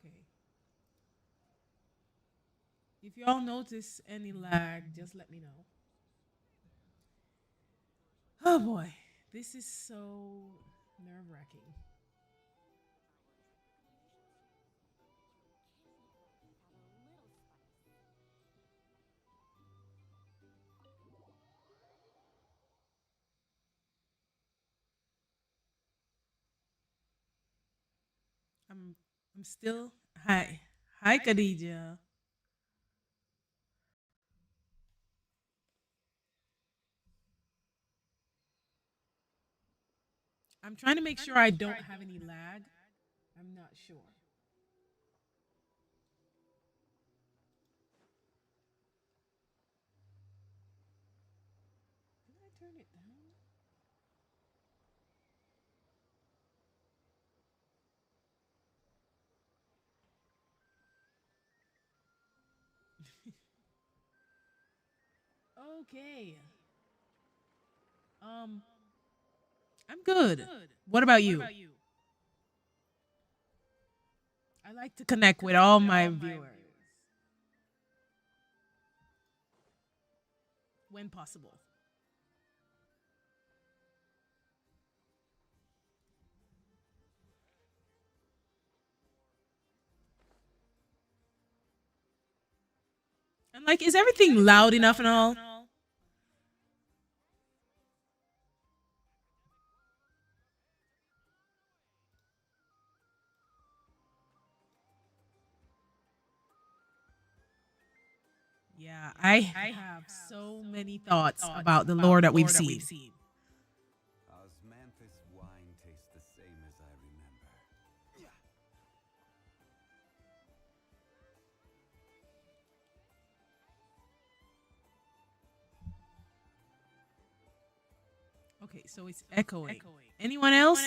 Okay. If y'all notice any lag, just let me know. Oh boy, this is so nerve wracking. I'm I'm still hi. Hi Khadija. I'm trying to make sure I don't have any lag. I'm not sure. Did I turn it down? Okay. Um I'm good. What about you? I like to connect with all my viewers when possible. And like, is everything loud enough and all? Yeah, I have so many thoughts about the lore that we've seen. Osmanthus wine tastes the same as I remember. Okay, so it's echoing. Anyone else?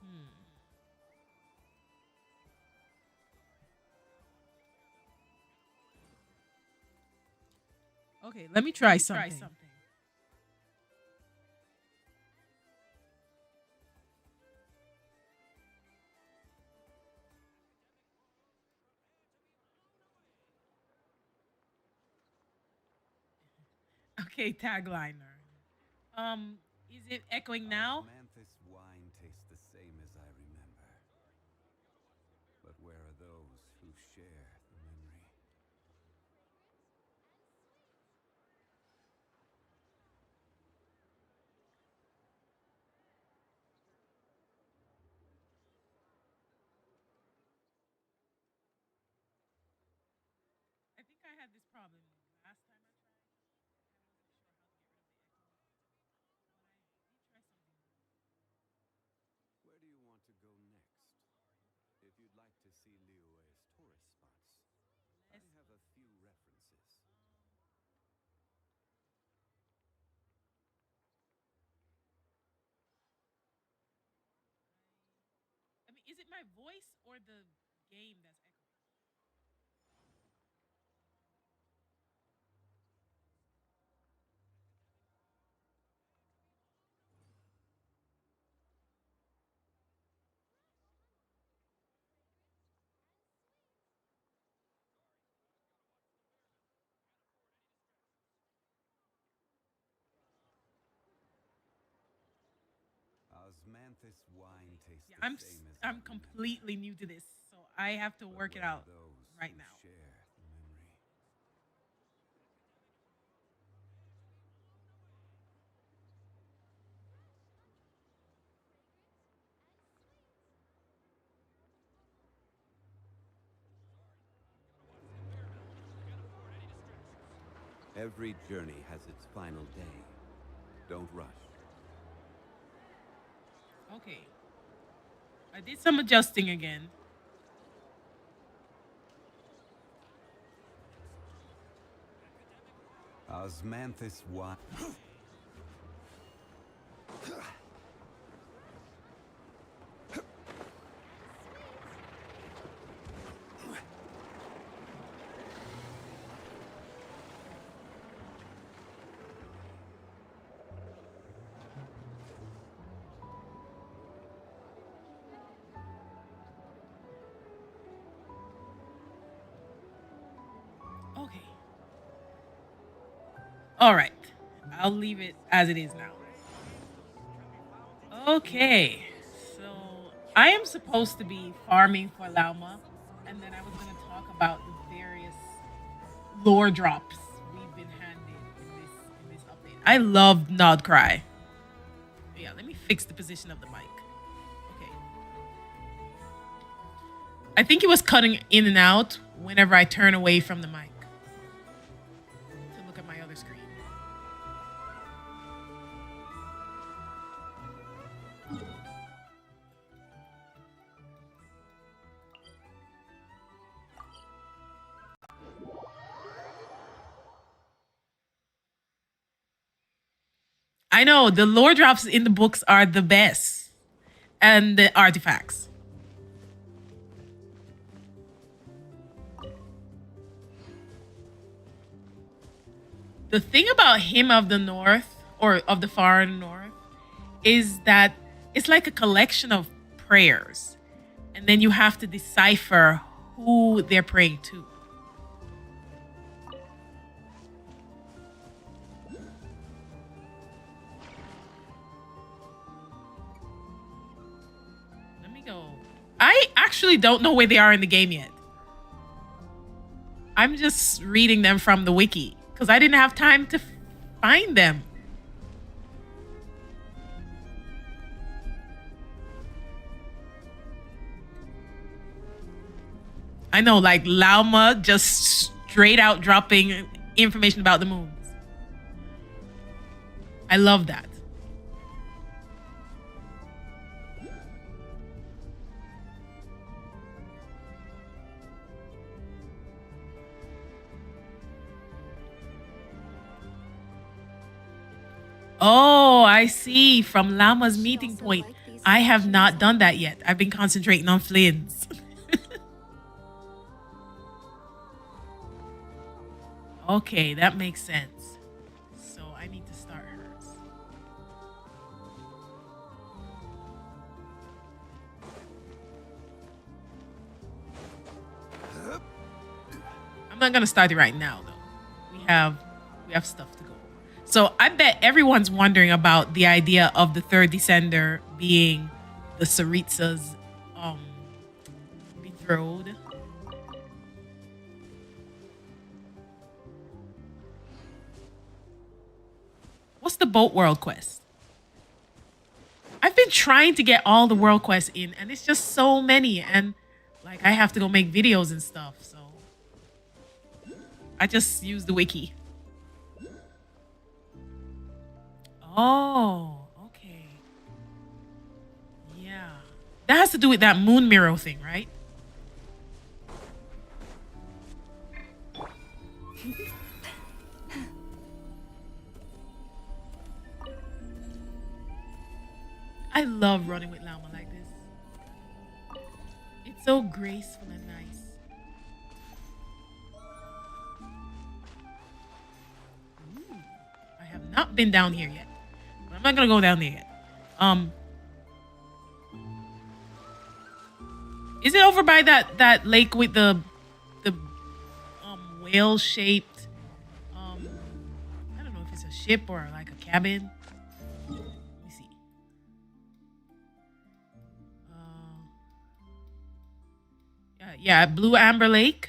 Hmm. Okay, let me try something. Okay, tagliner. Is it echoing now? Osmanthus wine tastes the same as I remember. But where are those who share the memory? I think I had this problem last time I tried. I wasn't sure how to get rid of the echo. But I did try something. Where do you want to go next? If you'd like to see Liyue's tourist spots, I have a few references. I mean, is it my voice or the game that's echoing? Osmanthus wine tastes Yeah, the same as I I'm remember. completely new to this, so I have to But work it where are out those right who now. share the memory? Every journey has its final day. Don't rush. Okay, I did some adjusting again. Osmanthus wine. All right. I'll leave it as it is now. Okay. So I am supposed to be farming for Lauma, and then I was going to talk about the various lore drops we've been handed in this update. I love Nod-Krai. Yeah, let me fix the position of the mic. Okay. I think it was cutting in and out whenever I turn away from the mic to look at my other screen. I know the lore drops in the books are the best, and the artifacts. The thing about Hymn of the North, or of the Far North, is that it's like a collection of prayers, and then you have to decipher who they're praying to. Let me go. I actually don't know where they are in the game yet. I'm just reading them from the wiki because I didn't have time to find them. I know, like Lauma just straight out dropping information about the moons. I love that. Oh, I see. From Llama's meeting point. I have not done that yet. I've been concentrating on flins. Okay, that makes sense. So I need to start hers. I'm not gonna start it right now though. We have stuff to go. So I bet everyone's wondering about the idea of the third descender being the Saritsa's betrothed. What's the boat world quest? I've been trying to get all the world quests in, and it's just so many, and like I have to go make videos and stuff, so I just use the wiki. Oh, okay. Yeah. That has to do with that moon mirror thing, right? I love running with Llama like this. It's so graceful and nice. Ooh, I have not been down here yet. But I'm not gonna go down there yet. Is it over by that lake with the whale shaped I don't know if it's a ship or like a cabin. Yeah, Blue Amber Lake.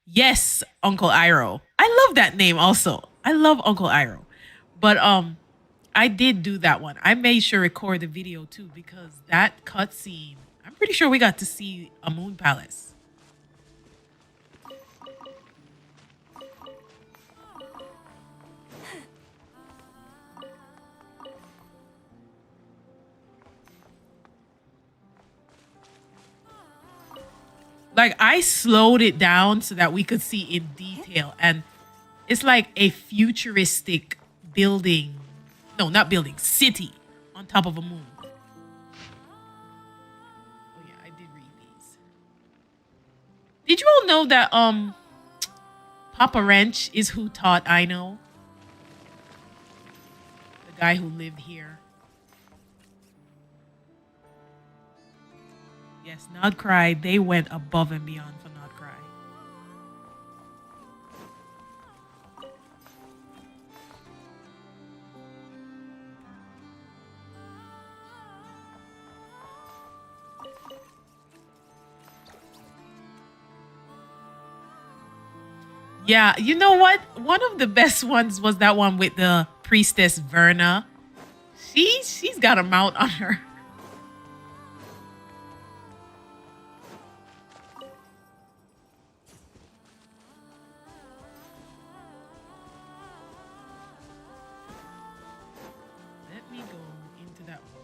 Yes, Uncle Iroh. I love that name also. I love Uncle Iroh. But I did do that one. I made sure to record the video too because that cutscene, I'm pretty sure we got to see a moon palace. Like I slowed it down so that we could see in detail, and it's like a futuristic building. No, not building, city on top of a moon. Oh yeah, I did read these. Did you all know that Papa Wrench is who taught Aino? The guy who lived here. Yes, Nod-Krai, they went above and beyond for Nod-Krai. Yeah, you know what? One of the best ones was that one with the priestess Verna. She's got a mount on her. Let me go into that one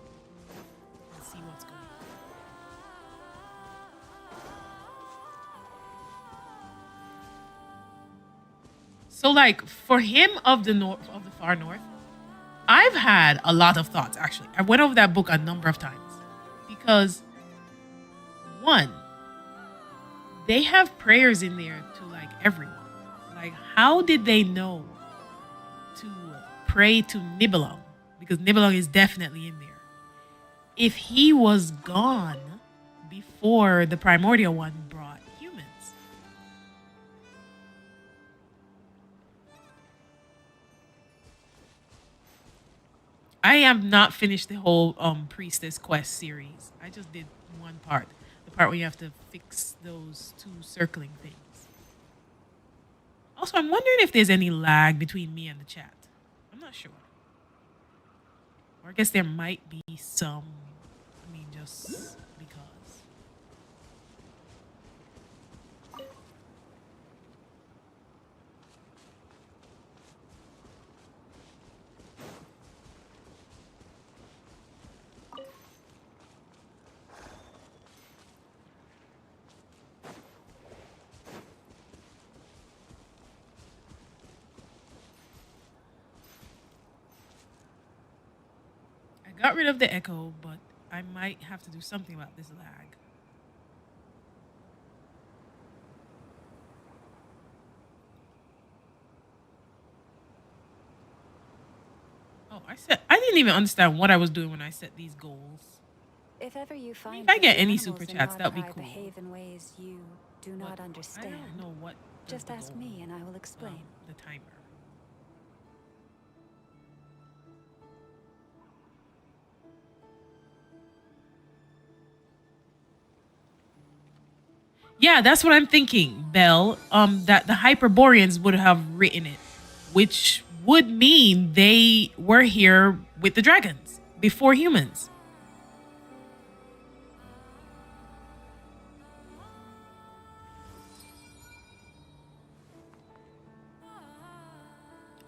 and see what's going on. So like for him of the north of the far north, I've had a lot of thoughts actually. I went over that book a number of times because one, they have prayers in there to like everyone. Like how did they know to pray to Nibelung? Because Nibelung is definitely in there. If he was gone before the primordial one brought humans. I have not finished the whole priestess quest series. I just did one part. The part where you have to fix those two circling things. Also, I'm wondering if there's any lag between me and the chat. I'm not sure. Or I guess there might be some. I mean, just because. I got rid of the echo, but I might have to do something about this lag. Oh, I didn't even understand what I was doing when I set these goals. If ever you find If I get the any animals super in chats, that'd be Nod-Krai cool. behave in ways you do But not I understand, don't know what does just the ask goal, me and I will explain. the timer. Yeah, that's what I'm thinking, Belle. That the Hyperboreans would have written it, which would mean they were here with the dragons before humans.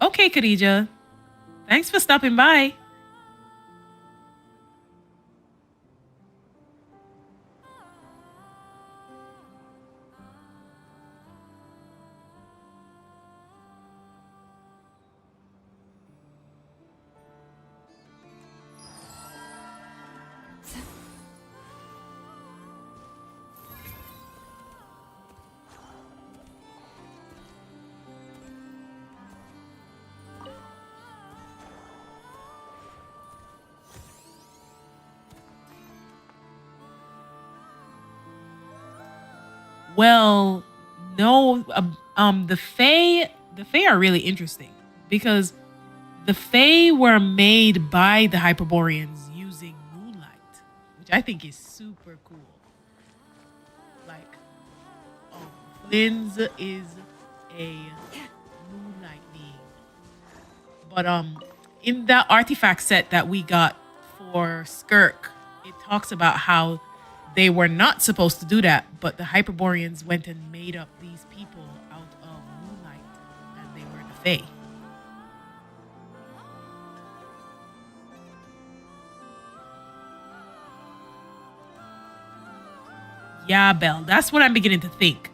Okay, Khadija. Thanks for stopping by. Well, no, the Fae are really interesting because the Fae were made by the Hyperboreans using moonlight, which I think is super cool. Like, flins is a moonlight being, but in that artifact set that we got for Skirk, it talks about how they were not supposed to do that, but the Hyperboreans went and made up these people out of moonlight, and they were the Fae. Yeah, Belle, that's what I'm beginning to think.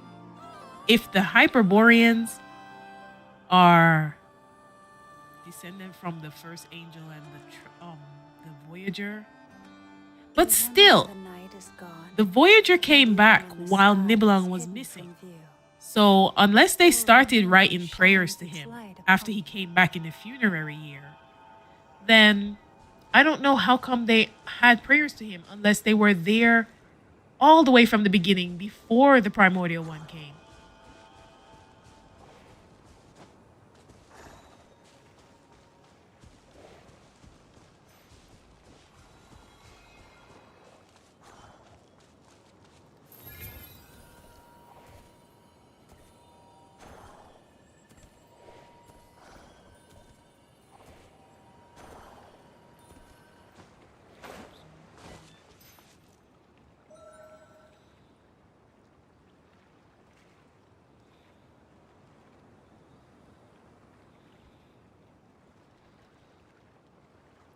If the Hyperboreans are descended from the first angel and the Voyager, but still, the Voyager came back while Nibelung was missing. So unless they started writing prayers to him after he came back in the funerary year, then I don't know how come they had prayers to him unless they were there all the way from the beginning before the primordial one came.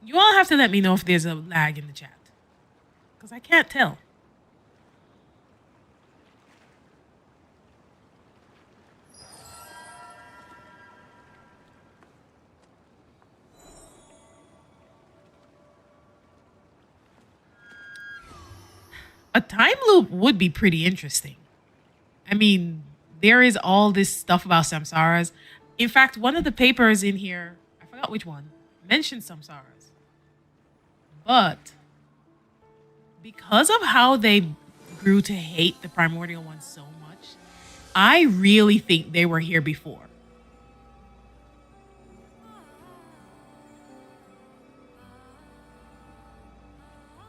You all have to let me know if there's a lag in the chat. Because I can't tell. A time loop would be pretty interesting. I mean, there is all this stuff about Samsaras. In fact, one of the papers in here, I forgot which one, mentioned Samsaras. But because of how they grew to hate the primordial ones so much, I really think they were here before.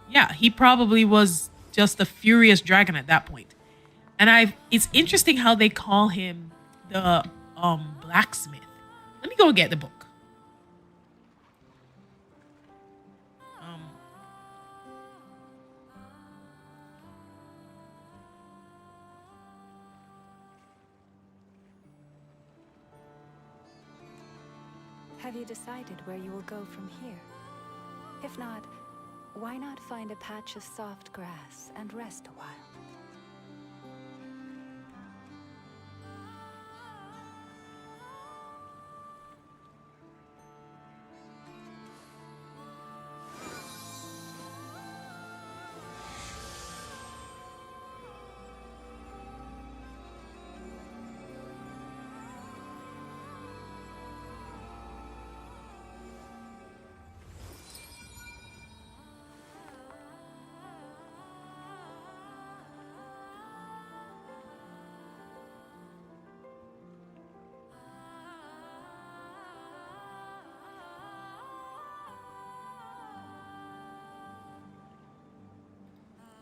Yeah, he probably was just a furious dragon at that point. And it's interesting how they call him the blacksmith. Let me go get the book. Have you decided where you will go from here? If not, why not find a patch of soft grass and rest a while?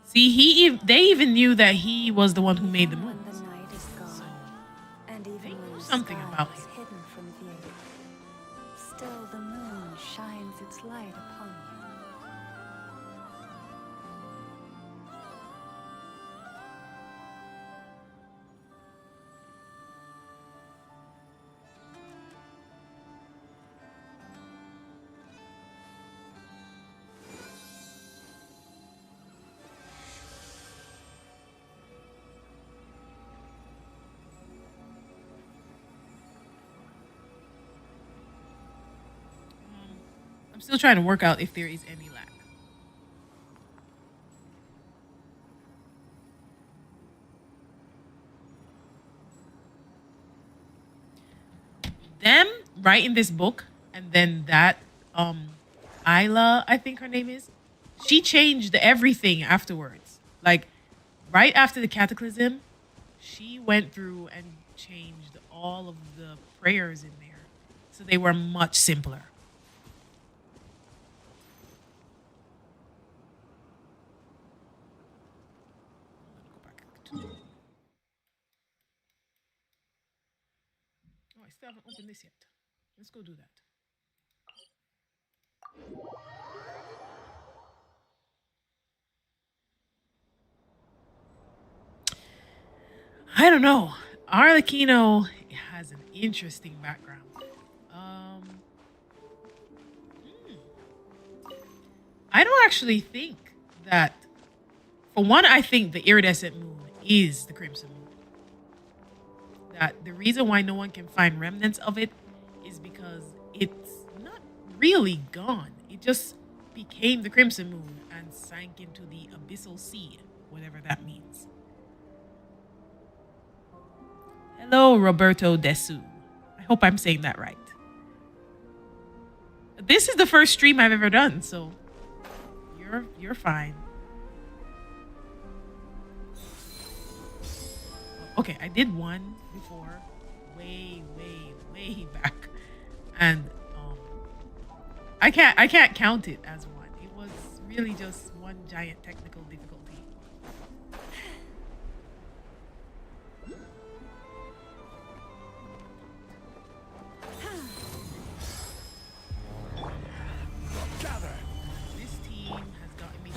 See, they even knew that he was the one who made the When moves. the night is gone, and even they when knew the something sky about is him. hidden from view, still the moon shines its light upon you. I'm still trying to work out if there is any lag. Them writing this book, and then that Isla, I think her name is, she changed everything afterwards. Like right after the cataclysm, she went through and changed all of the prayers in there, so they were much simpler. Oh, I still haven't opened this yet. Let's go do that. I don't know. Arlecchino has an interesting background. I don't actually think that. For one, I think the iridescent moon is the crimson moon. That the reason why no one can find remnants of it is because it's not really gone. It just became the crimson moon and sank into the abyssal sea, whatever that means. Hello, Roberto Desu. I hope I'm saying that right. This is the first stream I've ever done, so you're fine. Okay, I did one before, way back, and I can't count it as one. It was really just one giant technical difficulty. Gather. This team has gotten me.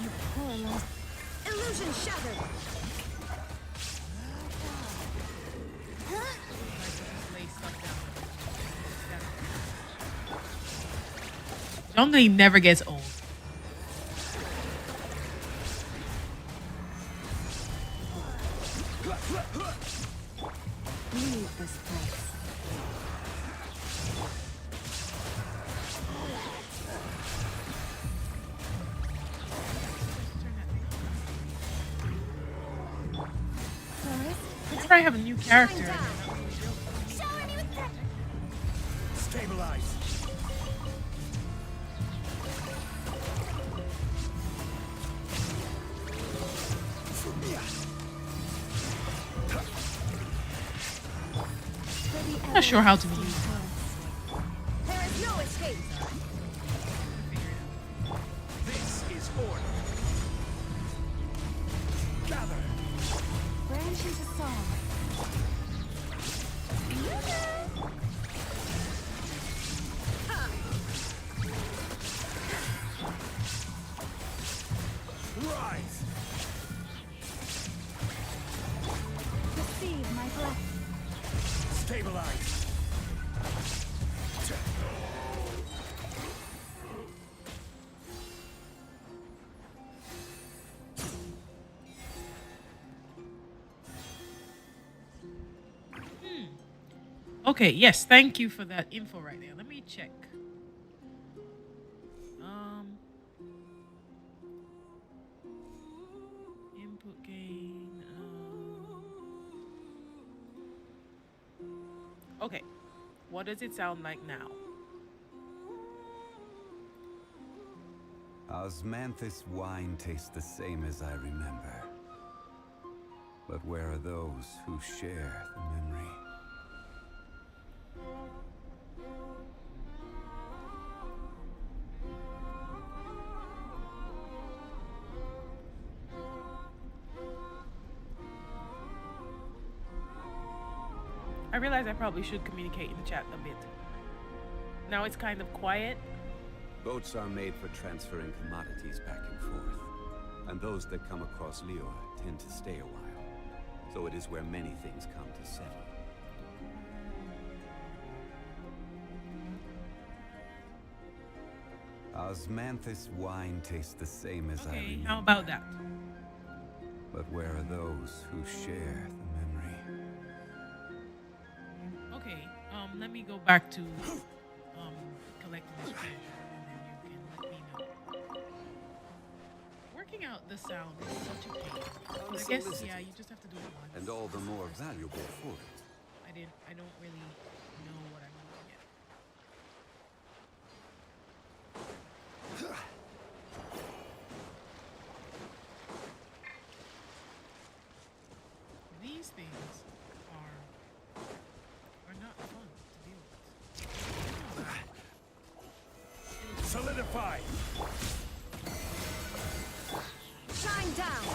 Illusion shattered. Jungling never gets old. Leave this place. Let's try have a new character. Shower me with that. Stabilize. I'm not sure how to use it. There is no escape. This is order. Gather. Branch into song. Rise. Receive my blessing. Stabilize. Okay, yes, thank you for that info right there. Let me check. Input gain. Okay, what does it sound like now? Osmanthus wine tastes the same as I remember. But where are those who share the memory? I realize I probably should communicate in the chat a bit. Now it's kind of quiet. Boats are made for transferring commodities back and forth. And those that come across Lior tend to stay a while. So it is where many things come to settle. Osmanthus wine tastes the same as I Okay, remember. how about that? But where are those who share the memory? Okay, let me go back to collecting this treasure, and then you can let me know. Working out the sound is such a pain. But I guess yeah, you just have to do it once. And all the more valuable for it. I don't really know what I'm doing yet. These things are not fun to deal with. Solidify! Shine down.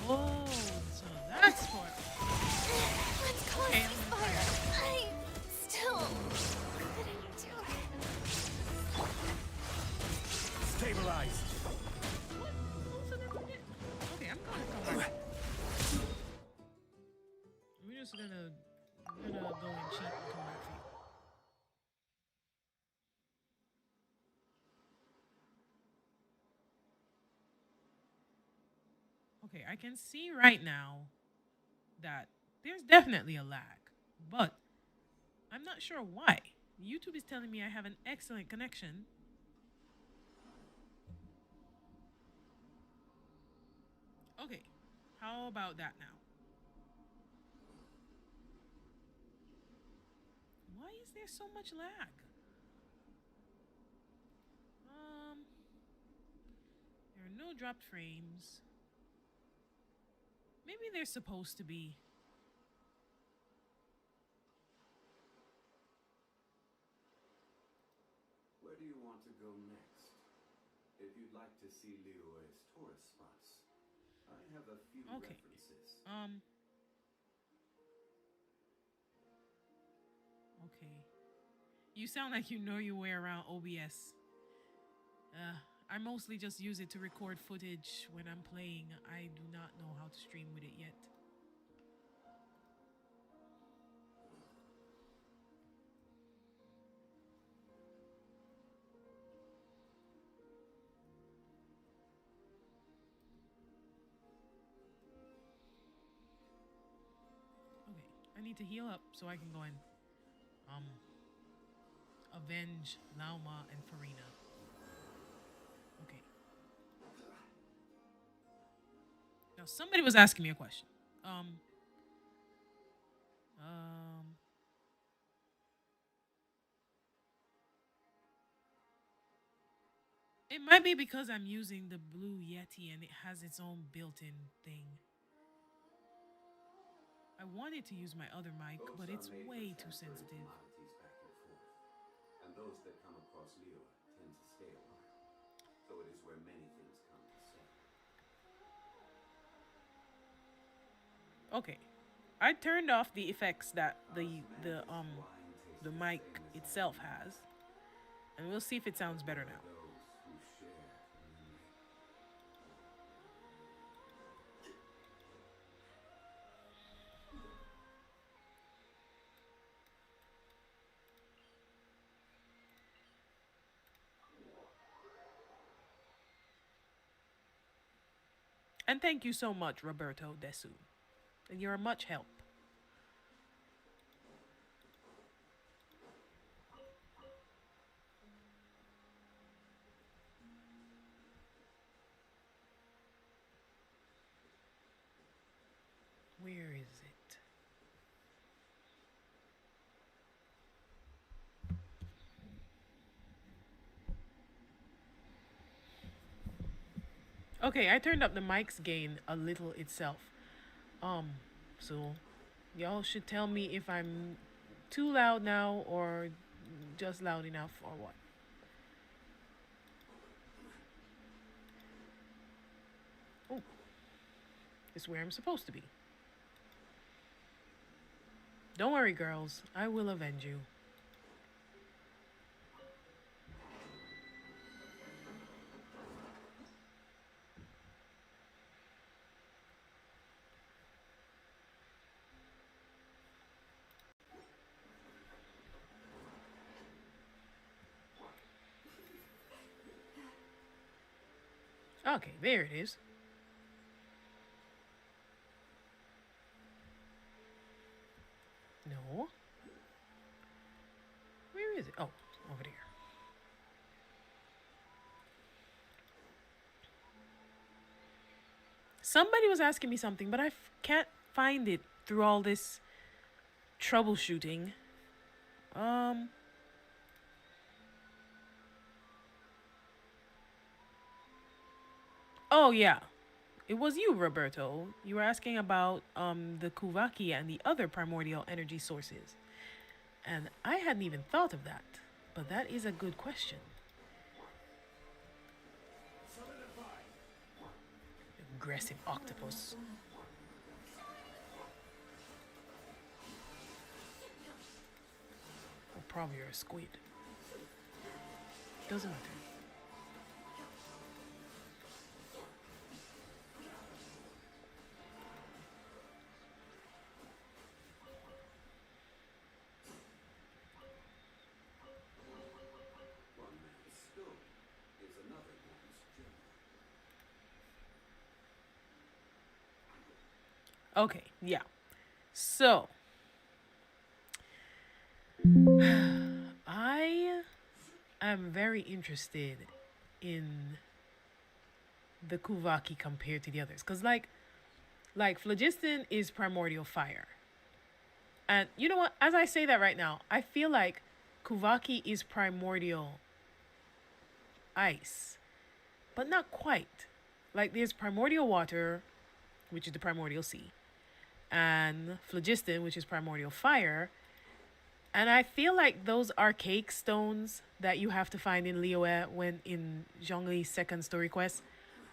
Oh, so that's for it. Let's close Okay, I'm this gonna fire. try I still couldn't do it. Stabilize! Okay, I'm gonna come back. We're just gonna go and cheat and come back for you. Okay, I can see right now that there's definitely a lag, but I'm not sure why. YouTube is telling me I have an excellent connection. Okay, how about that now? is there so much lag? There are no dropped frames. Maybe they're supposed to be. Where do you want to go next? If you'd like to see Liyue's tourist spots, I have a few Okay. references. Okay. You sound like you know your way around OBS. I mostly just use it to record footage when I'm playing. I do not know how to stream with it yet. Okay, I need to heal up so I can go and avenge Lauma and Farina. Okay. Now somebody was asking me a question. It might be because I'm using the Blue Yeti and it has its own built-in thing. I wanted to use my other mic, but it's way too sensitive. Back and forth. And those that come across Liyue tend to stay a while. So it is where many things come to say. Okay. I turned off the effects that the mic itself has. And we'll see if it sounds better now. And thank you so much, Roberto Desu. You're a much help. Where is it? Okay, I turned up the mic's gain a little itself. So y'all should tell me if I'm too loud now or just loud enough or what. Oh, it's where I'm supposed to be. Don't worry, girls. I will avenge you. Okay, there it is. No. Where is it? Oh, over there. Somebody was asking me something, but I can't find it through all this troubleshooting. Oh, yeah. It was you, Roberto. You were asking about the Kuvaki and the other primordial energy sources. And I hadn't even thought of that. But that is a good question. Aggressive octopus. Or probably a squid. Doesn't matter. Okay, yeah. So, I am very interested in the Kuvaki compared to the others. Because, like Phlogiston is primordial fire. And you know what? As I say that right now, I feel like Kuvaki is primordial ice, but not quite. Like there's primordial water, which is the primordial sea, and phlogiston, which is primordial fire. And I feel like those archaic stones that you have to find in Liyue when in Zhongli's second story quest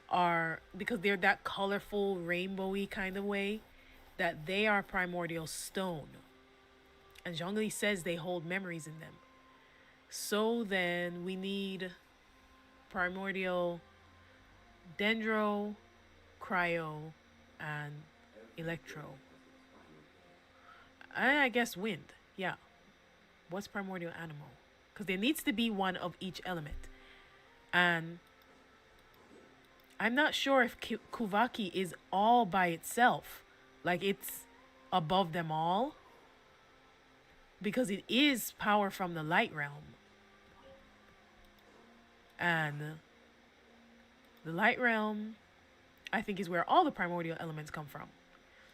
are, because they're that colorful, rainbowy kind of way, that they are primordial stone. And Zhongli says they hold memories in them. So then we need primordial dendro, cryo, and electro. And I guess wind. Yeah. What's primordial animal? Because there needs to be one of each element. And I'm not sure if Kuvaki is all by itself. Like it's above them all. Because it is power from the light realm. And the light realm, I think, is where all the primordial elements come from.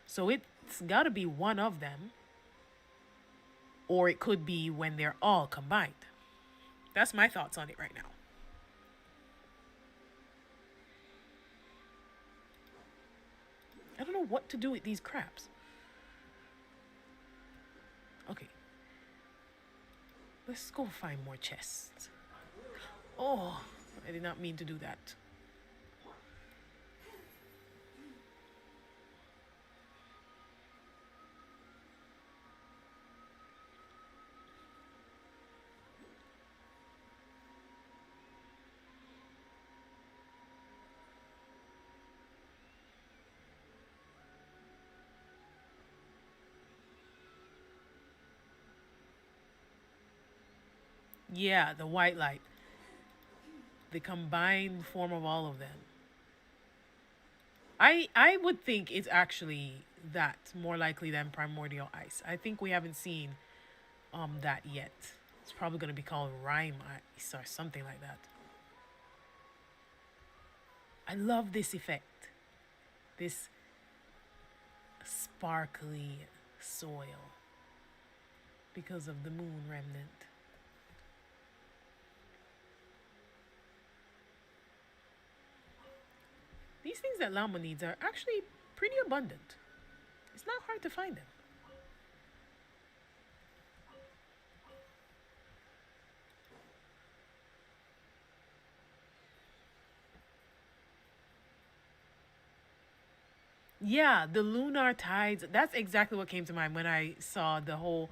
So it's got to be one of them. Or it could be when they're all combined. That's my thoughts on it right now. I don't know what to do with these crabs. Okay. Let's go find more chests. Oh, I did not mean to do that. Yeah, the white light. The combined form of all of them. I would think it's actually that more likely than primordial ice. I think we haven't seen that yet. It's probably going to be called rime ice or something like that. I love this effect. This sparkly soil because of the moon remnant. These things that Llama needs are actually pretty abundant. It's not hard to find them. Yeah, the lunar tides. That's exactly what came to mind when I saw the whole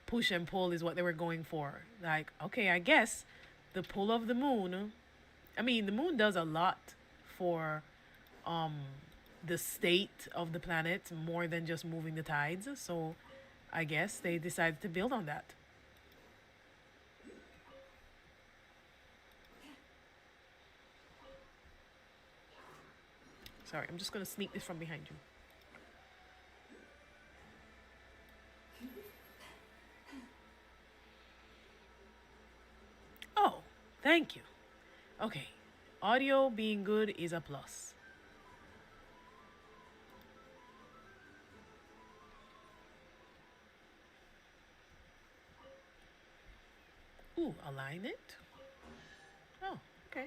push and pull is what they were going for. Like, okay, I guess the pull of the moon. I mean, the moon does a lot for the state of the planet more than just moving the tides. So I guess they decided to build on that. Sorry, I'm just gonna sneak this from behind you. Oh, thank you. Okay, audio being good is a plus. Ooh, align it? Oh, okay.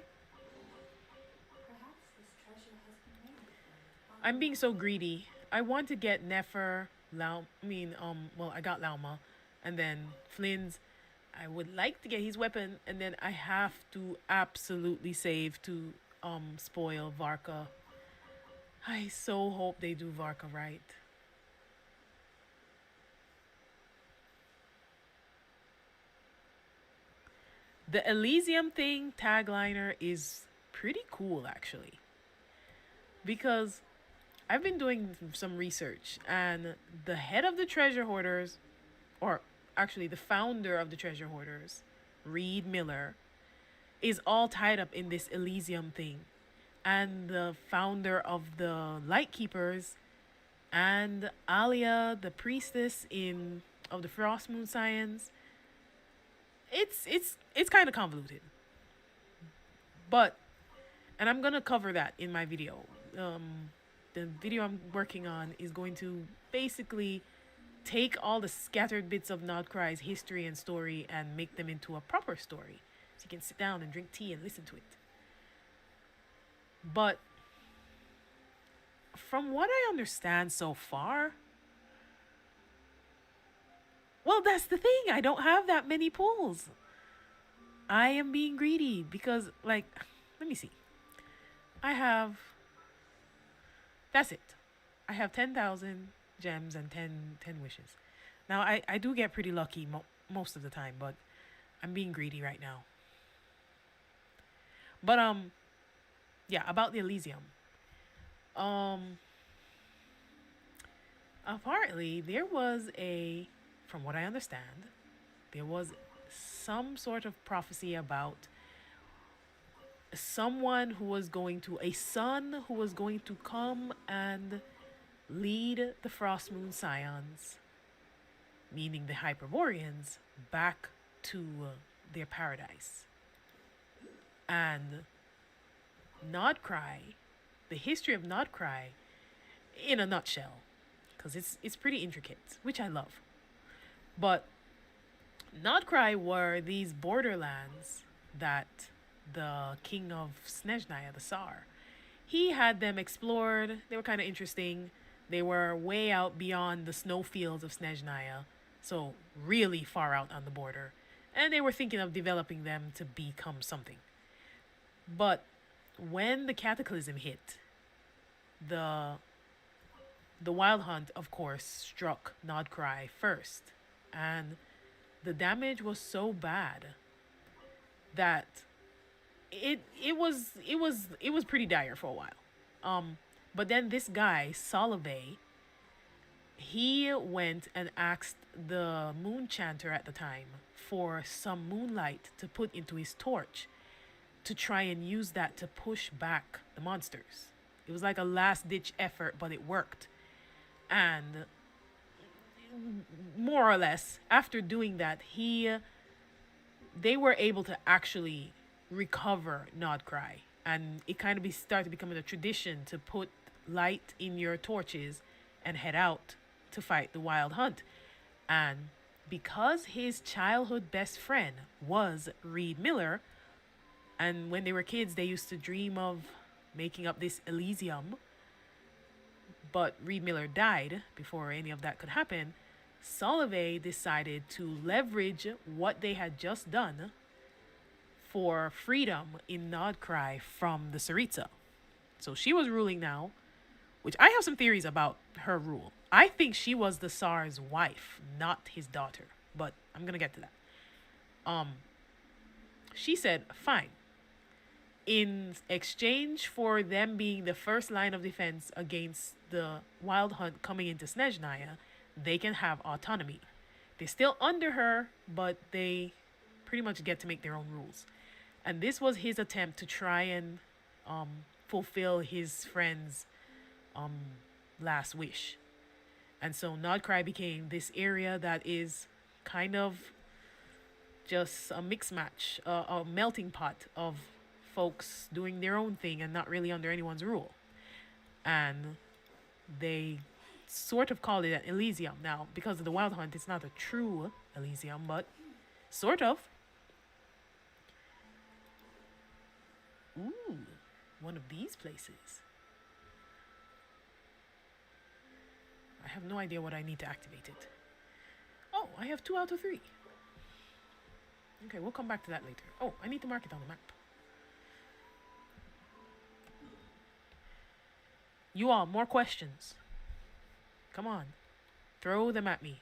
I'm being so greedy. I want to get Nefer, well, I got Lauma, and then Flins. I would like to get his weapon, and then I have to absolutely save to spoil Varka. I so hope they do Varka right. The Elysium thing tagliner is pretty cool, actually. Because I've been doing some research, and the head of the treasure hoarders, or actually the founder of the treasure hoarders, Reed Miller, is all tied up in this Elysium thing. And the founder of the Lightkeepers and Alia, the priestess of the Frost Moon Science. It's kind of convoluted. But, and I'm gonna cover that in my video. The video I'm working on is going to basically take all the scattered bits of Nod-Krai's history and story and make them into a proper story. So you can sit down and drink tea and listen to it. But from what I understand so far, well, that's the thing. I don't have that many pulls. I am being greedy because, like, let me see. I have, that's it. I have 10,000 gems and 10 wishes. Now, I do get pretty lucky most of the time, but I'm being greedy right now. But, yeah, about the Elysium. Apparently, there was from what I understand, there was some sort of prophecy about a son who was going to come and lead the Frost Moon Scions, meaning the Hyperboreans, back to their paradise. And Nod-Krai, the history of Nod-Krai, in a nutshell, because it's pretty intricate, which I love. But Nod-Krai were these borderlands that the king of Snezhnaya, the Tsar, he had them explored. They were kind of interesting. They were way out beyond the snowfields of Snezhnaya, so really far out on the border. And they were thinking of developing them to become something. But when the cataclysm hit, the Wild Hunt, of course, struck Nod-Krai first. And the damage was so bad that it was pretty dire for a while. But then this guy, Solove, he went and asked the moon chanter at the time for some moonlight to put into his torch to try and use that to push back the monsters. It was like a last-ditch effort, but it worked. And more or less, after doing that, they were able to actually recover Nod-Krai. And it kind of started becoming a tradition to put light in your torches and head out to fight the Wild Hunt. And because his childhood best friend was Reed Miller, and when they were kids, they used to dream of making up this Elysium, but Reed Miller died before any of that could happen, Solove decided to leverage what they had just done for freedom in Nod-Krai from the Tsaritsa. So she was ruling now, which I have some theories about her rule. I think she was the Tsar's wife, not his daughter, but I'm going to get to that. She said, fine. In exchange for them being the first line of defense against the Wild Hunt coming into Snezhnaya, they can have autonomy. They're still under her, but they pretty much get to make their own rules. And this was his attempt to try and fulfill his friend's last wish. And so Nod-Krai became this area that is kind of just a mix match, a melting pot of folks doing their own thing and not really under anyone's rule. And they sort of call it an Elysium. Now, because of the Wild Hunt, it's not a true Elysium, but sort of. Ooh, one of these places. I have no idea what I need to activate it. Oh, I have 2 out of 3. Okay, we'll come back to that later. Oh, I need to mark it on the map. You all, more questions. Come on. Throw them at me.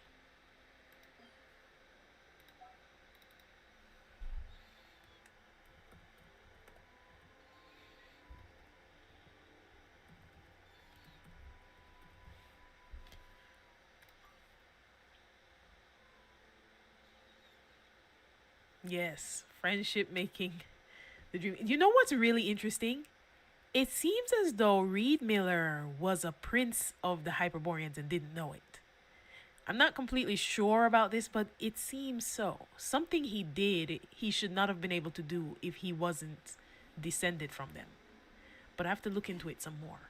Yes, friendship making the dream. You know what's really interesting? It seems as though Reed Miller was a prince of the Hyperboreans and didn't know it. I'm not completely sure about this, but it seems so. Something he did, he should not have been able to do if he wasn't descended from them. But I have to look into it some more.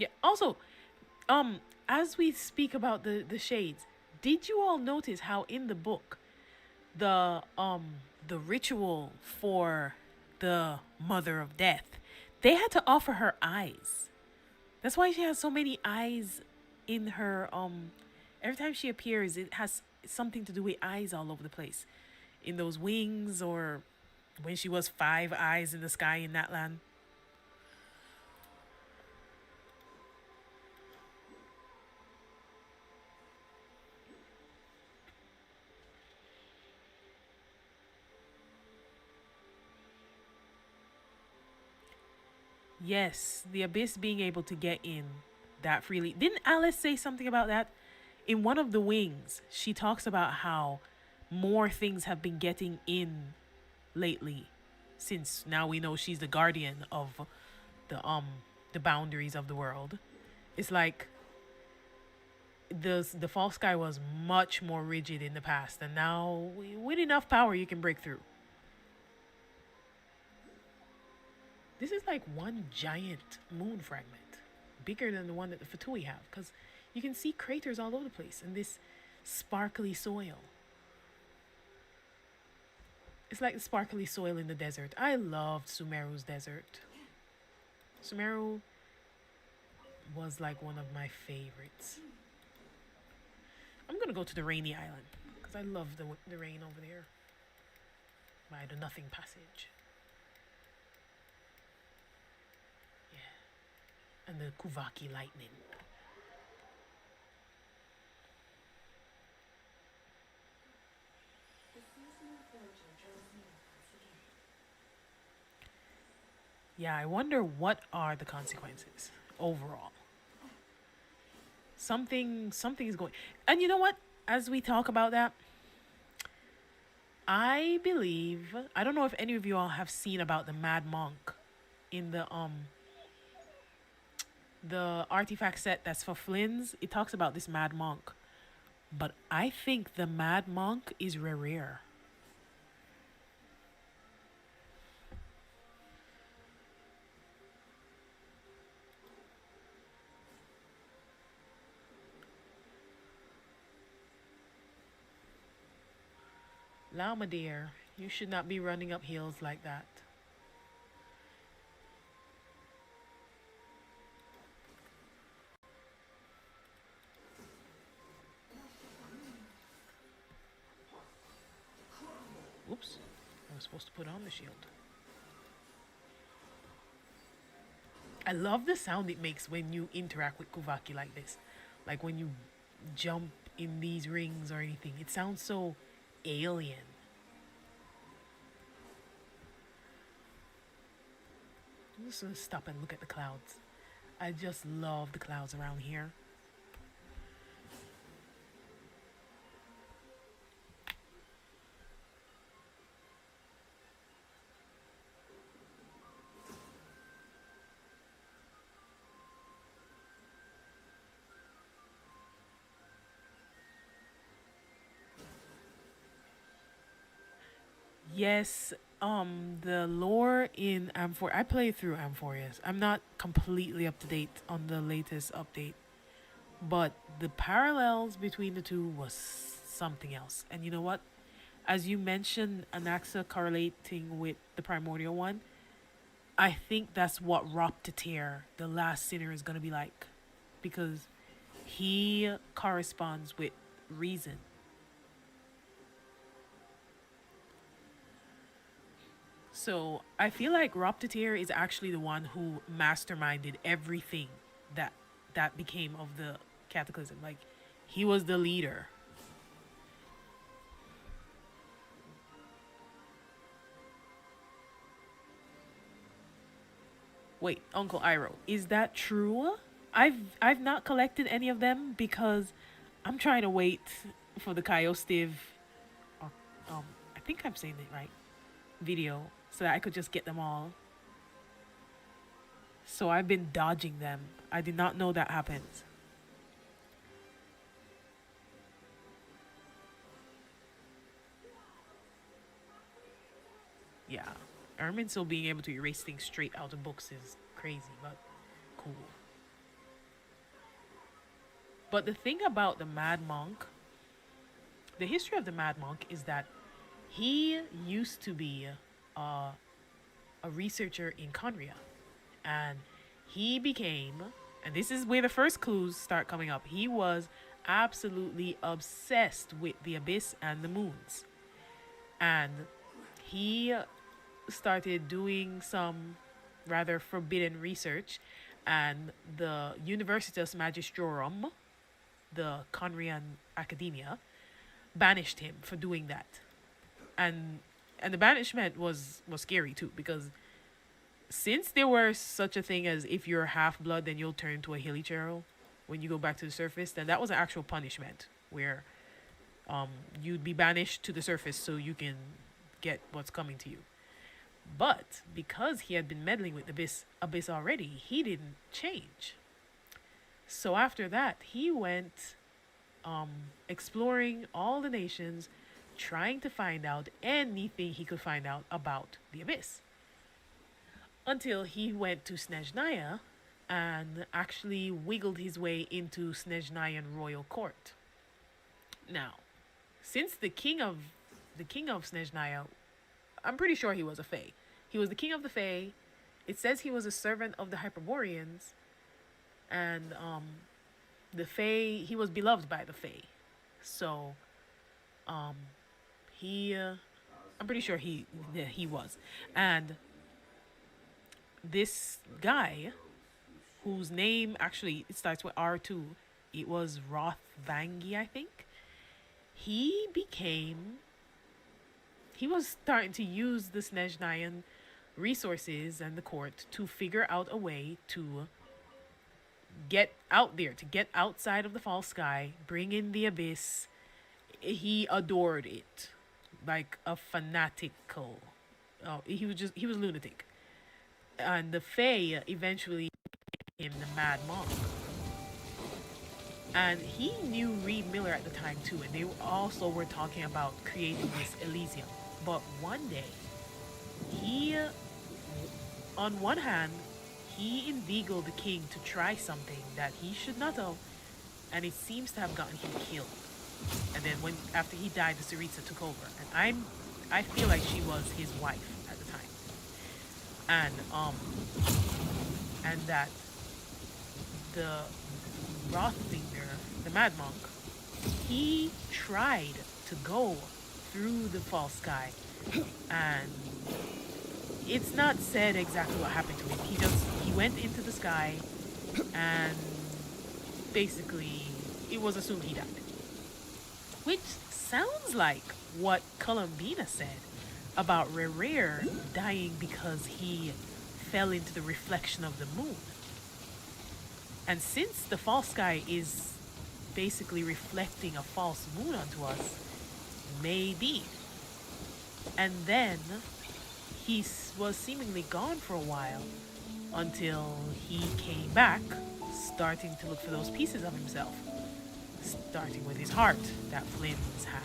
Yeah. Also, as we speak about the shades, did you all notice how in the book the ritual for the mother of death, they had to offer her eyes. That's why she has so many eyes in her every time she appears it has something to do with eyes all over the place. In those wings, or when she was five eyes in the sky in that land. Yes, the abyss being able to get in that freely. Didn't Alice say something about that? In one of the wings, she talks about how more things have been getting in lately, since now we know she's the guardian of the boundaries of the world. It's like the false sky was much more rigid in the past, and now with enough power you can break through. This is like one giant moon fragment, bigger than the one that the Fatui have, because you can see craters all over the place in this sparkly soil. It's like the sparkly soil in the desert. I loved Sumeru's desert. Sumeru was like one of my favorites. I'm gonna go to the rainy island because I love the rain over there by the Nothing Passage. Yeah, and the Kuvaki lightning. Yeah, I wonder what are the consequences overall. Something is going. And you know what? As we talk about that, I believe, I don't know if any of you all have seen about the Mad Monk in the artifact set that's for flins. It talks about this Mad Monk. But I think the Mad Monk is Rerir. Lauma dear, you should not be running up hills like that. Oops, I was supposed to put on the shield. I love the sound it makes when you interact with Kuvaki like this. Like when you jump in these rings or anything. It sounds so alien. I'm just gonna stop and look at the clouds. I just love the clouds around here. Yes, the lore in Amphor, I played through Amphorius. I'm not completely up to date on the latest update, but the parallels between the two was something else. And you know what? As you mentioned, Anaxa correlating with the primordial one, I think that's what Roptatir, the last sinner, is gonna be like, because he corresponds with reason. So I feel like Roptatir is actually the one who masterminded everything that became of the cataclysm. Like, he was the leader. Wait, Uncle Iroh, is that true? I've not collected any of them because I'm trying to wait for the Kyostiv, or I think I'm saying it right, video, so that I could just get them all. So I've been dodging them. I did not know that happens. Yeah, Ermin still being able to erase things straight out of books is crazy, but cool. But the thing about the Mad Monk, the history of the Mad Monk is that he used to be a researcher in Conria, and he became, and this is where the first clues start coming up. He was absolutely obsessed with the abyss and the moons, and he started doing some rather forbidden research, and the Universitas Magistrorum, the Conrian Academia, banished him for doing that. And the banishment was scary too, because since there were such a thing as if you're half blood then you'll turn into a hilichurl when you go back to the surface, then that was an actual punishment where you'd be banished to the surface so you can get what's coming to you. But because he had been meddling with the abyss already, he didn't change. So after that, he went exploring all the nations, trying to find out anything he could find out about the abyss. Until he went to Snezhnaya and actually wiggled his way into Snezhnayan royal court. Now, since the king of Snezhnaya, I'm pretty sure he was a Fae. He was the king of the Fae. It says he was a servant of the Hyperboreans, and the Fae, he was beloved by the Fae. So, he, I'm pretty sure he was. And this guy, whose name actually it starts with R2, it was Rothvangi, I think. He was starting to use the Snezhnayan resources and the court to figure out a way to get out there, to get outside of the false sky, bring in the abyss. He adored it like a fanatical. Oh, he was lunatic. And the Fae eventually became the Mad Monk. And he knew Reed Miller at the time too, and they also were talking about creating this Elysium. But one day, on one hand, he inveigled the king to try something that he should not have, and it seems to have gotten him killed. And then after he died, the Tsaritsa took over, and I feel like she was his wife at the time. And that the Rothfinger, the Mad Monk, he tried to go through the false sky, and it's not said exactly what happened to him. He went into the sky, and basically it was assumed he died, which sounds like what Columbina said about Rerir dying because he fell into the reflection of the moon. And since the false sky is basically reflecting a false moon onto us, maybe. And then he was seemingly gone for a while until he came back, starting to look for those pieces of himself, starting with his heart that Flins had.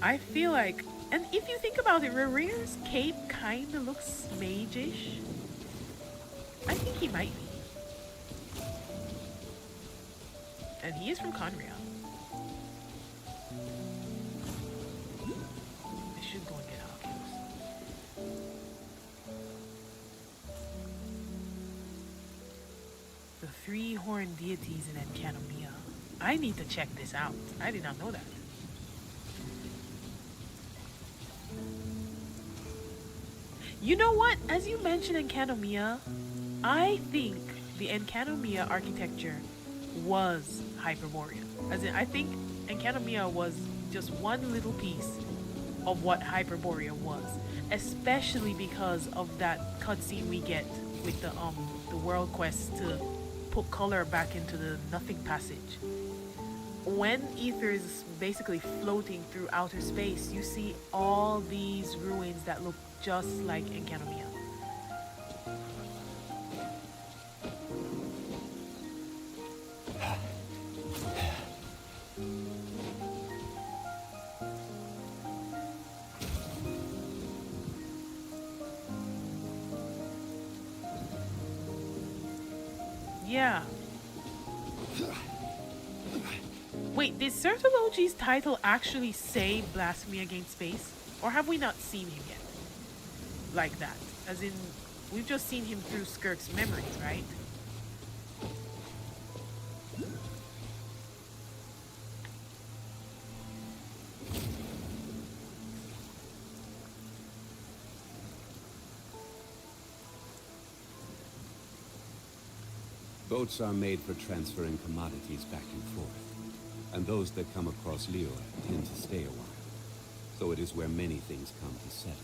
I feel like, and if you think about it, Rerir's cape kind of looks mage-ish. I think he might be. And he is from Conria. I should go and get Oculus. The three-horned deities in Encanomia. I need to check this out. I did not know that. You know what? As you mentioned Encanomia, I think the Encanomia architecture was Hyperborean. As in, I think Encanomia was just one little piece of what Hyperborea was, especially because of that cutscene we get with the world quest to put color back into the Nothing Passage. When Ether is basically floating through outer space, you see all these ruins that look just like Encanomia. Yeah, Wait, did Sertologi's title actually say blasphemy against space? Or have we not seen him yet? Like that. As in, we've just seen him through Skirk's memories, right? Boats are made for transferring commodities back and forth, and those that come across Liyue tend to stay a while. So it is where many things come to settle.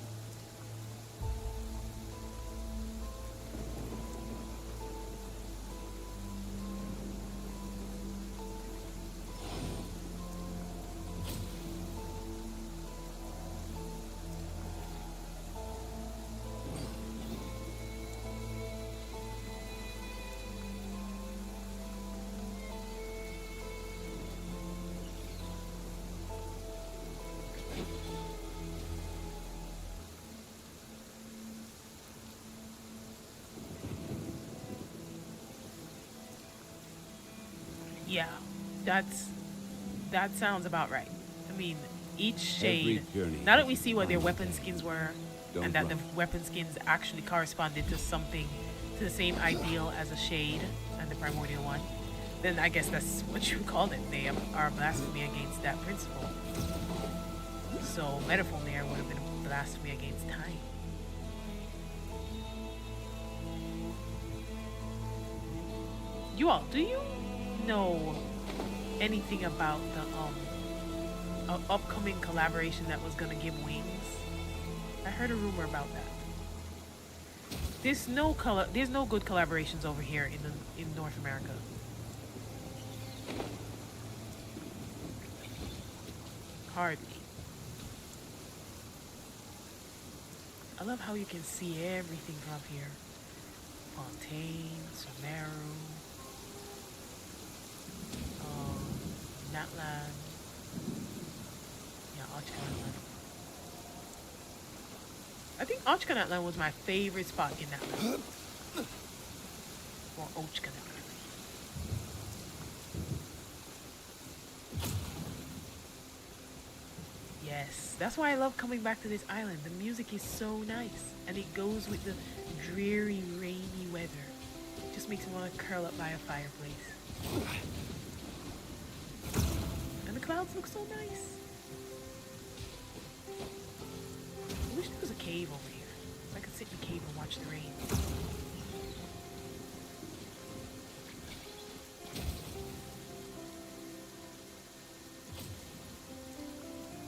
Yeah, that sounds about right. I mean, each shade. Now that we see what their weapon skins were, and that the weapon skins actually corresponded to something, to the same ideal as a shade and the primordial one, then I guess that's what you call it. They are blasphemy against that principle. So metaphor there would have been blasphemy against time. You all, do you know anything about the upcoming collaboration that was gonna give wings? I heard a rumor about that. There's no good collaborations over here in North America. Hardly. I love how you can see everything from here. Fontaine, Sumeru, Natlan. Yeah, Ochkanatlan. I think Ochkanatlan was my favorite spot in Natlan. Or Ochkanatlan. Yes, that's why I love coming back to this island. The music is so nice, and it goes with the dreary, rainy weather. It just makes me want to curl up by a fireplace. And the clouds look so nice. I wish there was a cave over here. I could sit in the cave and watch the rain.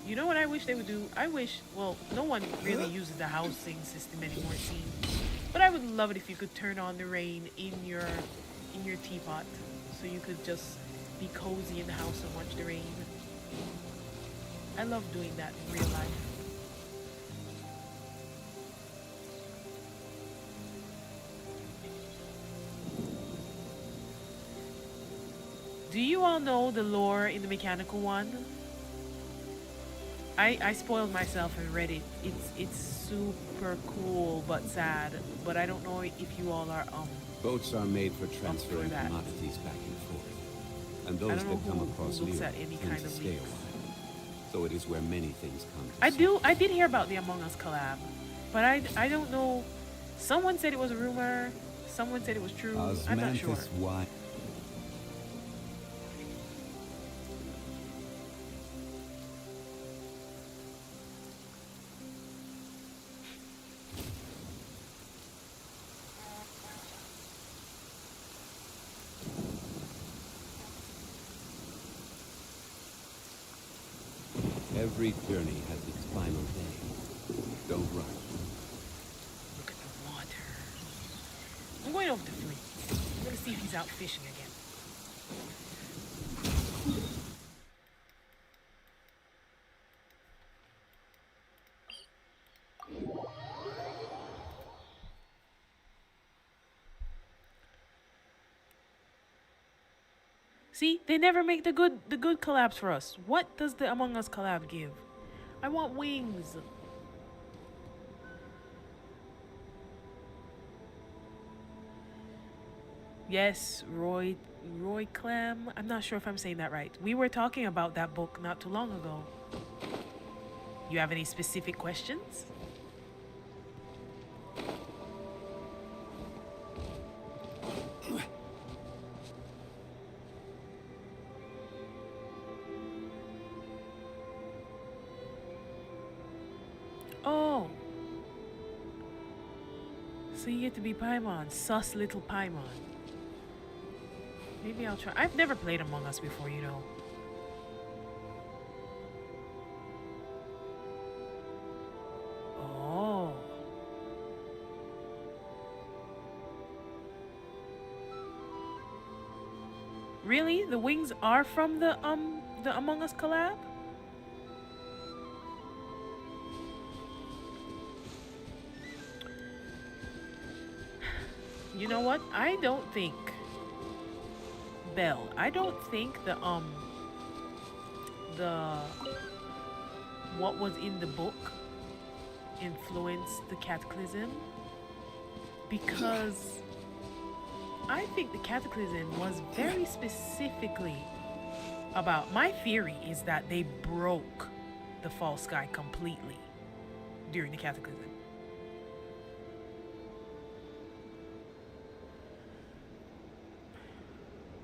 You know what I wish they would do? I wish, well, no one really uses the housing system anymore, it seems. But I would love it if you could turn on the rain in your teapot, so you could just be cozy in the house and watch the rain. I love doing that in real life. Do you all know the lore in the mechanical one? I spoiled myself and read it. It's super cool but sad. But I don't know if you all are Boats are made for transferring commodities back and forth, and those that come across Liyue tend to stay a while. So it is where many things come to I did hear about the Among Us collab, but I don't know. Someone said it was a rumor. Someone said it was true. I'm not sure. Why? Every journey has its final day. Don't rush. Look at the water. I'm going over to Flint. I'm going to see if he's out fishing again. See, they never make the good collabs for us. What does the Among Us collab give? I want wings. Yes, Roy Roy Clem. I'm not sure if I'm saying that right. We were talking about that book not too long ago. You have any specific questions? Oh. So you get to be Paimon. Sus little Paimon. Maybe I'll try. I've never played Among Us before, you know. Oh. Really? The wings are from the Among Us collab? You know what? I don't think Belle. I don't think the what was in the book influenced the Cataclysm, because I think the Cataclysm was very specifically about, my theory is that they broke the false sky completely during the Cataclysm.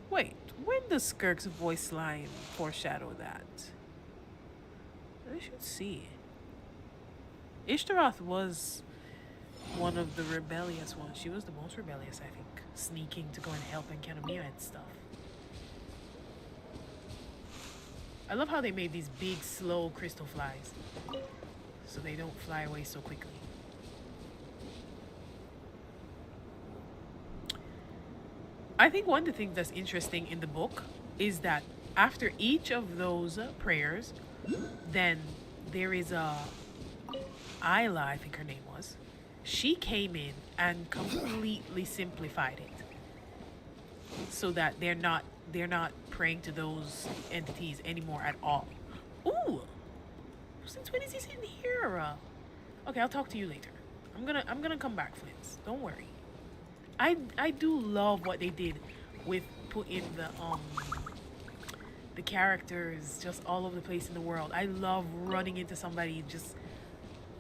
Wait, when does Skirk's voice line foreshadow that? I should see. Ishtaroth was one of the rebellious ones. She was the most rebellious, I think. Sneaking to go and help Enkanomiya and stuff. I love how they made these big, slow crystal flies, so they don't fly away so quickly. I think one of the things that's interesting in the book is that after each of those prayers, then there is a Isla, I think her name was. She came in and completely simplified it, so that they're not praying to those entities anymore at all. Ooh, since when is he in here? Okay, I'll talk to you later. I'm gonna come back, Flins. Don't worry. I do love what they did with putting the characters just all over the place in the world. I love running into somebody just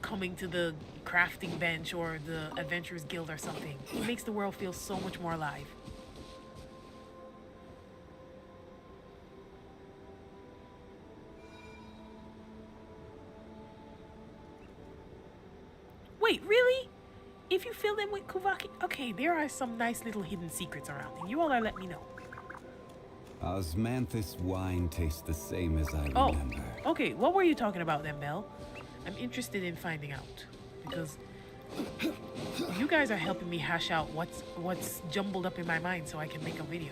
coming to the crafting bench or the Adventurers Guild or something. It makes the world feel so much more alive. Wait, really? If you fill them with Kuvaki? Okay, there are some nice little hidden secrets around, and you all are letting me know. Osmanthus wine tastes the same as I remember. Oh, okay. What were you talking about then, Belle? I'm interested in finding out, because you guys are helping me hash out what's jumbled up in my mind so I can make a video.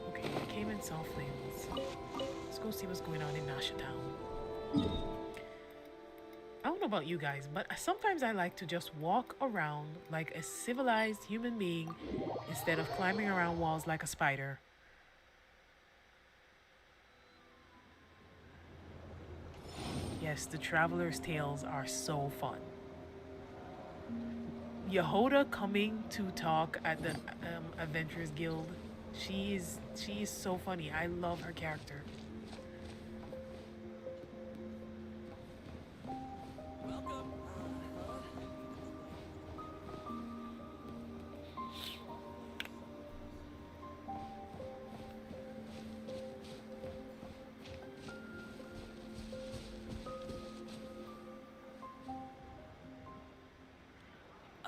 Okay, I came and saw Flins. Let's go see what's going on in Nasha Town. I don't know about you guys, but sometimes I like to just walk around like a civilized human being instead of climbing around walls like a spider. Yes, the Travelers' Tales are so fun. Yehoda coming to talk at the Adventurers Guild. She is so funny. I love her character.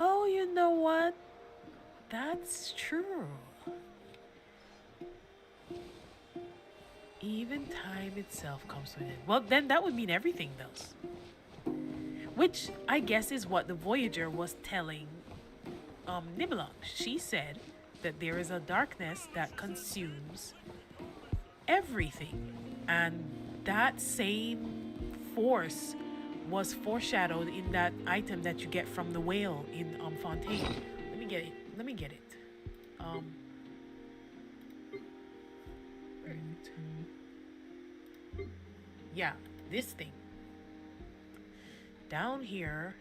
Oh, you know what? That's true. Even time itself comes to an end. Well, then that would mean everything does. Which I guess is what the Voyager was telling Nibelung. She said that there is a darkness that consumes everything. And that same force was foreshadowed in that item that you get from the whale in Fontaine. Let me get it. Yeah, this thing. Down here,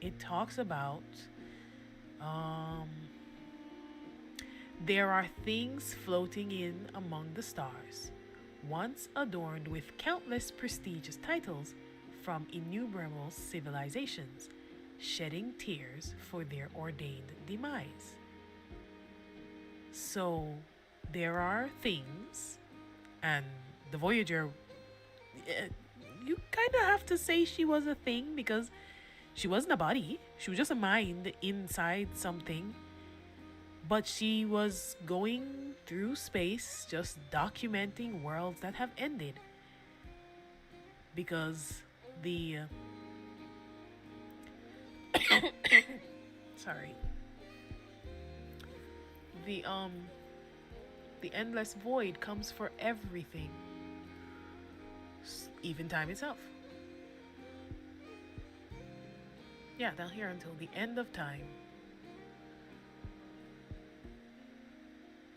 it talks about there are things floating in among the stars, once adorned with countless prestigious titles from innumerable civilizations, shedding tears for their ordained demise. So there are things, and the Voyager, you kind of have to say she was a thing because she wasn't a body. She was just a mind inside something. But she was going through space, just documenting worlds that have ended. Because the... sorry. The endless void comes for everything. Even time itself. Yeah, down here until the end of time.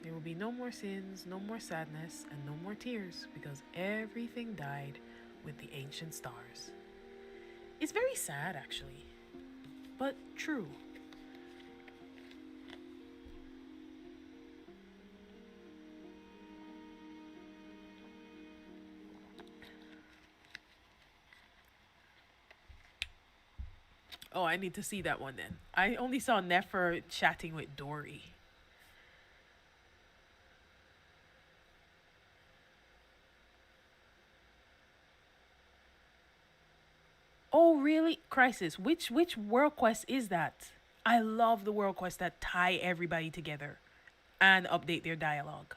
There will be no more sins, no more sadness, and no more tears because everything died with the ancient stars. It's very sad, actually, but true. Oh, I need to see that one then. I only saw Nefer chatting with Dory. Oh, really? Crisis. Which world quest is that? I love the world quests that tie everybody together and update their dialogue.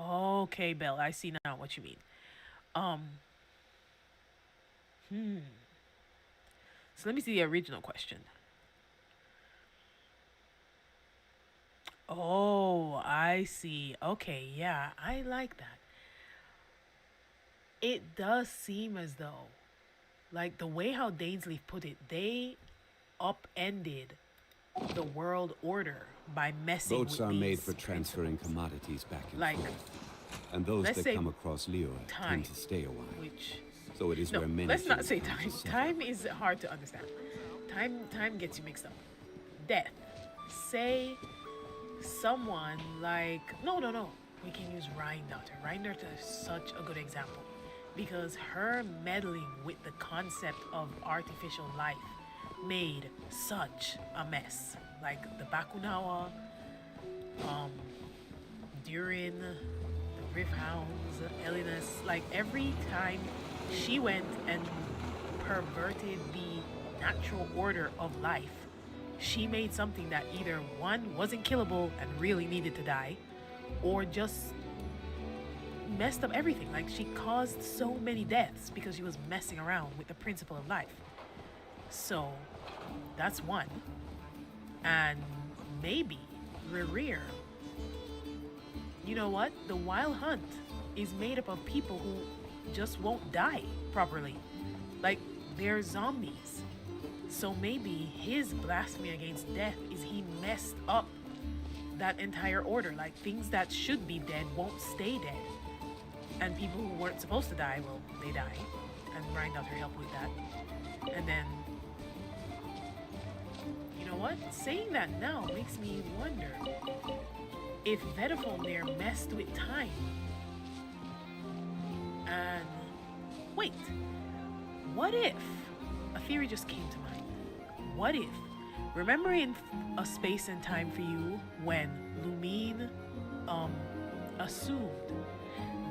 Okay, Belle, I see now what you mean. Um, So let me see the original question. Oh, I see. Okay, yeah, I like that. It does seem as though, like the way how Dainsleif put it, they upended the world order by messing Boats with are these made for transferring principles. commodities back and Like, forth. And those let's that say come across Leo time, tend to stay a while. which So it is no, where many let's not things say come to time. settle. Time is hard to understand. Time gets you mixed up. Death. Say someone like no. We can use Rhine-Daughter. Rhine-Daughter is such a good example because her meddling with the concept of artificial life made such a mess. Like the Bakunawa, Durin, the Rift Hounds, Elinus, like every time she went and perverted the natural order of life, she made something that either one wasn't killable and really needed to die, or just messed up everything. Like she caused so many deaths because she was messing around with the principle of life. So that's one. And maybe Rerir. You know what? The Wild Hunt is made up of people who just won't die properly. Like they're zombies. So maybe his blasphemy against death is he messed up that entire order. Like things that should be dead won't stay dead. And people who weren't supposed to die, well, they die. And Rhine-Daughter helped with that. And then, you know what? Saying that now makes me wonder if Vedafilnir messed with time. And wait, what if, a theory just came to mind. What if, remember in A Space and Time for You when Lumine assumed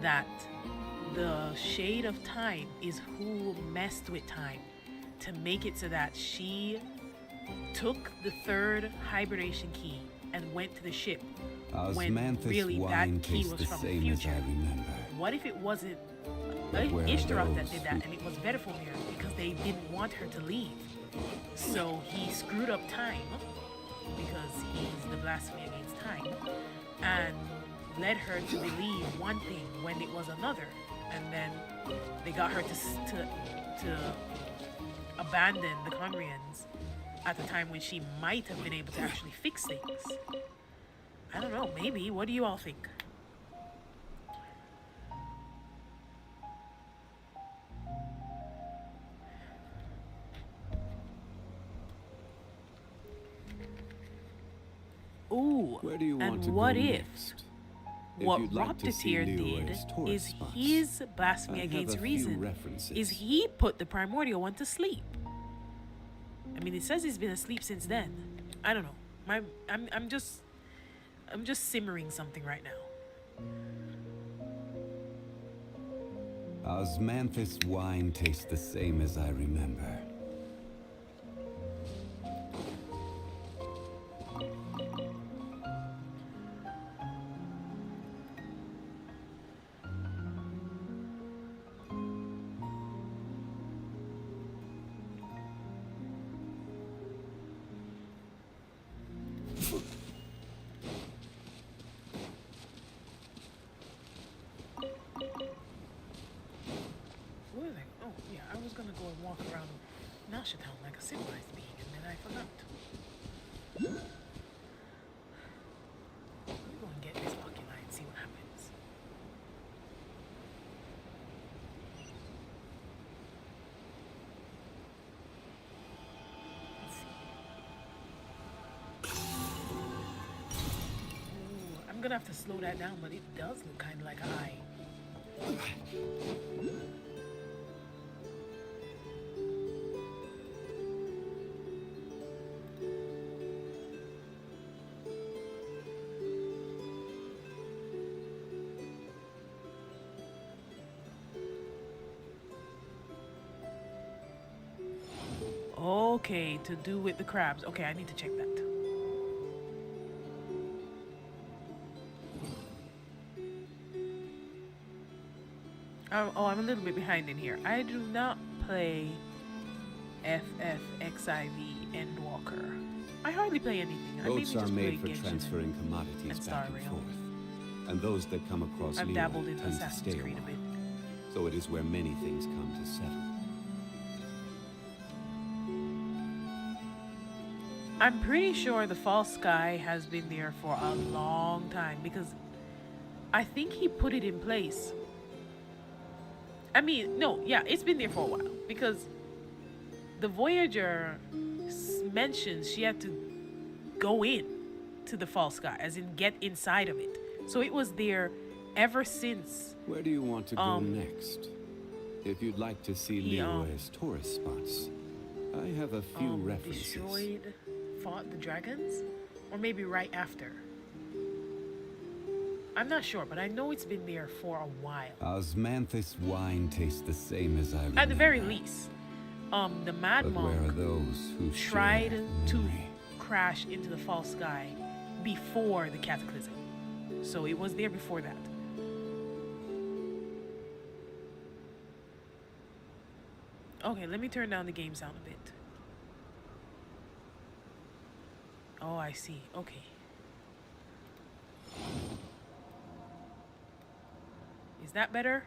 that the shade of time is who messed with time to make it so that she took the third hibernation key and went to the ship when Osmanthus really wine that key tastes was the from the same as I future? remember. What if it wasn't But where are Ishtaroth that those did that who- and it was Vedafilnir because they didn't want her to leave? So he screwed up time because he's the blasphemy against time and led her to believe one thing when it was another, and then they got her to abandon the Conrians at the time when she might have been able to actually fix things. I don't know, maybe. What do you all think? Ooh, Where do you want and to what go if next? what you'd like to see Raptiteer did Liyue's tourist is spots, his I blasphemy have against a few reason references. is he put the primordial one to sleep. I mean, it says he's been asleep since then. I don't know. I'm just simmering something right now. Osmanthus wine tastes the same as I remember. What was I? Oh, yeah, I was gonna go and walk around Nasha Town like a civilized being, and then I forgot. Let me go and get this oculi and see what happens. Let's see. Ooh, I'm gonna have to slow that down, but it does look kind of like a eye. Okay, to do with the crabs. Okay, I need to check that. Oh, I'm a little bit behind in here. I do not play FFXIV Endwalker. I hardly play anything. I mainly Boats just are play made for Genshin transferring and commodities Star back and Rail. forth. And those that come across I've Liyue dabbled in tend to Assassin's stay a Creed a while. bit. So it is where many things come to settle. I'm pretty sure the false sky has been there for a long time because I think he put it in place. I mean, no, yeah, it's been there for a while because the Voyager mentions she had to go in to the false sky, as in get inside of it. So it was there ever since. Where do you want to go next? If you'd like to see Liyue's tourist spots, I have a few references. Destroyed, fought the dragons, or maybe right after. I'm not sure, but I know it's been there for a while. Osmanthus wine tastes the same as I remember. At the very least, the Mad But where are Monk those who tried share to memory? crash into the false sky before the cataclysm. So it was there before that. Okay, let me turn down the game sound a bit. Oh, I see. Okay. Is that better?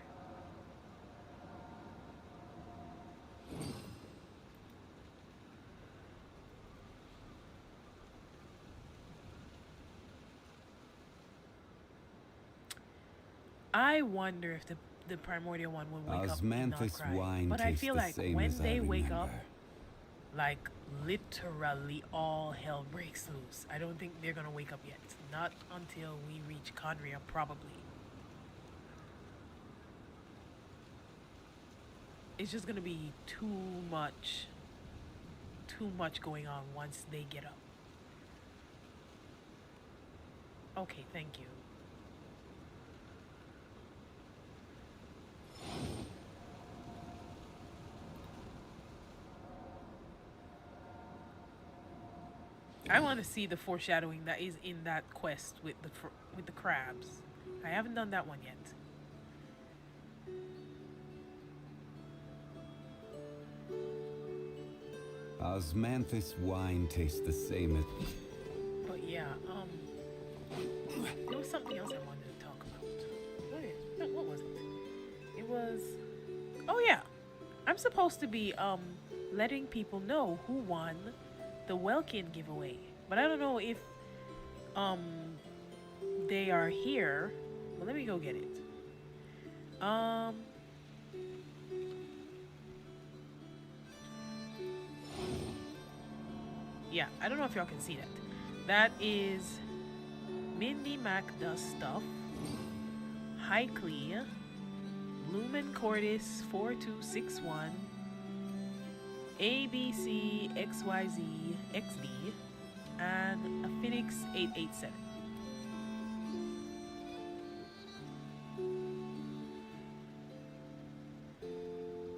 I wonder if the primordial one will wake up in Osmanthus Nod-Krai. wine But I tastes feel the like same when as I they wake up, remember. like literally all hell breaks loose. I don't think they're gonna wake up yet. Not until we reach Conria, probably. It's just gonna be too much going on once they get up. Okay, thank you. I want to see the foreshadowing that is in that quest with the crabs. I haven't done that one yet. Osmanthus wine tastes the same as... But yeah, there was something else I wanted to talk about. No, what was it? It was, oh yeah, I'm supposed to be letting people know who won the Welkin giveaway. But I don't know if um they are here. Well, let me go get it. Yeah, I don't know if y'all can see that. That is Mindy Mac Does Stuff, Hikely, Lumen Cordis 4261, ABC XYZ XD, and a Phoenix 887.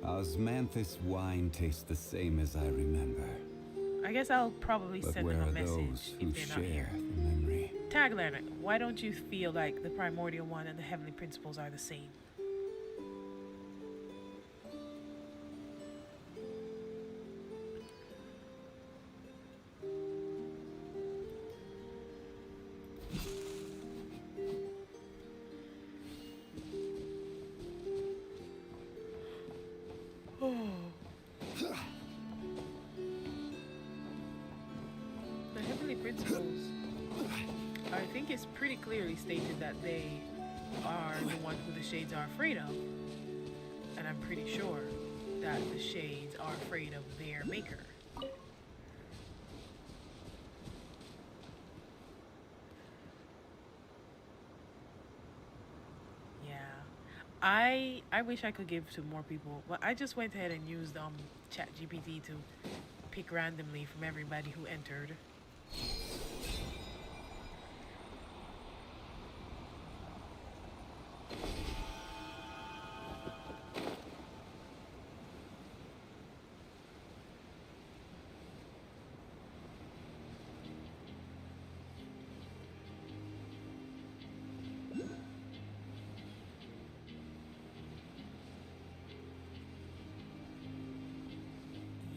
Osmanthus wine tastes the same as I remember. I guess I'll probably But send where them a are message those who if they're not share here. the memory? Tagline, why don't you feel like the Primordial One and the Heavenly Principles are the same? The Heavenly Principles, I think it's pretty clearly stated that they are the one who the Shades are afraid of. And I'm pretty sure that the Shades are afraid of their maker. Yeah. I wish I could give to more people, but I just went ahead and used ChatGPT to pick randomly from everybody who entered.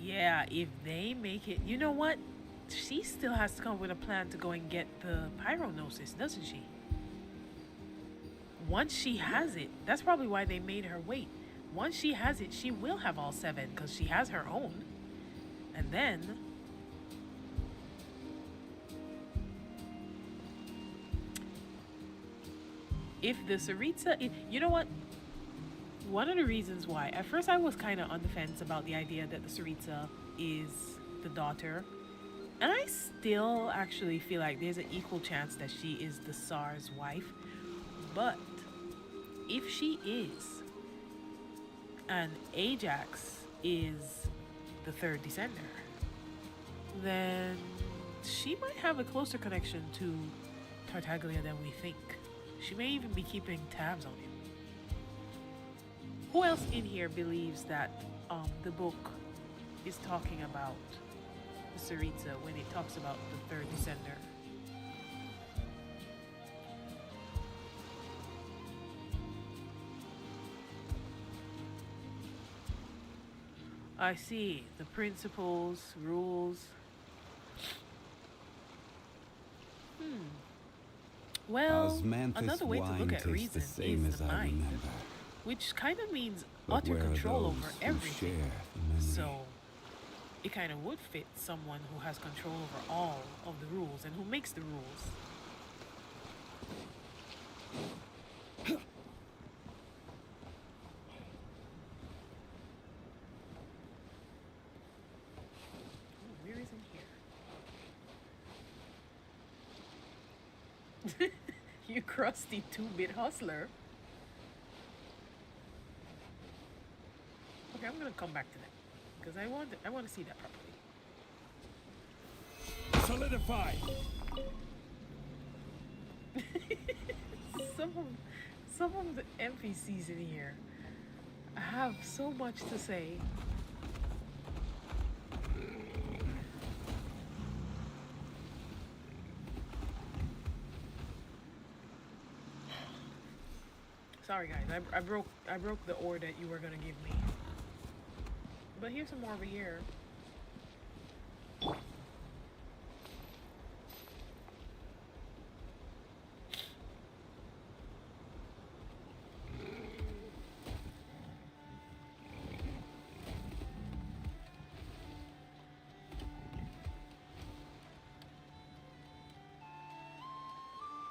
Yeah, if they make it, you know what? She still has to come up with a plan to go and get the Pyronosis, doesn't she? Once she has it, that's probably why they made her wait. Once she has it, she will have all 7 because she has her own. And then if the Saritsa, you know what? One of the reasons why, at first I was kind of on the fence about the idea that the Saritsa is the daughter. And I still actually feel like there's an equal chance that she is the Tsar's wife. But if she is, and Ajax is the 3rd descender, then she might have a closer connection to Tartaglia than we think. She may even be keeping tabs on him. Who else in here believes that the book is talking about the Saritsa when it talks about the 3rd descender? I see. The principles, rules. Well, Osmanthus another way to look wine at tastes the reason same is as the I mind, remember. which kind of means But utter where are control those over who everything. share the memory? So it kind of would fit someone who has control over all of the rules and who makes the rules. Ooh, where is in here? You crusty 2-bit hustler. Okay, I'm gonna come back to that because I want to see that properly. Solidify! Some of the NPCs in here have so much to say. Sorry guys, I broke the ore that you were gonna give me. But here's some more over here.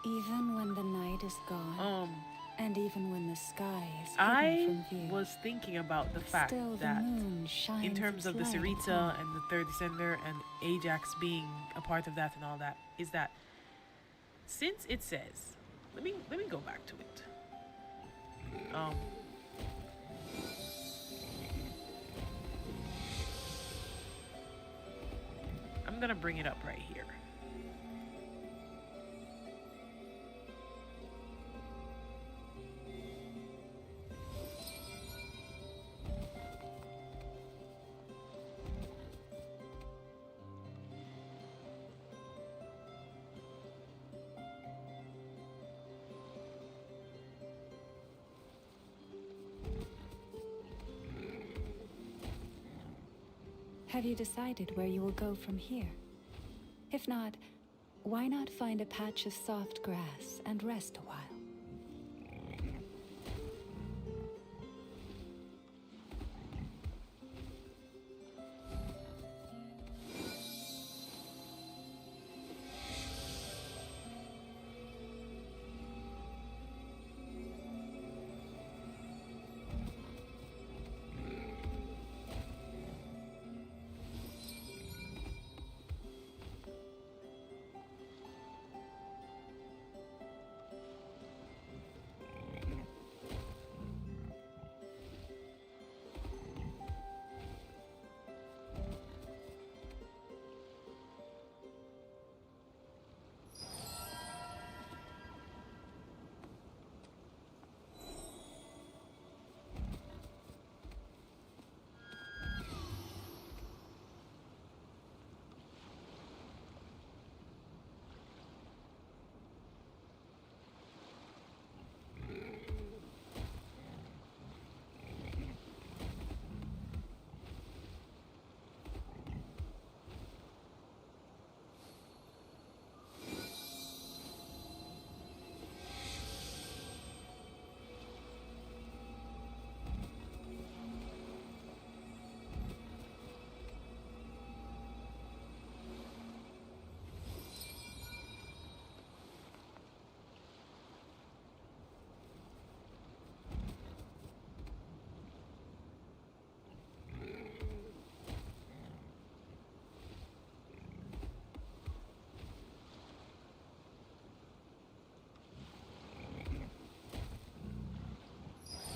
Even when the night is gone, and even when the sky is hidden I from view, was thinking about the fact still the that moon shines in terms of the its light Saritsa upon and the third descender and Ajax being a part of that and all that, is that since it says, let me go back to it. I'm gonna bring it up right here. Have you decided where you will go from here? If not, why not find a patch of soft grass and rest a while?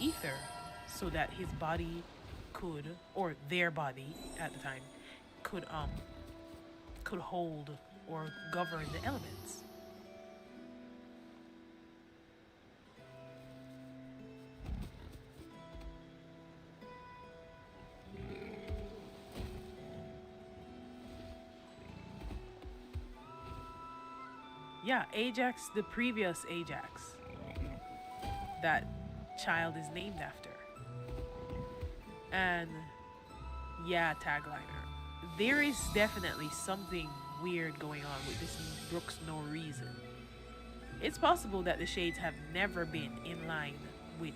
Ether, so that his body could, or their body at the time, could hold or govern the elements. Yeah, Ajax, the previous Ajax. That child is named after. And yeah, tagliner. There is definitely something weird going on with this Brooks No Reason. It's possible that the Shades have never been in line with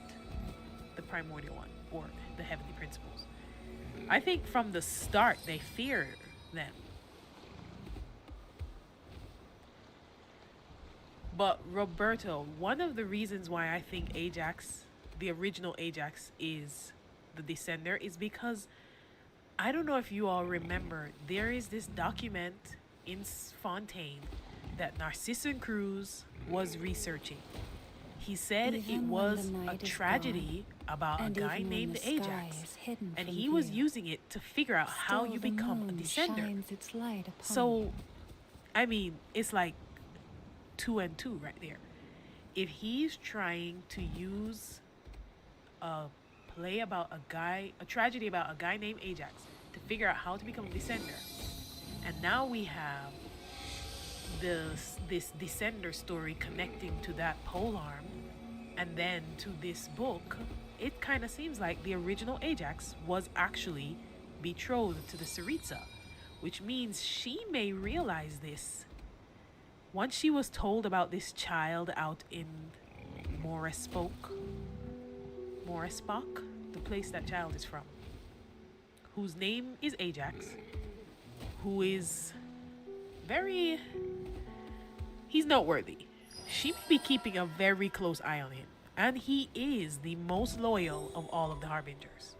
the Primordial One or the Heavenly Principles. I think from the start they fear them. But Roberto, one of the reasons why I think Ajax, the original Ajax, is the Descender is because I don't know if you all remember, there is this document in Fontaine that Narcissan Cruz was researching. He said it was a tragedy about a guy named Ajax, and he was using it to figure out how you become a Descender. So, I mean, it's like 2 and 2 right there. If he's trying to use a play about a tragedy about a guy named Ajax to figure out how to become a Descender, and now we have this Descender story connecting to that polearm and then to this book, it kind of seems like the original Ajax was actually betrothed to the Saritsa, which means she may realize this once she was told about this child out in Morespok, the place that child is from, whose name is Ajax, who is he's noteworthy. she may be keeping a very close eye on him, and he is the most loyal of all of the Harbingers.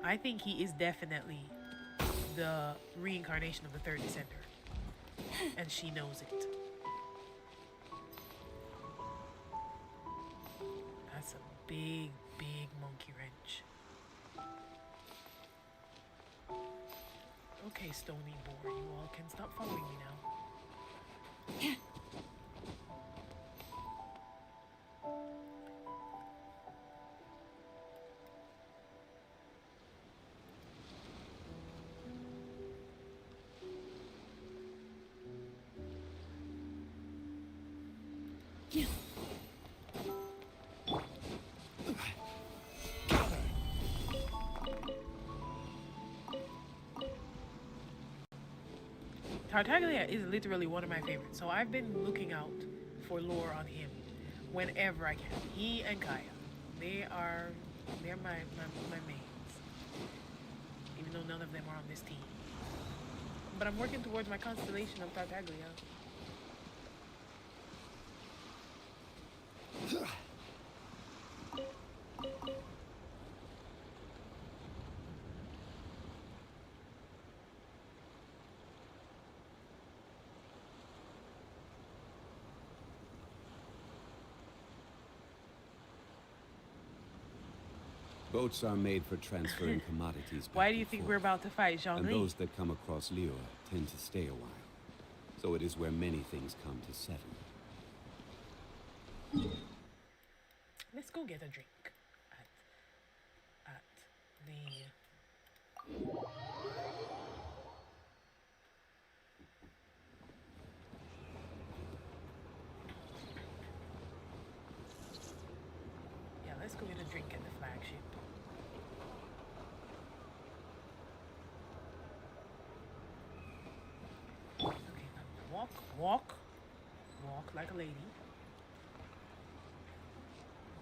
I think he is definitely the reincarnation of the third descender, and she knows it. That's a big, big monkey wrench. Okay, Stony Boar, you all can stop following me now. Tartaglia is literally one of my favorites, so I've been looking out for lore on him whenever I can. He and Kaya, they're my mains, even though none of them are on this team. But I'm working towards my constellation of Tartaglia. Boats are made for transferring commodities back Why do you and think forth, we're about to fight, and Zhongli? those that come across Lior tend to stay a while. So it is where many things come to settle. Let's go get a drink at the. Yeah, let's go get a drink at the flagship. Okay, now walk like a lady.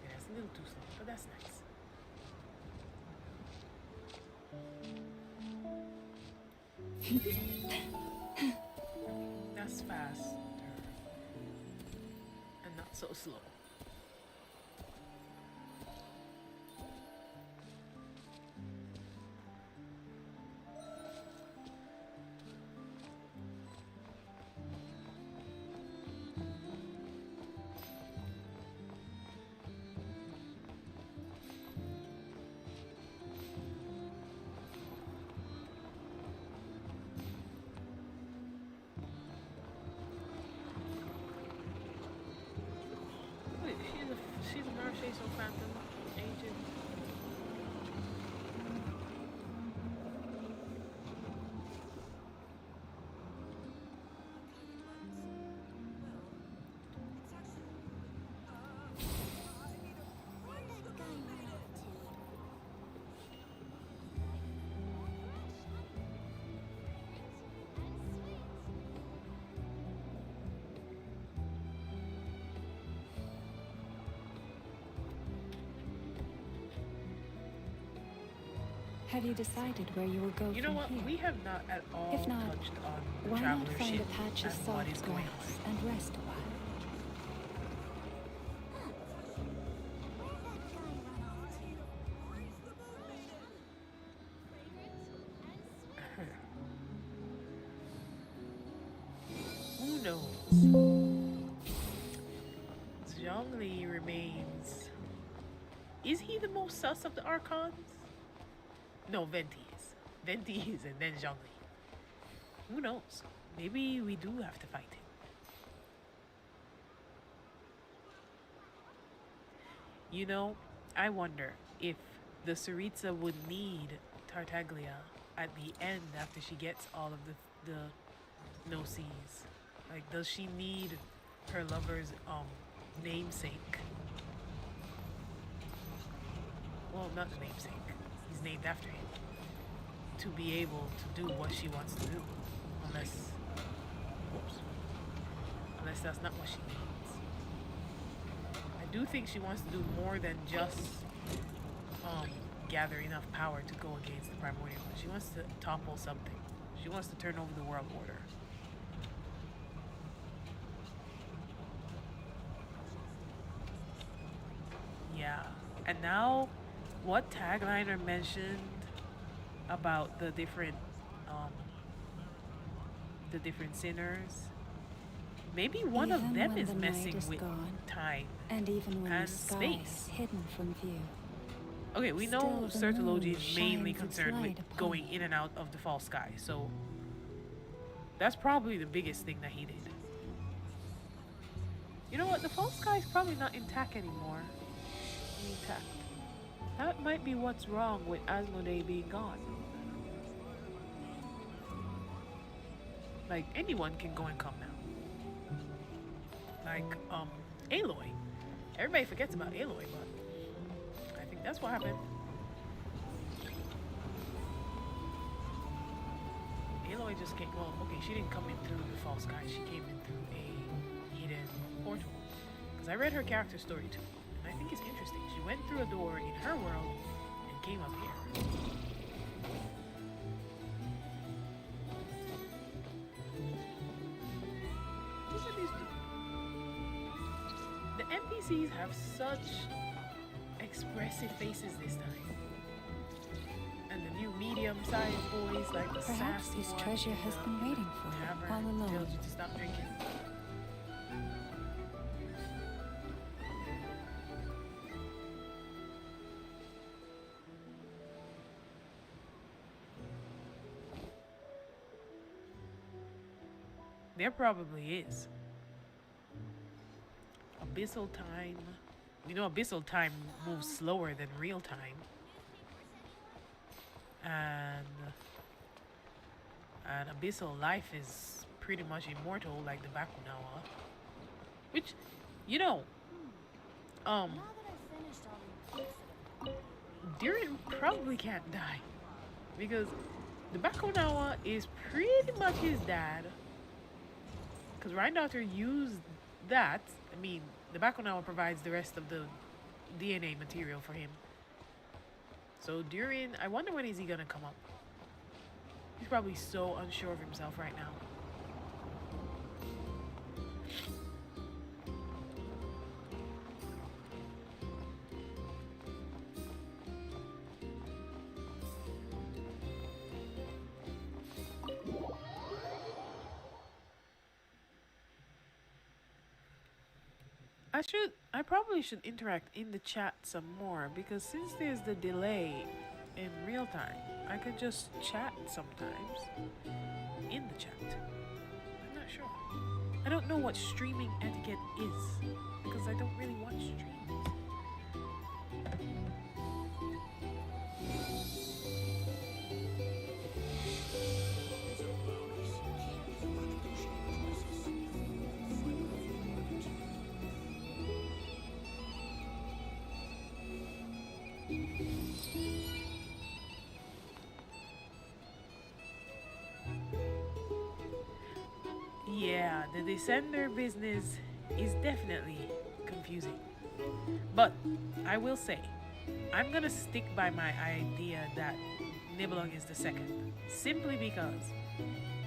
Okay, that's a little too slow, but that's nice. That's faster and not so slow. Wait, she's a Marseille Phantom agent. Have you decided where you will go You know from what? here? We have not at all If not, touched on the Why not Travelers find ship a patch of and what is soft going grass on. and rest a while? Who knows? Zhongli remains. Is he the most sus of the Archons? No, Venti is. Venti is, and then Zhongli. Who knows? Maybe we do have to fight him. You know, I wonder if the Tsaritsa would need Tartaglia at the end after she gets all of the no-sees. Like, does she need her lover's namesake? Well, not the namesake. He's named after him. To be able to do what she wants to do. Unless, whoops. Unless that's not what she needs. I do think she wants to do more than just gather enough power to go against the Primordial. She wants to topple something. She wants to turn over the world order. Yeah. And now, what tagliner mentioned about um, the different sinners? Maybe one of Even them when is the night messing is with gone, time and even when and the sky space. is hidden from view. Okay, we know Still the Certology moon is mainly shines its concerned with light upon going you. in and out of the false sky, so that's probably the biggest thing that he did. You know what? The false sky is probably not intact anymore. Intact. That might be what's wrong with Asmodee being gone. Like, anyone can go and come now. Like, Aloy. Everybody forgets about Aloy, but I think that's what happened. Aloy just came, well, okay, she didn't come in through the false sky, she came in through a hidden portal. Because I read her character story too, and I think it's interesting. She went through a door in her world and came up here. Look at these people. The NPCs have such expressive faces this time. And the new medium-sized boys, like the Perhaps sassy this one treasure in has the been waiting for you tavern all tells along. you to stop drinking. There probably is. Abyssal time. You know, abyssal time moves slower than real time. And abyssal life is pretty much immortal, like the Bakunawa. Which, you know, Now that I've finished all the books Durin probably can't die. Because the Bakunawa is pretty much his dad. Because Rhine-Daughter used that. I mean, the Bakunawa provides the rest of the DNA material for him. So Durin, I wonder when is he gonna come up? He's probably so unsure of himself right now. I probably should interact in the chat some more because since there's the delay in real time, I could just chat sometimes in the chat. I'm not sure. I don't know what streaming etiquette is because I don't really watch streams. Yeah, the Descender business is definitely confusing. But I will say, I'm gonna stick by my idea that Nibelung is the second. Simply because,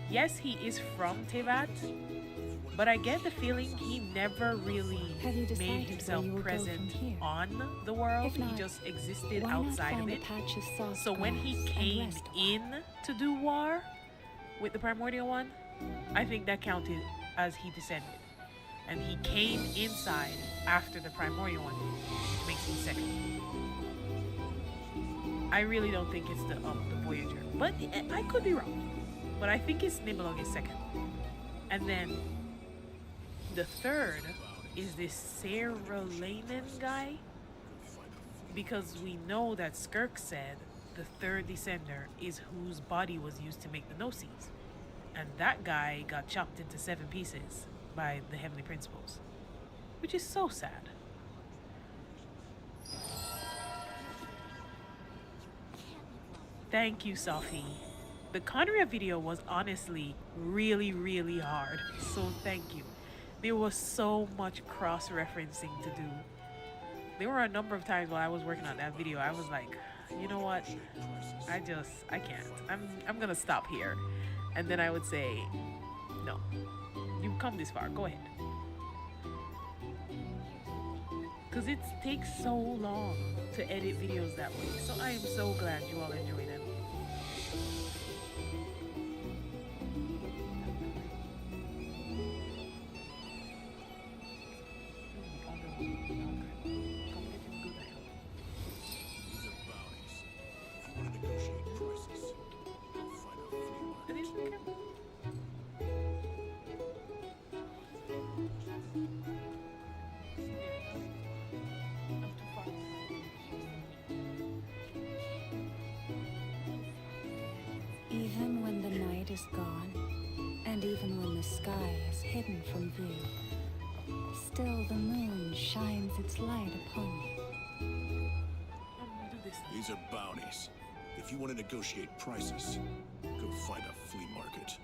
yes, he is from Tevat, but I get the feeling he never really Have you decided made where himself you will go present from here? on the world. If He not, just existed Why not outside of find a it. patch of soft So when he grass and came rest a while? in to do war with the Primordial one, I think that counted as he descended. And he came inside after the Primordial one, which makes him second. I really don't think it's the Voyager, but I could be wrong. But I think it's Nibelung is second. And then the third is this Sarah-Lanen guy, because we know that Skirk said the third descender is whose body was used to make the Gnosis. And that guy got chopped into 7 pieces by the Heavenly Principles, which is so sad. Thank you, Sophie. The Conria video was honestly really, really hard, so thank you. There was so much cross-referencing to do. There were a number of times while I was working on that video, I was like, you know what? I can't. I'm gonna stop here. And then I would say, no, you've come this far, go ahead. because it takes so long to edit videos that way. So I am so glad you all enjoy them. Even when the night is gone, and even when the sky is hidden from view, still the moon shines its light upon you. These are bounties. If you want to negotiate prices, go find a flea market.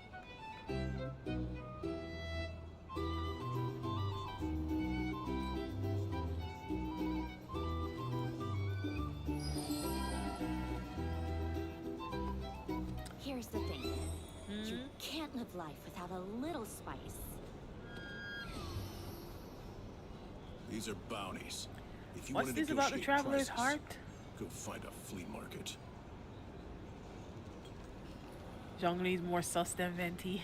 Here's the thing. You can't live life without a little spice. These are bounties. If you What's want to this about the negotiate traveler's prices, heart? go find a flea market. Zhongli's more sus than Venti.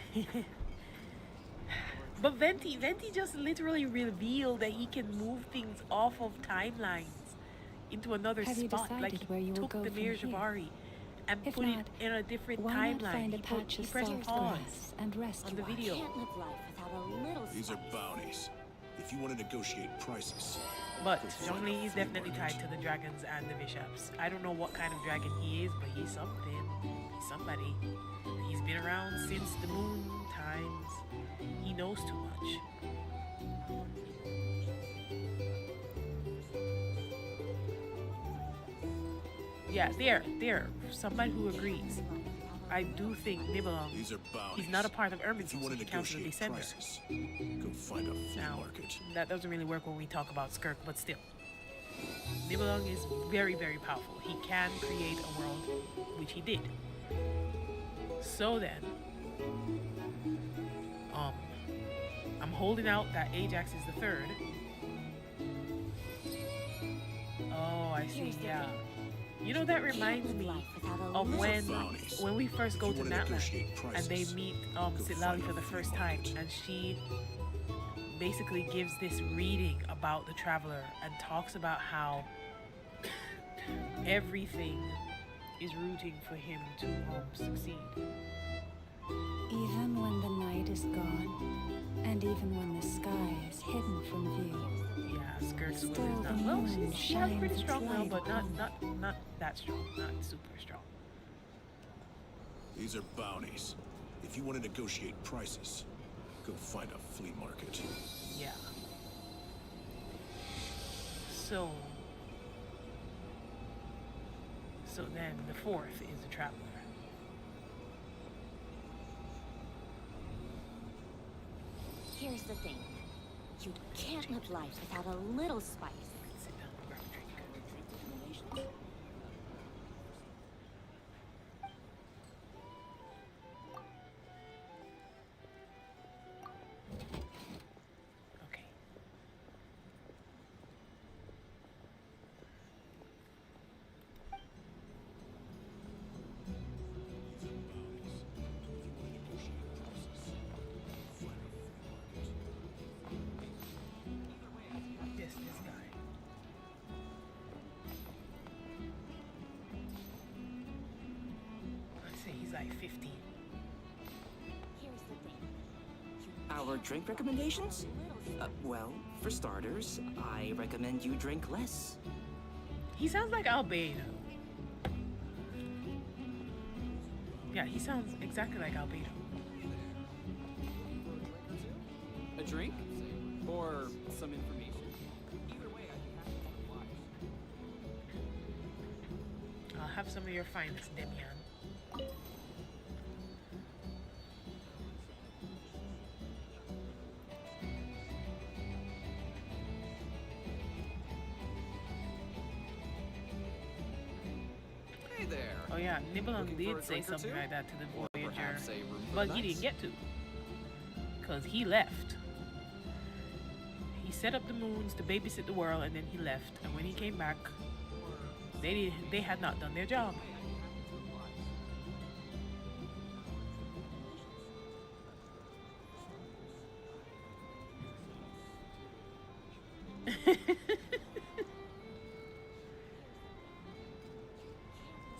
But Venti just literally revealed that he can move things off of timelines into another Have you spot. Like decided he where you will took go the from Mirror here? Jabari and If put not, it in a different Why timeline. not find a He patch of pressed soft pause grass and rest on the a while? video. You can't live life without a little These are spice. bounties. If you want to negotiate prices, But go find a Zhongli is flea definitely market. tied to the dragons and the bishops. I don't know what kind of dragon he is, but he's something. He's somebody. He's been around since the moon times. He knows too much. Yeah, there. Somebody who agrees. I do think Nibelung, These are bounties. he's not a part of Urban If you want to he counts as a negotiate descender. prices, go find a flea Now, market. that doesn't really work when we talk about Skirk, but still. Nibelung is very, very powerful. He can create a world, which he did. So then, I'm holding out that Ajax is the third. Oh, I see, Here's the yeah. thing. You know, that You can't reminds live me life without a of little when we first go If you to wanna Natlan negotiate and they prices, meet go Sitlali find for a the flea first time, market. and she basically gives this reading about the traveler and talks about how everything is rooting for him to succeed. Even when the night is gone, and even when the sky is hidden from view, Yeah, Skirk's will Still is not the well. moon She has pretty shines strong its now, light but not upon not that strong, not super strong. These are bounties. If you want to negotiate prices, go find a flea market. Yeah. So then the fourth is the traveler. Here's the thing. You can't live life without a little spice. Sit down and grab a drink. Okay. This guy. Let's say he's like 15. Here's the thing. Our drink recommendations? Well, for starters, I recommend you drink less. He sounds like Albedo. Yeah, he sounds exactly like Albedo. A drink? Or some information? Either way, I'd be happy to oblige. I'll have some of your finest, Demian. Hey there. Oh yeah, Nibelung Looking for did a say drink or something two? like that to the Or Voyager, perhaps a room for but the he night? didn't get to, because he left. He set up the moons to babysit the world, and then he left. And when he came back, they had not done their job.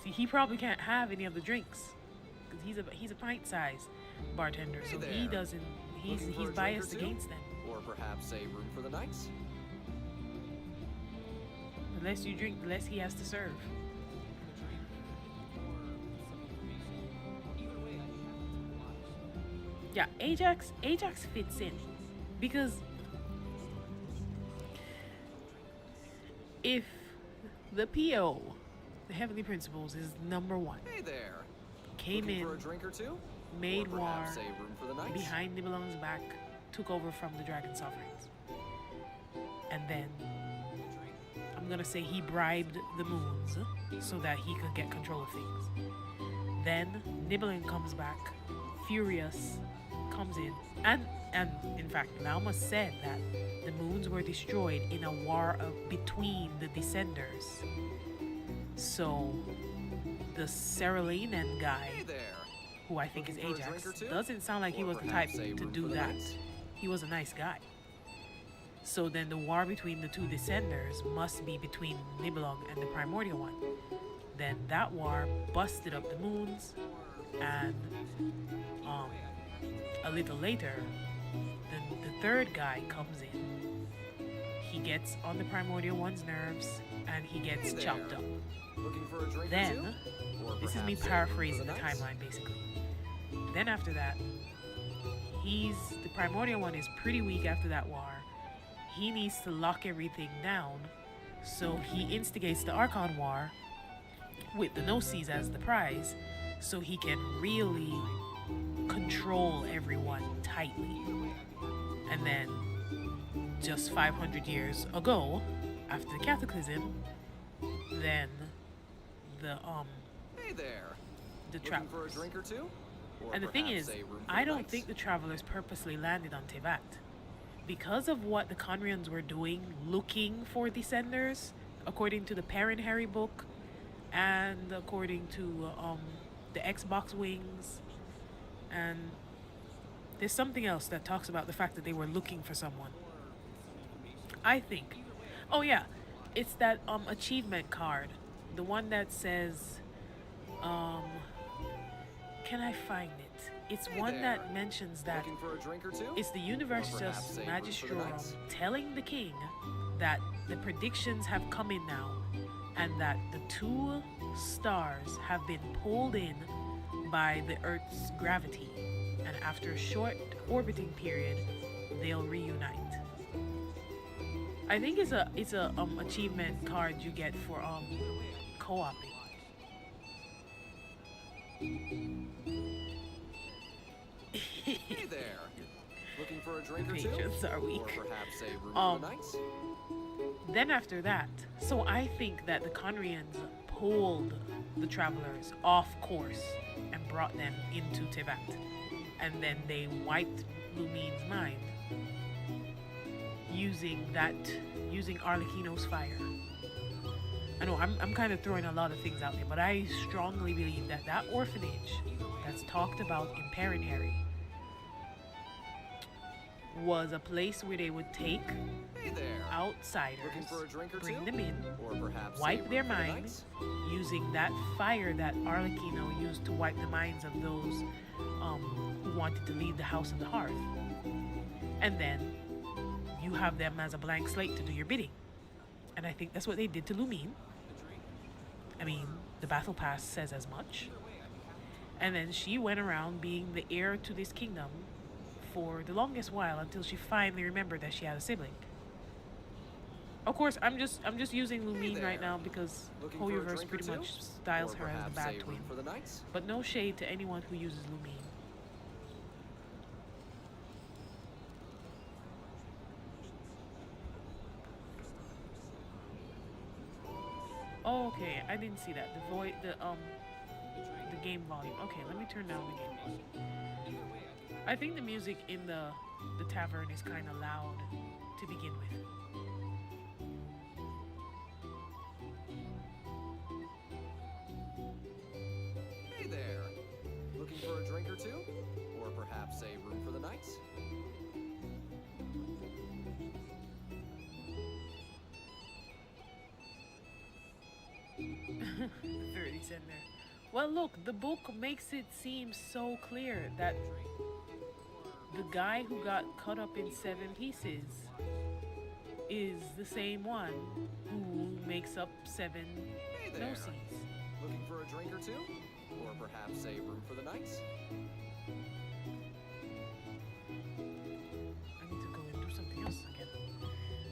See, he probably can't have any of the drinks because he's a pint-sized bartender, so he doesn't. He's biased against them. Or perhaps a room for the nights? The less you drink, the less he has to serve. Yeah, Ajax fits in because if the PO, the Heavenly Principles, is number one, Hey there. came Looking in, for a drink or two? made Or war perhaps a room for the nights? behind Nibelung's back, took over from the Dragon Sovereigns, and then I'm gonna say he bribed the moons so that he could get control of things. Then Nibelung comes back, furious, comes in, and in fact, Lauma said that the moons were destroyed in a war between the Descenders. So the Ceralanan guy, Hey there. who I think is Looking for a drink Ajax, or two? doesn't sound like he Or was the type perhaps a to room do for the that. nights? He was a nice guy. So then the war between the two Descenders must be between Nibelung and the Primordial one. Then that war busted up the moons, and a little later, the third guy comes in. He gets on the Primordial one's nerves, and he gets Hey there. chopped up. Looking for a drink or Then, two? Or this is me perhaps a room for paraphrasing the nights? timeline basically. Then after that, the Primordial one is pretty weak after that war. He needs to lock everything down, so he instigates the Archon War with the Gnosis as the prize, so he can really control everyone tightly. And then, just 500 years ago, after the Cataclysm, then the Hey there. the Looking for a Travelers. drink or two? Or And the thing perhaps is, a room for I the don't nights? think the Travelers purposely landed on Tevat. Because of what the Conrians were doing, looking for Descenders, according to the Perrin Harry book, and according to the Xbox Wings, and there's something else that talks about the fact that they were looking for someone. I think. Oh yeah, it's that achievement card, the one that says, can I find it? It's Hey one there. that mentions that Looking for a drink or two? it's the Universe Or perhaps Just a room for the Magistrorum nights? telling the king that the predictions have come in now, and that the two stars have been pulled in by the Earth's gravity, and after a short orbiting period, they'll reunite. I think it's a achievement card you get for co-oping. Hey there. Looking for a drink or two? Patrons are Or weak. perhaps a room Um, for the nights? Then after that, so I think that the Conrians pulled the Travelers off course and brought them into Tevat. And then they wiped Lumine's mind using Arlecchino's fire. I know I'm kind of throwing a lot of things out there, but I strongly believe that that orphanage that's talked about in Perrin Harry was a place where they would take Hey there. outsiders, Looking for a drink or bring two? them in, Or perhaps a wipe room their for the minds nights? using that fire that Arlecchino used to wipe the minds of those who wanted to leave the House of the Hearth. And then you have them as a blank slate to do your bidding. And I think that's what they did to Lumine. I mean, the Battle Pass says as much. And then she went around being the heir to this kingdom for the longest while until she finally remembered that she had a sibling. Of course, I'm just using Lumine right there. now because Looking for a Hoyoverse drink or pretty two? much styles Or her as the perhaps bad a twin. room for the nights? But no shade to anyone who uses Lumine. Oh, okay, I didn't see that. The game volume. Okay, let me turn down the game volume. I think the music in the tavern is kind of loud to begin with. Hey there! Looking for a drink or two? Or perhaps a room for the night? The 30 cent there. Well, look, the book makes it seem so clear that the guy who got cut up in 7 pieces is the same one who makes up 7 Hey there! gnosis. Looking for a drink or two? Or perhaps a room for the night? I need to go and do something else again.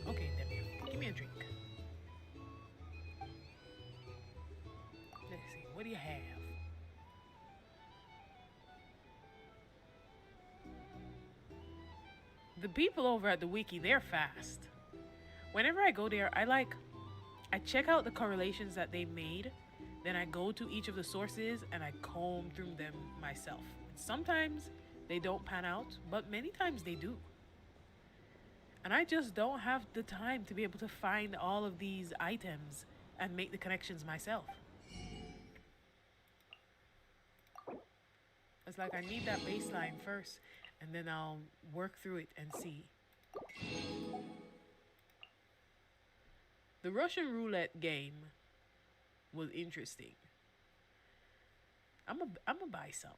Okay, Debbie, give me a drink. Let's see, what do you have? The people over at the wiki, they're fast. Whenever I go there, I check out the correlations that they made, then I go to each of the sources and I comb through them myself. And sometimes they don't pan out, but many times they do. And I just don't have the time to be able to find all of these items and make the connections myself. It's like I need that baseline first, and then I'll work through it and see. The Russian roulette game was interesting. I'm a buy some.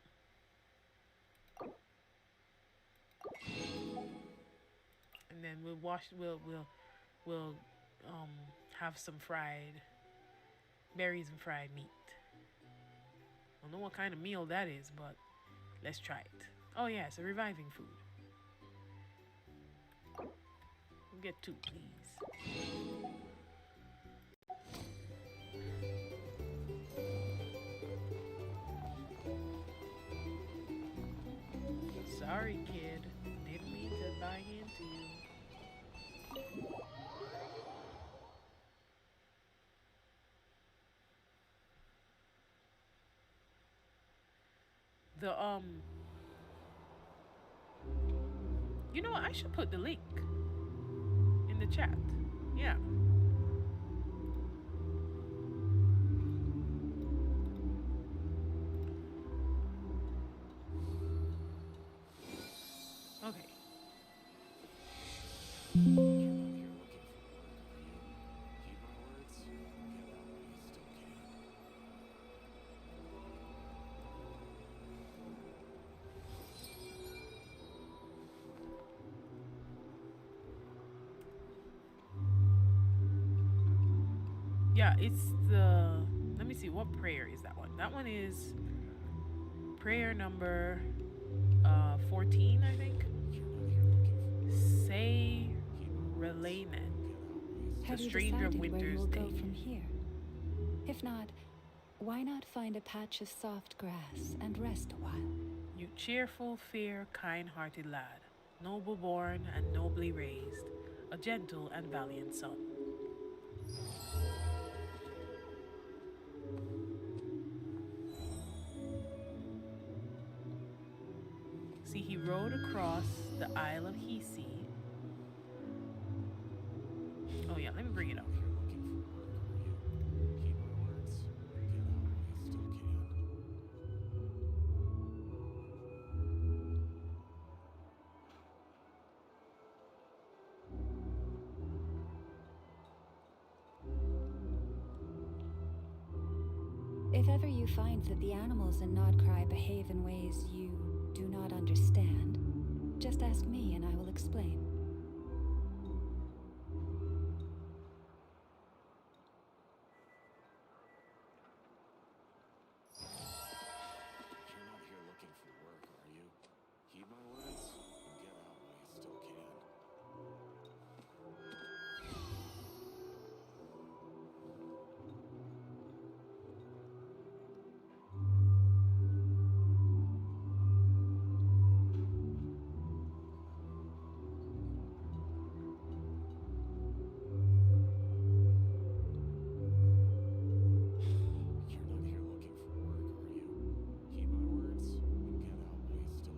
And then we'll have some fried berries and fried meat. I don't know what kind of meal that is, but let's try it. Oh yeah, it's a reviving food. We'll get 2, please. Sorry, kid. Didn't mean to bang into you. You know what? I should put the link in the chat. Yeah. Okay. Yeah, it's the, let me see, what prayer is that one? That one is prayer number 14, I think. Say Relainen. Have The you Stranger of decided where you Winter's will go Day. from here? If not, why not find a patch of soft grass and rest a while? You cheerful, fair, kind-hearted lad, noble born and nobly raised, a gentle and valiant son. See, he rode across the Isle of Hisi. Oh yeah, let me bring it up. If ever you find that the animals in Nod-Krai behave in ways you do not understand, just ask me and I will explain. You're not here looking for work, are you? Heed my words and get out while you still can. You're not here looking for work, are you? Heed my words and get out while you still can.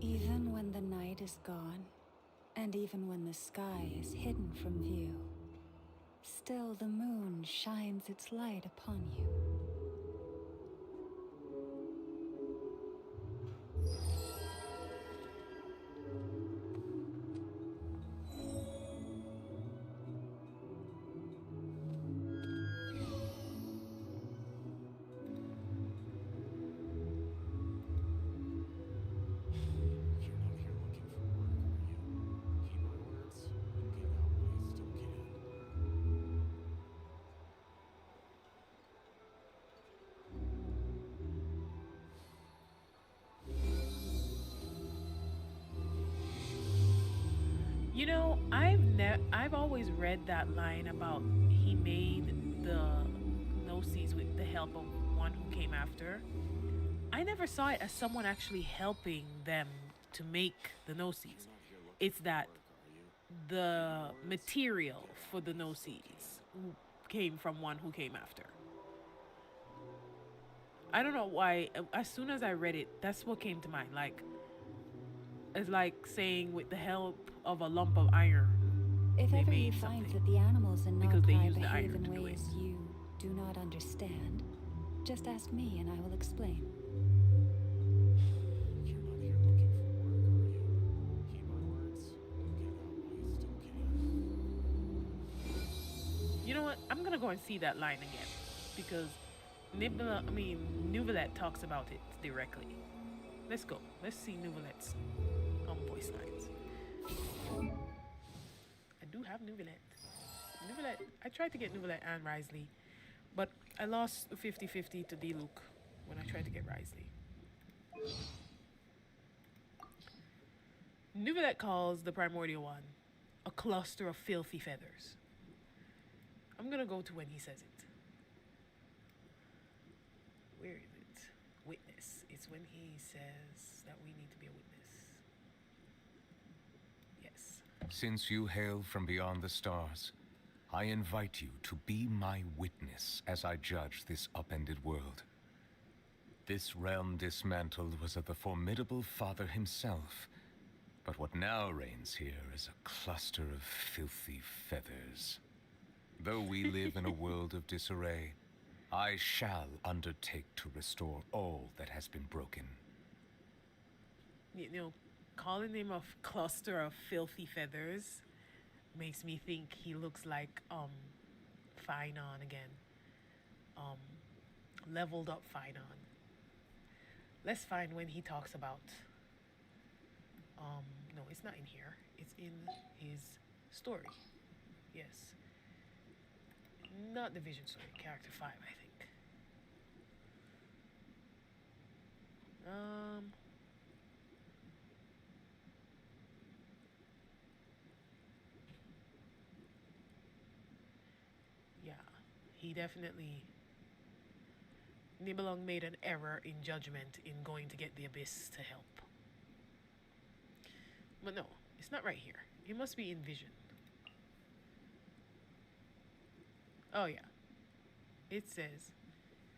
Even when the night is gone, and And even when the sky is hidden from view, still the moon shines its light upon you. You're not here looking for work, are you? Heed my words and get out while you still can. You know, I've always read that line about he made the gnosis with the help of one who came after. I never saw it as someone actually helping them to make the gnosis. It's that the material for the gnosis came from one who came after. I don't know why. As soon as I read it, that's what came to mind. Like, it's like saying with the help of a lump of iron, If they ever you made find something. that the animals in Because they Nod-Krai use the behave iron in to do ways it. you do not understand, just ask me and I will explain. You're not here looking for work, are you? Heed my words and get out while you still can. You know what? I'm gonna go and see that line again because Nouvelet talks about it directly. Let's go. Let's see Nouvelet's voice lines. I do have Nouvelet. I tried to get Nouvelet and Risley, but I lost 50-50 to D-Luke when I tried to get Risley. Nouvelet calls the primordial one a cluster of filthy feathers. I'm gonna go to when he says it. Where is it? Witness. It's when he says that we need to be a witness. Yes. Since you hail from beyond the stars, I invite you to be my witness as I judge this upended world. This realm dismantled was of the formidable father himself, but what now reigns here is a cluster of filthy feathers. Though we live in a world of disarray, I shall undertake to restore all that has been broken. You know, calling him a cluster of filthy feathers makes me think he looks like Finon again. Leveled up Finon. Let's find when he talks about no, it's not in here. It's in his story. Yes. Not the vision story, character 5, I think. Yeah, he definitely Nibelung made an error in judgment in going to get the Abyss to help. But no, it's not right here. It must be in vision. Oh yeah. It says,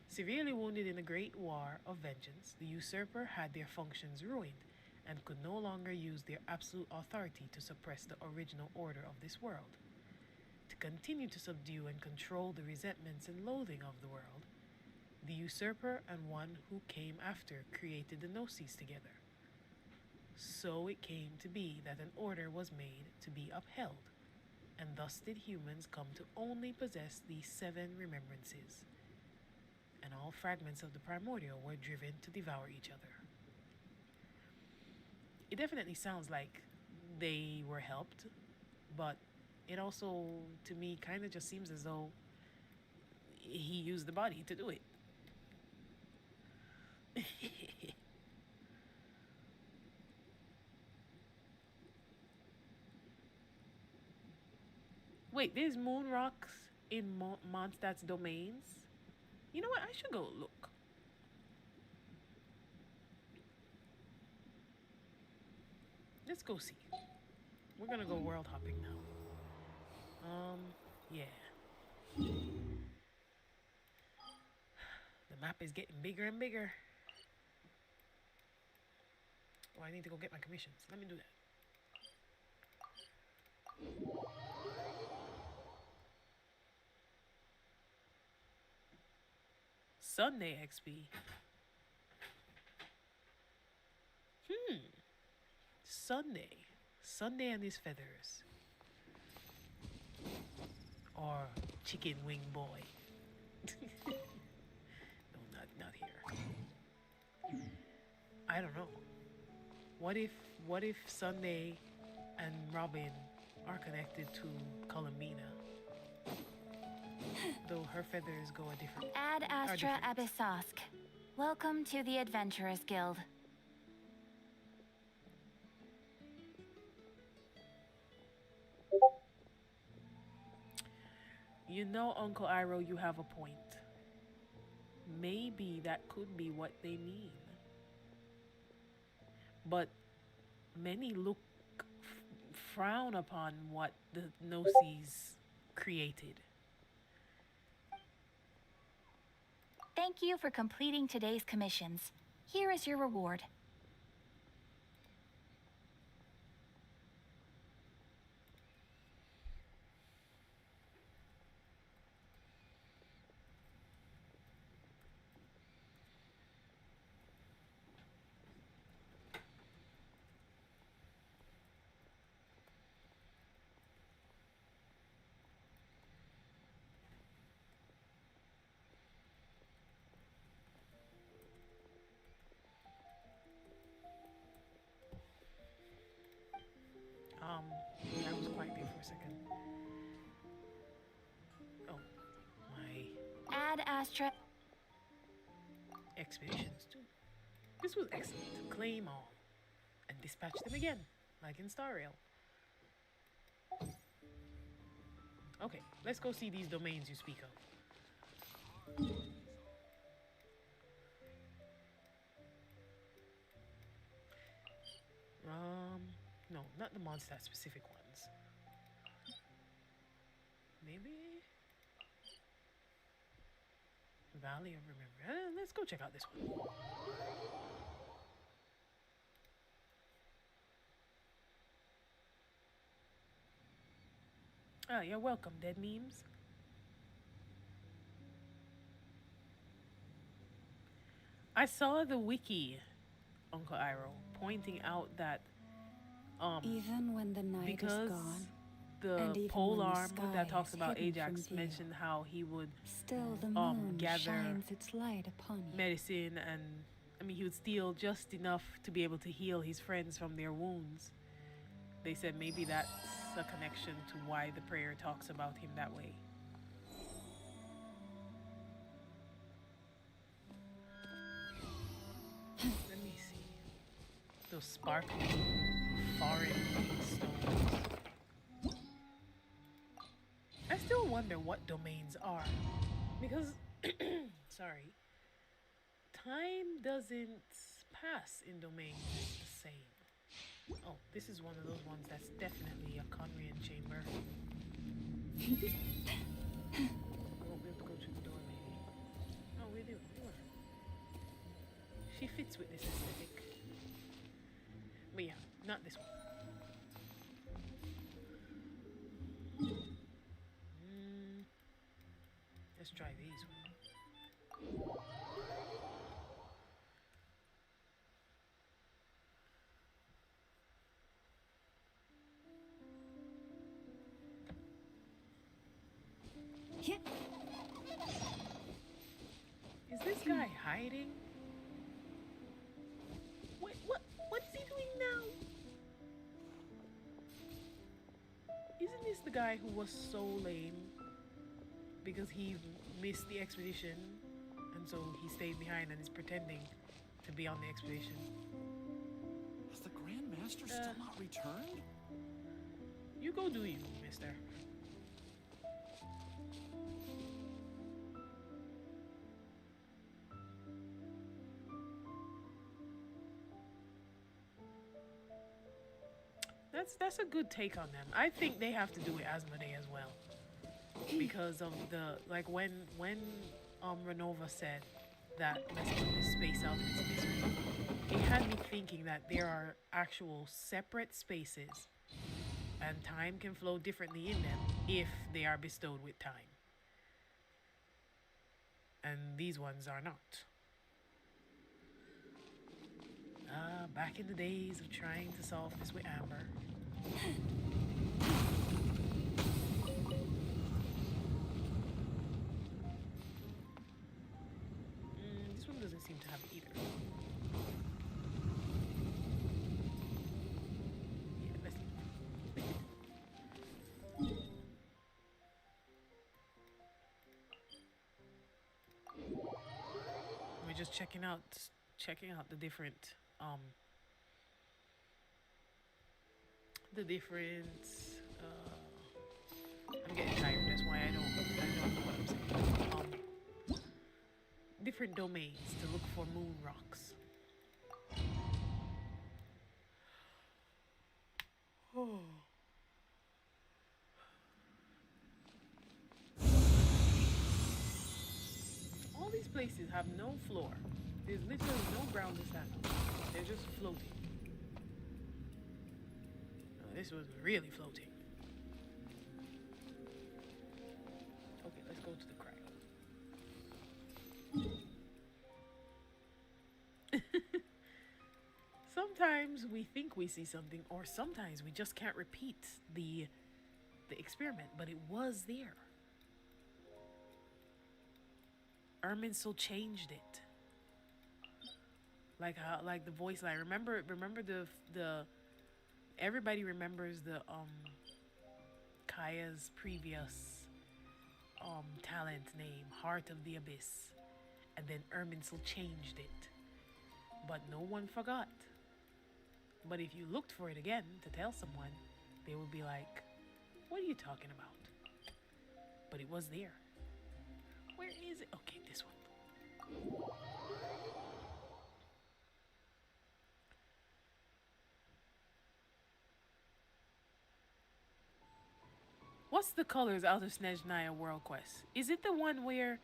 severely wounded in the Great War of Vengeance, the usurper had their functions ruined and could no longer use their absolute authority to suppress the original order of this world. To continue to subdue and control the resentments and loathing of the world, the usurper and one who came after created the Gnosis together. So it came to be that an order was made to be upheld, and thus did humans come to only possess these 7 remembrances, and all fragments of the primordial were driven to devour each other. It definitely sounds like they were helped, but it also, to me, kind of just seems as though he used the body to do it. Wait, there's moon rocks in Mondstadt's domains? You know what? I should go look. Let's go see. We're gonna go world hopping now. Yeah. The map is getting bigger and bigger. Oh, I need to go get my commissions. Let me do that. Sunday XP. Sunday. Sunday and his feathers. Or chicken wing boy. No, not here. I don't know. What if Sunday and Robin are connected to Columbina? Though her feathers go a different. Ad Astra different. Abyssosk. Welcome to the Adventurers Guild. You know, Uncle Iroh, you have a point. Maybe that could be what they mean. But many frown upon what the Gnosis created. Thank you for completing today's commissions. Here is your reward. I was quiet there for a second. Oh, my Ad Astra. expeditions too. This was excellent. Claim all and dispatch them again, like in Star Rail. Okay, let's go see these domains you speak of. No, not the Mondstadt specific ones. Maybe Valley of Remembrance. Let's go check out this one. Oh, you're welcome, Dead Memes. I saw the wiki, Uncle Iroh, pointing out that Even when the night is because gone, the and even pole when the arm sky that talks is about hidden from Ajax view, mentioned how he would still the moon gather shines its light upon you. medicine, and I mean he would steal just enough to be able to heal his friends from their wounds. They said maybe that's a connection to why the prayer talks about him that way. Let me see. Those sparkling foreign stones. I still wonder what domains are. Because, sorry, time doesn't pass in domains the same. Oh, this is one of those ones that's definitely a Conrian chamber. We won't be able to go through the door, maybe. Oh, we do. We were. She fits with this aesthetic. But yeah, not this one. Let's try these ones. Is this guy hiding? What's he doing now? Isn't this the guy who was so lame because he missed the expedition and so he stayed behind and is pretending to be on the expedition? Has the Grand Master still not returned? You go do you, mister. That's a good take on them. I think they have to do it Asmodee as well. Because of the when Renova said that let's put this space out of its misery, it had me thinking that there are actual separate spaces And time can flow differently in them if they are bestowed with time. And these ones are not. Back in the days of trying to solve this with Amber. This one doesn't seem to have it either. Yeah, let's we're just checking out the different I'm getting tired, that's why I don't know what I'm saying. Different domains to look for moon rocks. Oh. All these places have no floor. There's literally no ground to stand on. They're just floating. Oh, this was really floating. Okay, let's go to the cryo. Sometimes we think we see something, or sometimes we just can't repeat the experiment, but it was there. Irminsul changed it. Like how, like the voice line. Remember the everybody remembers the Kaya's previous talent name, Heart of the Abyss. And then Irminsul changed it. But no one forgot. But if you looked for it again to tell someone, they would be like, what are you talking about? But it was there. Where is it? Okay, this one. What's the colors out of Snezhnaya World Quest? Is it the one where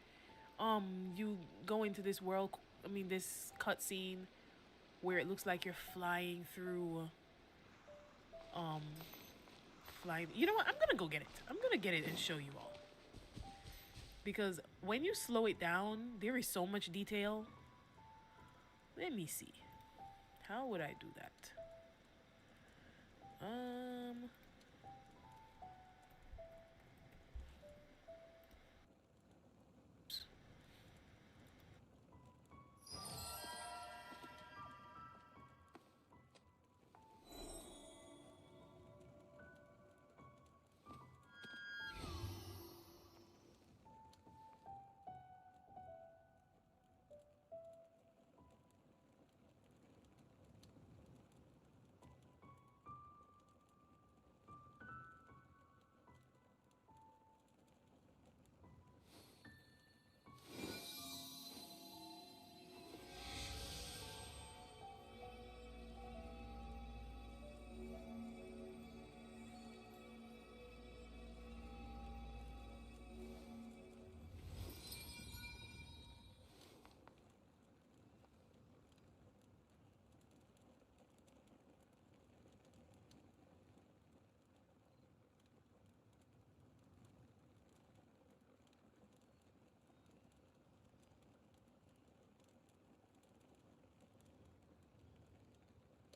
you go into this world, this cutscene where it looks like you're flying through you know what? I'm gonna go get it. I'm gonna get it and show you all. Because when you slow it down, there is so much detail. Let me see. How would I do that?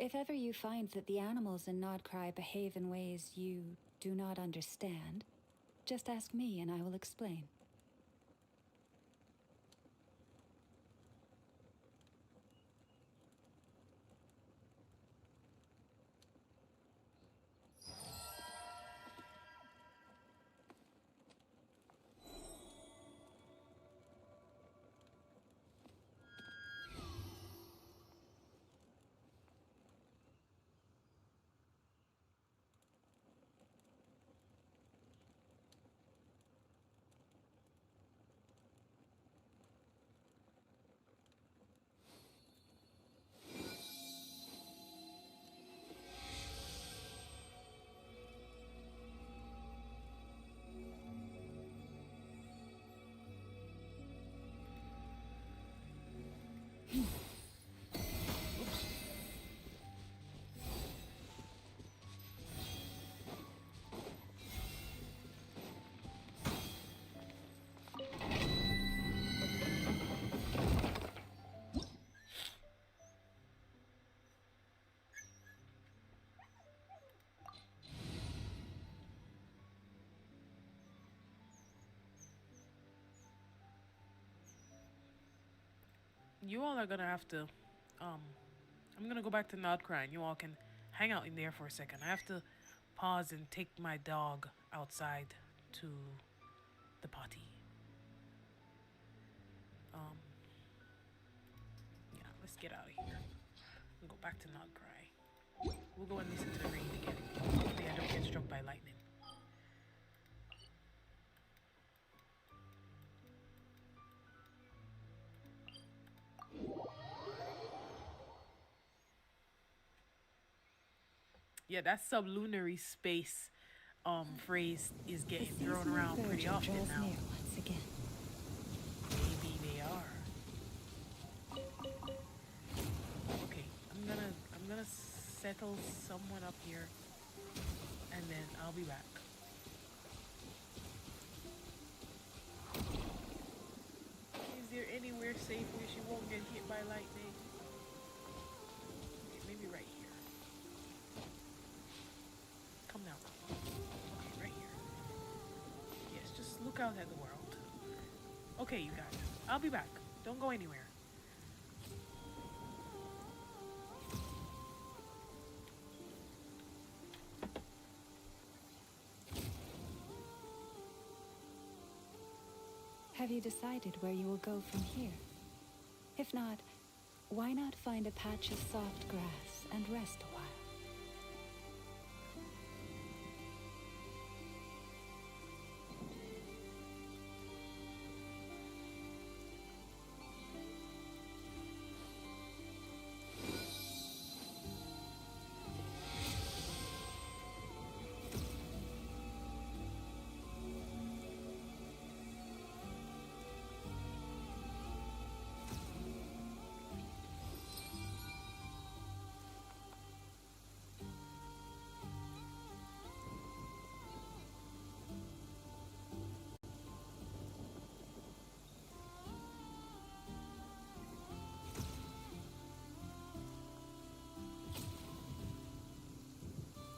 If ever you find that the animals in Nod-Krai behave in ways you do not understand, just ask me and I will explain. You all are gonna have to. I'm gonna go back to Nod-Krai, and you all can hang out in there for a second. I have to pause and take my dog outside to the potty. Yeah, let's get out of here and go back to Nod-Krai. We'll go and listen to the rain again. Hopefully I don't get struck by lightning. Yeah, that sublunary space phrase is The getting thrown season of around pretty Virgil often draws now. near once again. Maybe they are. Okay, I'm gonna settle someone up here, and then I'll be back. Is there anywhere safe where she won't get hit by lightning? Okay, maybe right here. Come now. Okay, right here. Yes, just look out at the world. Okay, you guys. I'll be back. Don't go anywhere. Have you decided where you will go from here? If not, why not find a patch of soft grass and rest a while?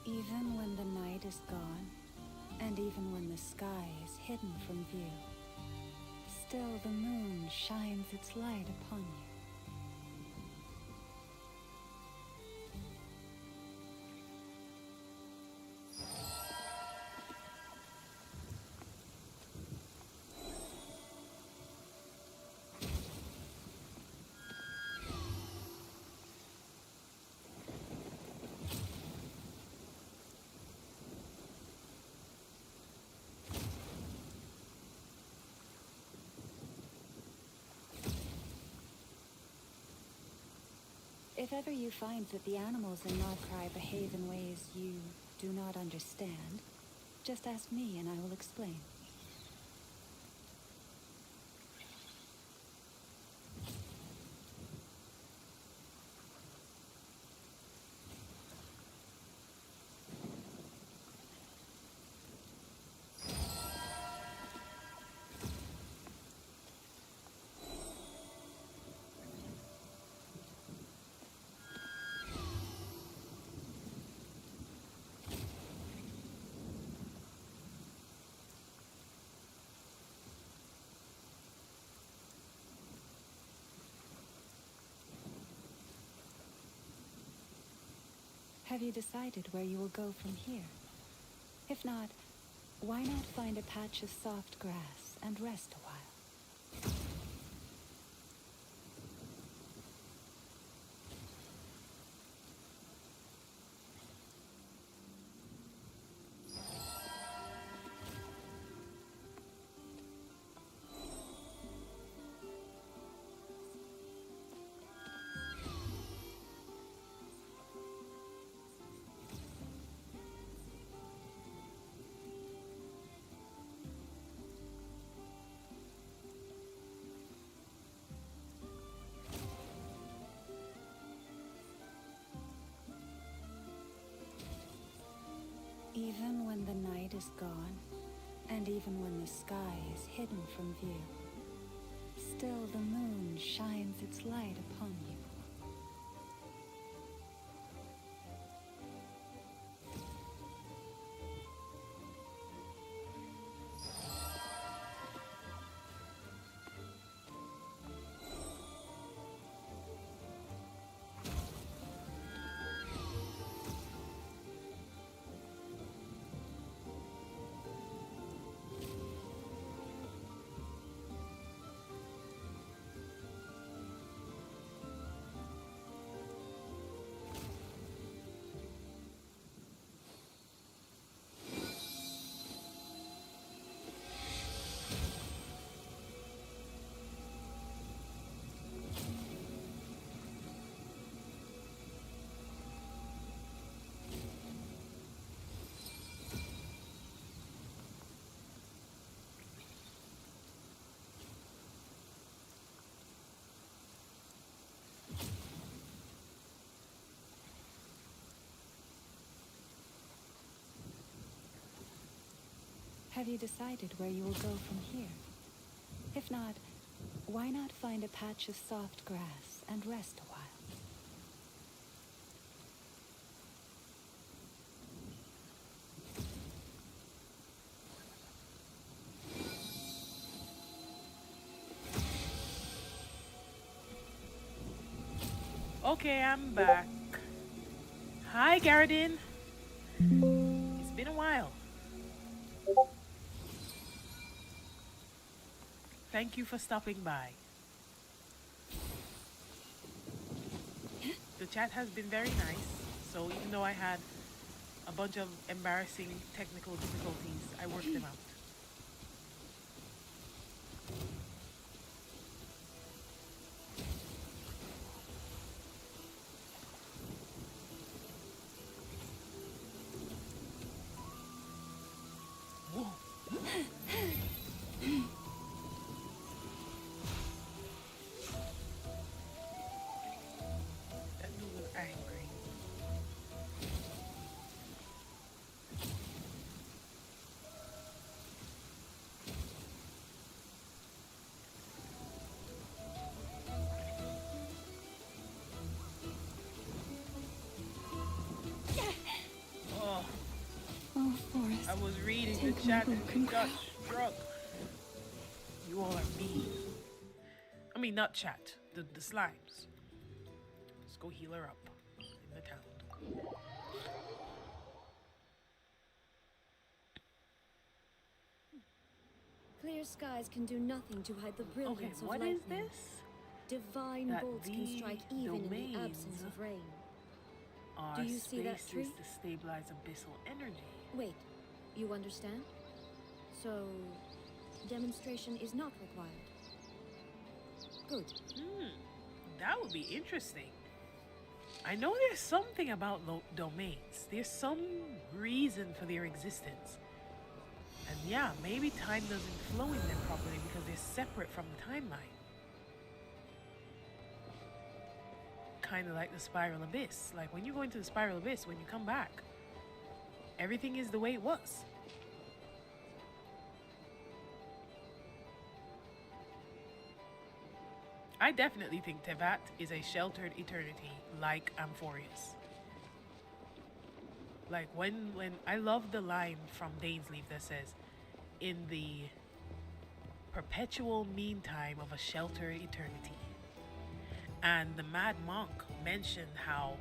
Even when the night is gone, and even when the sky is hidden from view, still the moon shines its light upon you. If ever you find that the animals in Nod-Krai behave in ways you do not understand, just ask me and I will explain. Have you decided where you will go from here? If not, why not find a patch of soft grass and rest a while? Even when the night is gone, and even when the sky is hidden from view, still the moon shines its light upon you. Have you decided where you will go from here? If not, why not find a patch of soft grass and rest a while? Okay, I'm back. Hi, Garradin. It's been a while. Thank you for stopping by. The chat has been very nice, so even though I had a bunch of embarrassing technical difficulties, I worked them out. Whoa. That dude was angry. Oh, Oh, Forrest. I was reading the Take my chat and broken it got crown. struck. You all are mean. I mean, not chat, the slimes. Let's go heal her up in the town. Clear skies can do nothing to hide the Okay, brilliance of what lightning. is this? Divine That bolts can the strike even in the domains absence of rain. Are Do you see that spaces tree? to stabilize abyssal energy. Wait, you understand? So, demonstration is not required. Good. That would be interesting. I know there's something about domains. There's some reason for their existence. And yeah, maybe time doesn't flow in them properly because they're separate from the timeline. Kind of like the spiral abyss. Like when you go into the spiral abyss, when you come back, everything is the way it was. I definitely think Tevat is a sheltered eternity like Amphorius. Like when I love the line from Dainsleif that says, in the perpetual meantime of a sheltered eternity. And the Mad Monk mentioned how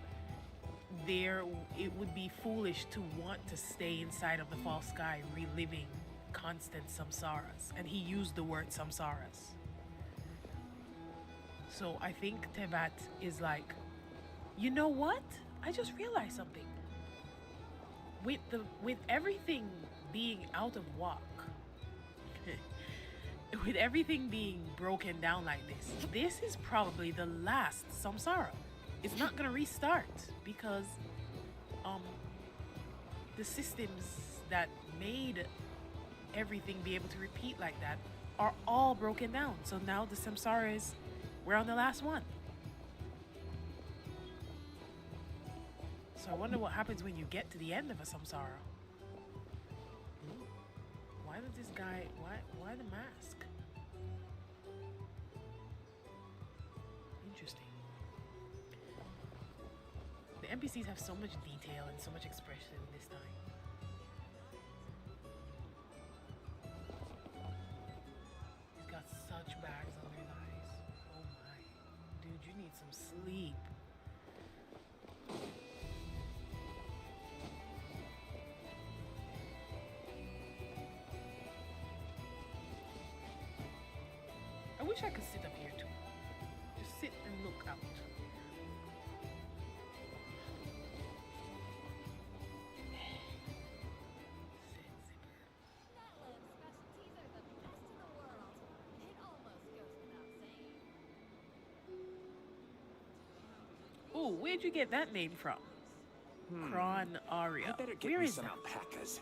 it would be foolish to want to stay inside of the false sky reliving constant samsaras. And he used the word samsaras. So I think Tevat is like, you know what? I just realized something. With everything being out of whack, with everything being broken down like this is probably the last samsara. It's not gonna restart because the systems that made everything be able to repeat like that are all broken down. So now the samsaras, we're on the last one. So I wonder what happens when you get to the end of a samsara. Why does this guy, why the mask? Interesting. The NPCs have so much detail and so much expression this time. He's got such bags under his eyes. Oh my. Dude, you need some sleep. I wish I could sit up here too. Just sit and look out. Ooh, where'd you get that name from? Kron Aria. I better get Where me is some that? alpacas.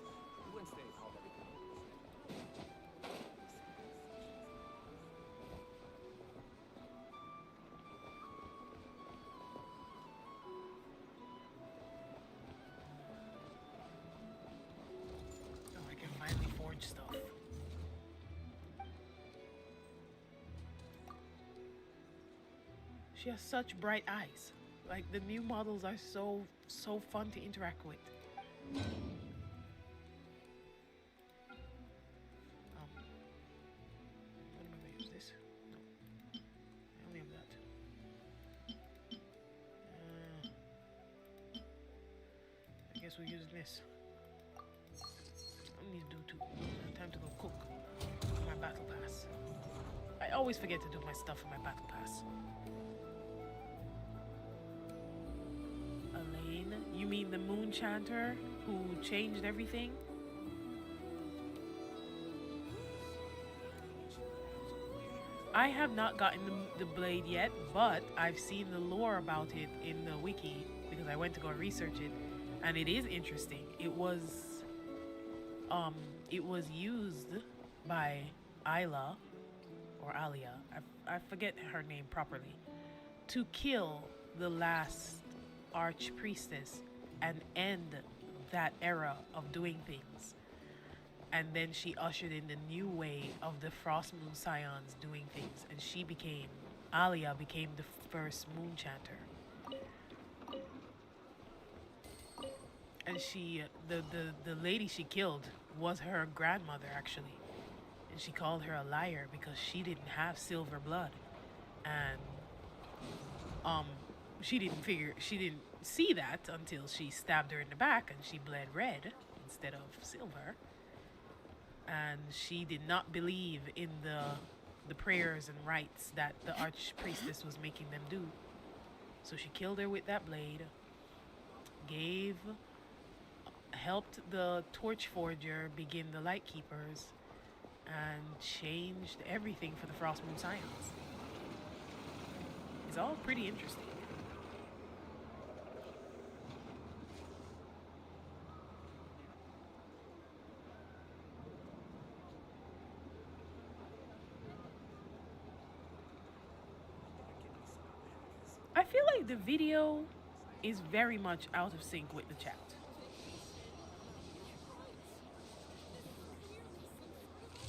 Oh, I can finally forge stuff. She has such bright eyes. Like the new models are so fun to interact with. What am I gonna use this? No. I only have that. I guess we're using this. I need to do two. Time to go cook my battle pass. I always forget to do my stuff for my battle pass. Elaine, you mean the moon chanter who changed everything? I have not gotten the blade yet, but I've seen the lore about it in the wiki because I went to go research it, and it is interesting. It was used by Isla or Alia, I forget her name properly, to kill the last archpriestess and end that era of doing things. And then she ushered in the new way of the Frost Moon Scions doing things, and Alia became the first moon chanter. And the lady she killed was her grandmother actually. And she called her a liar because she didn't have silver blood. And she didn't see that until she stabbed her in the back and she bled red instead of silver. And she did not believe in the prayers and rites that the archpriestess was making them do. So she killed her with that blade, helped the torch forger begin the light keepers, and changed everything for the Frost Moon Scions. It's all pretty interesting. I feel like the video is very much out of sync with the chat.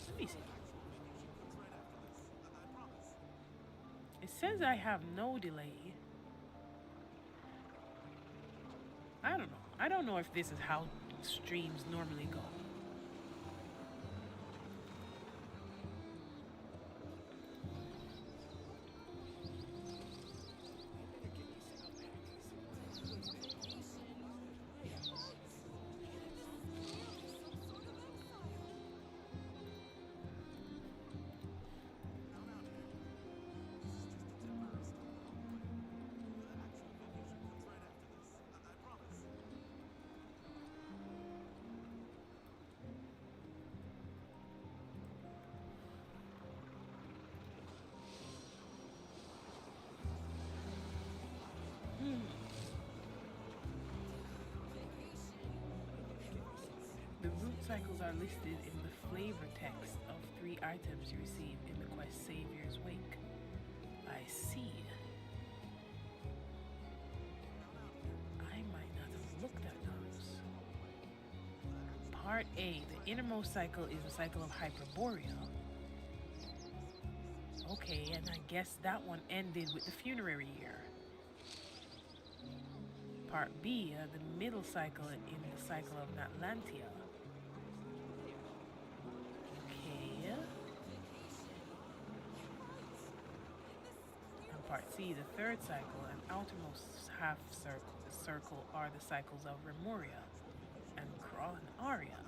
Let me see. It says I have no delay. I don't know. I don't know if this is how streams normally go. The root cycles are listed in the flavor text of 3 items you receive in the quest Savior's Wake. I see. I might not have looked at those. Part A, the innermost cycle is the cycle of Hyperborea. Okay, and I guess that one ended with the funerary year. Part B, the middle cycle in the cycle of Natlantia. Okay. And part C, the third cycle and outermost half circle are the cycles of Remoria and Kron Aria.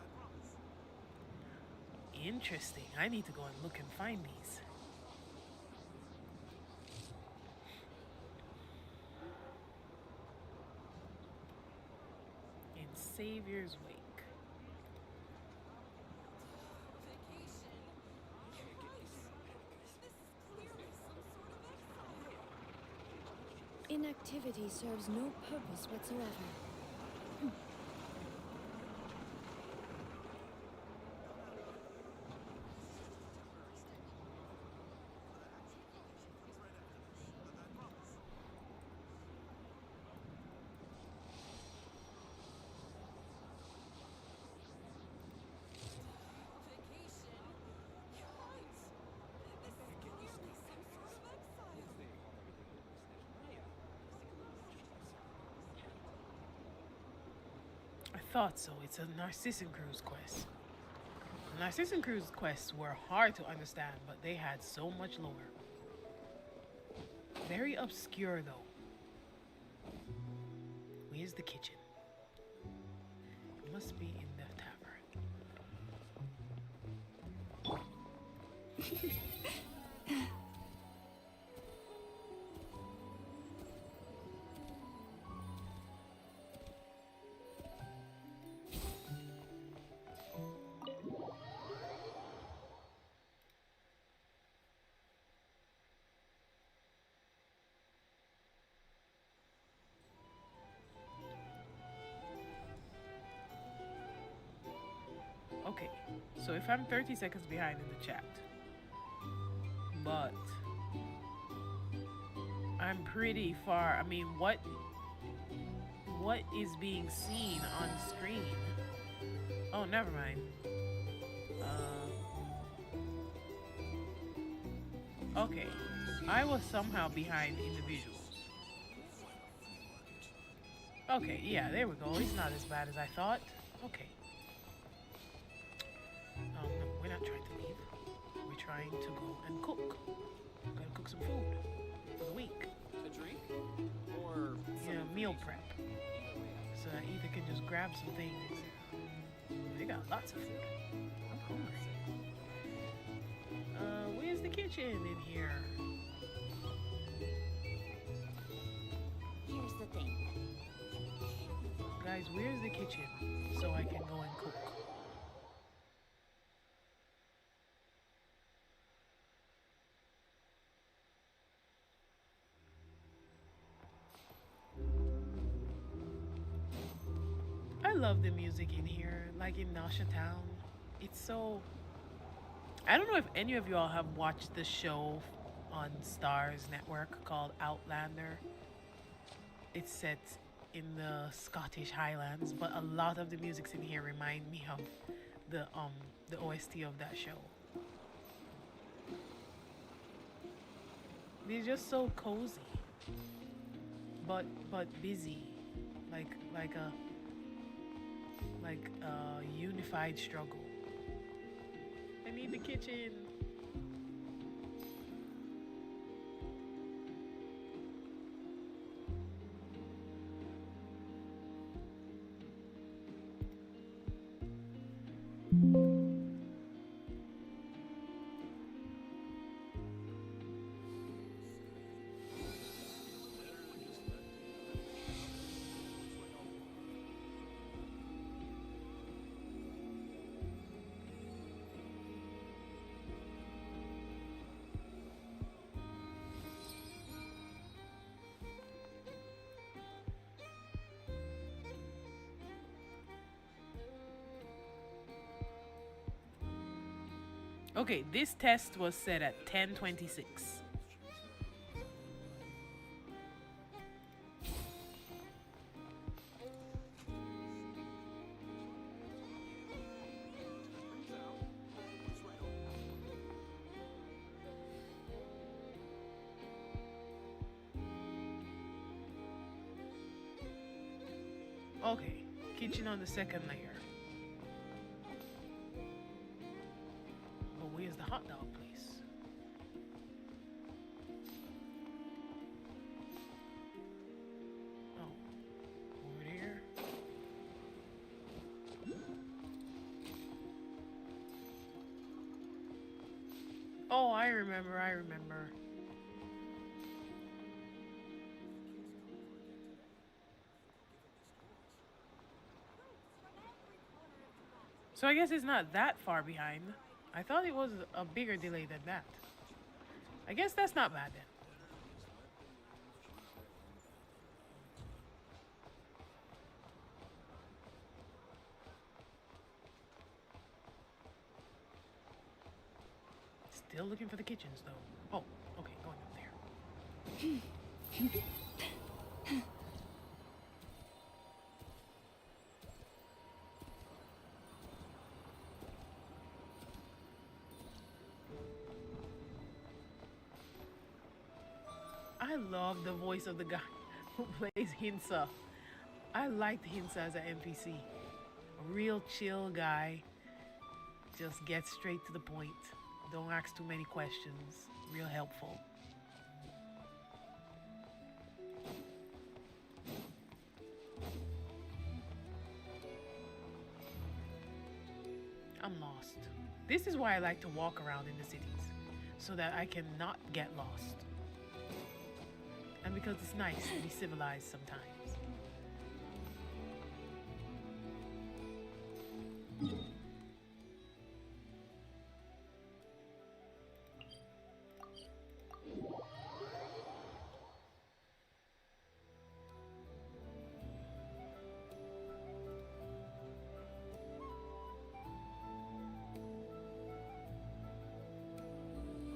Interesting. I need to go and look and find these. Savior's Wake. Inactivity serves no purpose whatsoever. thought so. It's a Narcissan Cruise quest. Narcissan Cruise quests were hard to understand, but they had so much lore. Very obscure though. Where's the kitchen? It must be in the tavern. Okay, so if I'm 30 seconds behind in the chat, but I'm pretty far. I mean, what is being seen on screen? Oh, never mind. Okay, I was somehow behind in the visuals. Okay, yeah, there we go. It's not as bad as I thought. Okay. No, we're not trying to leave. We're trying to go and cook. We're gonna cook some food for the week. A drink? Or Yeah, meal prep. So that Ether can just grab some things. They got lots of food. I'm hungry. Where's the kitchen in here? Here's the thing. Guys, where's the kitchen so I can go and cook? I love the music in here, like in Nasha Town. It's so... I don't know if any of y'all have watched the show on Starz Network called Outlander. It's set in the Scottish Highlands, but a lot of the musics in here remind me of the OST of that show. They're just so cozy, but busy, like a unified struggle. I need the kitchen. Okay, this test was set at 10:26. Okay, kitchen on the second layer. But where's the hot dog place? Oh, over here. Oh, I remember. So I guess it's not that far behind. I thought it was a bigger delay than that. I guess that's not bad then. Still looking for the kitchens though. Oh, okay, going up there. I love the voice of the guy who plays Hinsa. I liked Hinsa as an NPC. A real chill guy. Just get straight to the point. Don't ask too many questions. Real helpful. I'm lost. This is why I like to walk around in the cities, so that I can not get lost. And because it's nice to be civilized sometimes.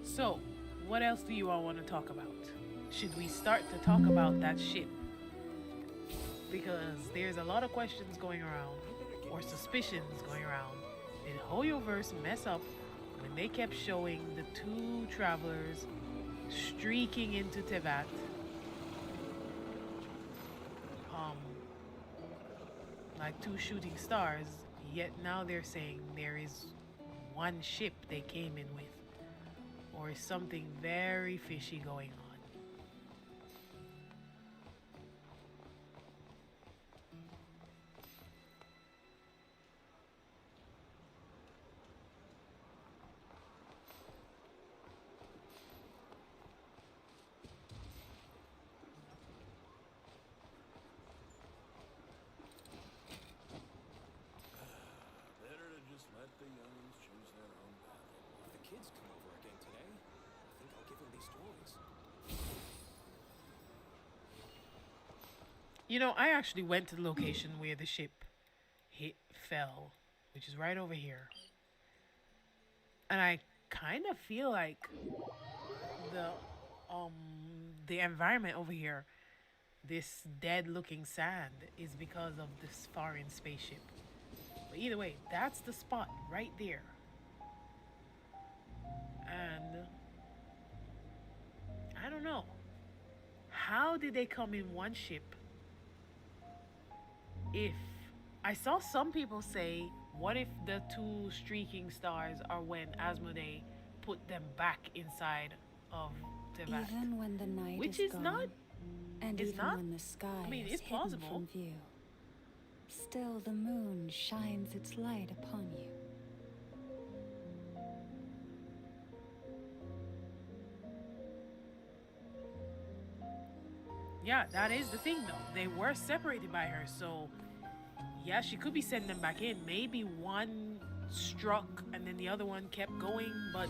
So, what else do you all want to talk about? Should we start to talk about that ship? Because there's a lot of questions going around, or suspicions going around. Did Hoyoverse mess up when they kept showing the two travelers streaking into Tevat? Like two shooting stars, yet now they're saying there is one ship they came in with. Or is something very fishy going on? Better to just let the youngins choose their own path. If the kids come over again today, I think I'll give them these toys. You know, I actually went to the location where the ship fell, which is right over here. And I kind of feel like the environment over here, this dead looking sand, is because of this foreign spaceship. But either way, that's the spot right there. And I don't know. How did they come in one ship? If I saw some people say, what if the two streaking stars are when Asmodee put them back inside of Tevat? Even when the night Which is is gone, not, and it's even not, when the sky I mean, is it's hidden plausible. from view, still the moon shines its light upon you. Yeah, that is the thing though. They were separated by her, so yeah, she could be sending them back in. Maybe one struck and then the other one kept going, but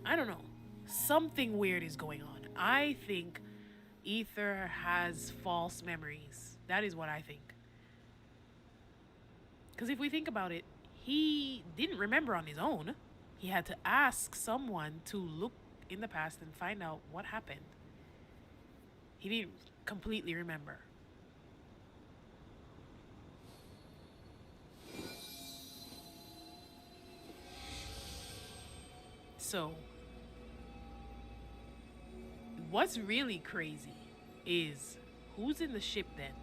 I don't know. Something weird is going on. I think Ether has false memories. That is what I think. Because if we think about it, he didn't remember on his own. He had to ask someone to look in the past and find out what happened. He didn't completely remember. So, what's really crazy is who's in the ship then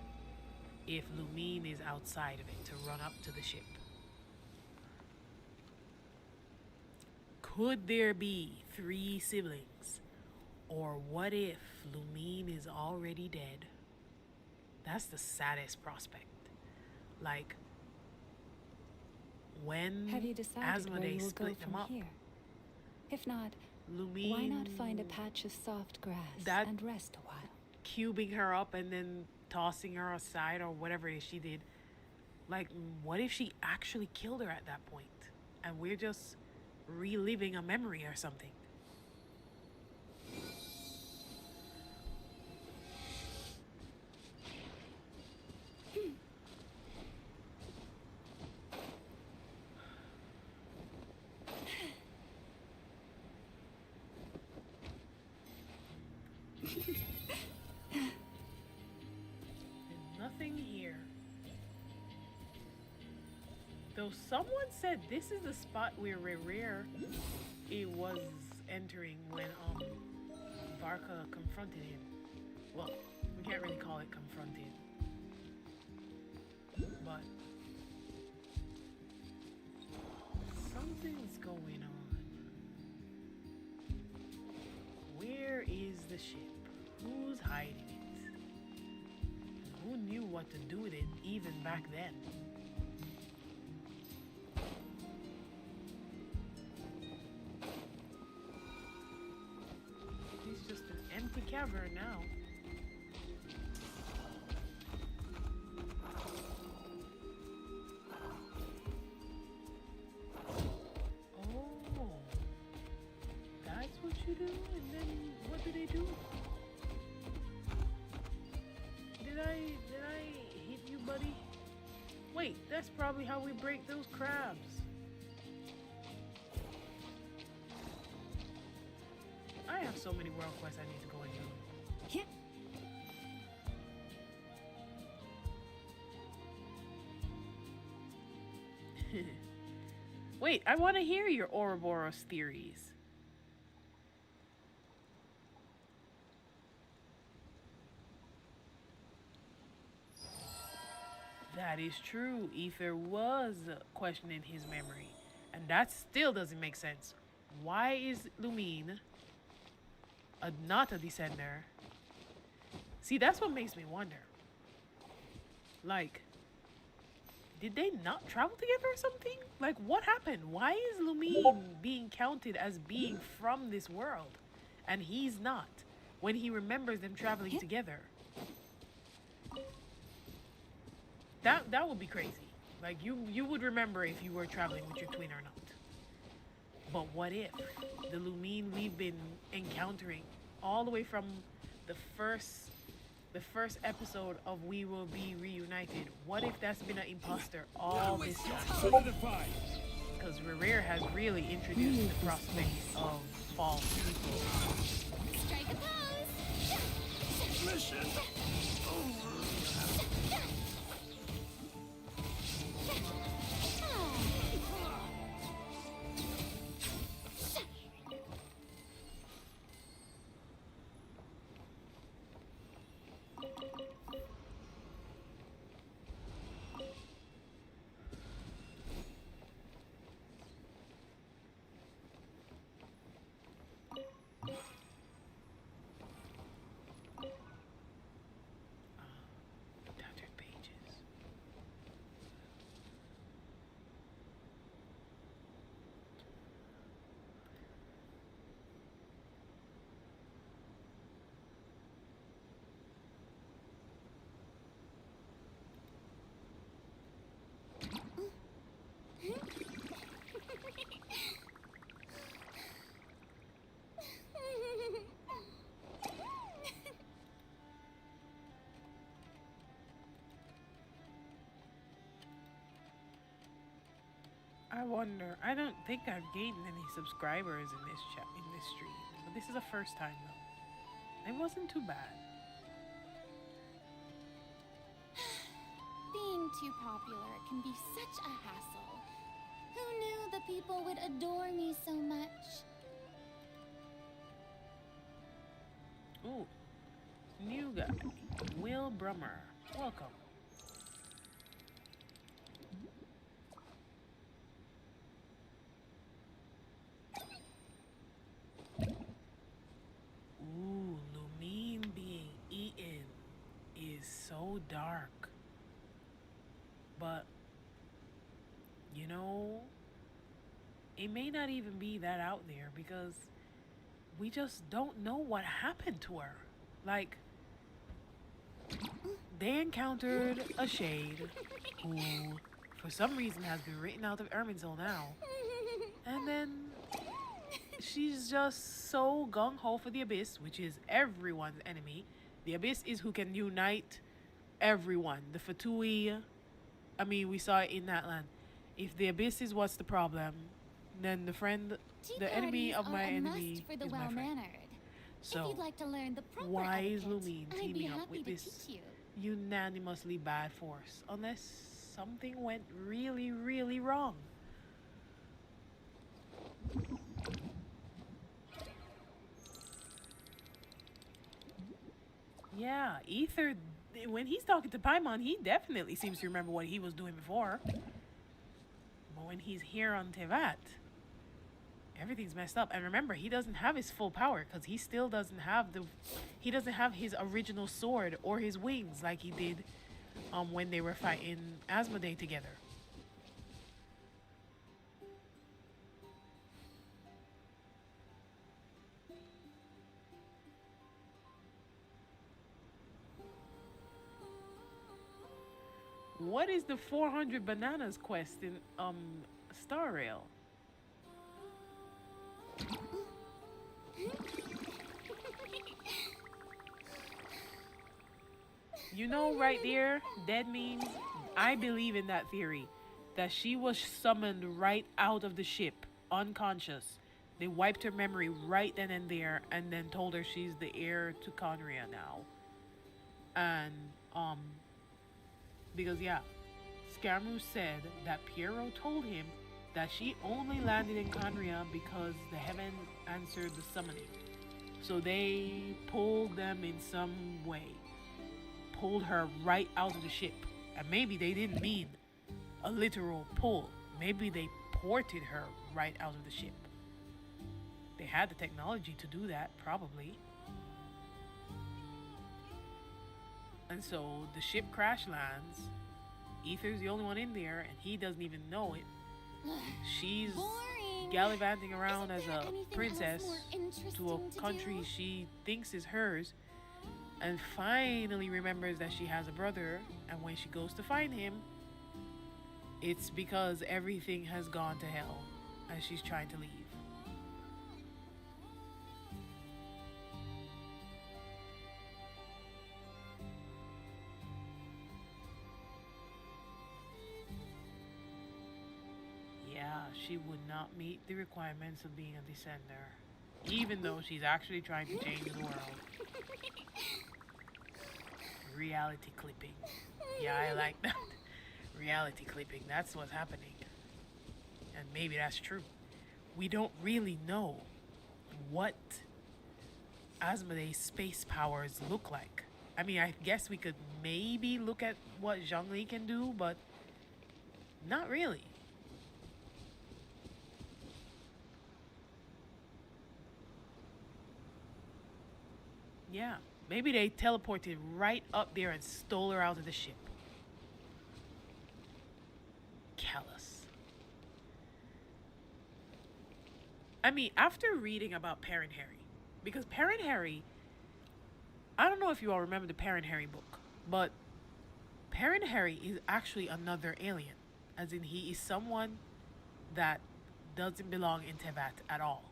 if Lumine is outside of it to run up to the ship? Could there be 3 siblings? Or what if Lumine is already dead? That's the saddest prospect. Like, when Have you decided where Asmodee you will go split them from up, here? If not, Lumine, why not find a patch of soft grass that and rest a while? cubing her up and then tossing her aside or whatever it is she did. Like, what if she actually killed her at that point? And we're just reliving a memory or something? Nothing here. Though someone said this is the spot where Rerir was entering when Varka confronted him. Well, we can't really call it confronted. But Something's going on. Where is the ship? Who's hiding it? Who knew what to do with it even back then? It's just an empty cavern now. Oh, that's what you do? And then what do they do? Did I hit you, buddy? Wait, that's probably how we break those crabs. I have so many world quests I need to go and do. Yeah. Wait, I want to hear your Ouroboros theories. That is true. Ether was questioning his memory. And that still doesn't make sense. Why is Lumine not a descender? See, that's what makes me wonder. Like, did they not travel together or something? Like, what happened? Why is Lumine being counted as being from this world? And he's not, when he remembers them traveling together. That would be crazy. Like, you would remember if you were traveling with your twin or not. But what if the Lumine we've been encountering all the way from the first episode of We Will Be Reunited, what if that's been an imposter all this time? Because Rerir has really introduced the prospect of false people. Strike a pose! Mission over. Tattered pages. I wonder. I don't think I've gained any subscribers in this chat in this stream, but this is the first time though. It wasn't too bad. Being too popular can be such a hassle. Who knew the people would adore me so much? Ooh, new guy, Will Brummer. Welcome. Ooh, Lumine being eaten is so dark. But, you know, it may not even be that out there because we just don't know what happened to her. Like, they encountered a shade who, for some reason, has been written out of Erminzil now. And then she's just so gung-ho for the Abyss, which is everyone's enemy. The Abyss is who can unite everyone. The Fatui, I mean, we saw it in that land. If the Abyss is what's the problem, then the enemy of my enemy for the is my friend. well-mannered. So, If you'd like to learn the proper why is etiquette, Lumine I'd be teaming up happy with to this teach you. unanimously bad force? Unless something went really, really wrong. Yeah, Ether, when he's talking to Paimon, he definitely seems to remember what he was doing before. But when he's here on Tevat, everything's messed up. And remember, he doesn't have his full power because he still doesn't have his original sword or his wings like he did when they were fighting Asmodee together. What is the 400 bananas quest in Star Rail? You know, right there, that means I believe in that theory that she was summoned right out of the ship, unconscious. They wiped her memory right then and there, and then told her she's the heir to Conria now. And because yeah, Scaramouche said that Piero told him that she only landed in Conria because the heaven answered the summoning. So they pulled them in some way. Pulled her right out of the ship. And maybe they didn't mean a literal pull. Maybe they ported her right out of the ship. They had the technology to do that, probably. And so the ship crash lands. Ether's the only one in there, and he doesn't even know it. She's gallivanting around as a princess to a country she thinks is hers, and finally remembers that she has a brother. And when she goes to find him, it's because everything has gone to hell and she's trying to leave. Yeah, she would not meet the requirements of being a descender, even though she's actually trying to change the world. Reality clipping. Yeah, I like that. Reality clipping, that's what's happening. And maybe that's true. We don't really know what Asmodee's space powers look like. I mean, I guess we could maybe look at what Zhongli can do, but not really. Yeah, maybe they teleported right up there and stole her out of the ship. Callous. I mean, after reading about Parent Harry, because Parent Harry, I don't know if you all remember the Parent Harry book, but Parent Harry is actually another alien, as in he is someone that doesn't belong in Tevat at all,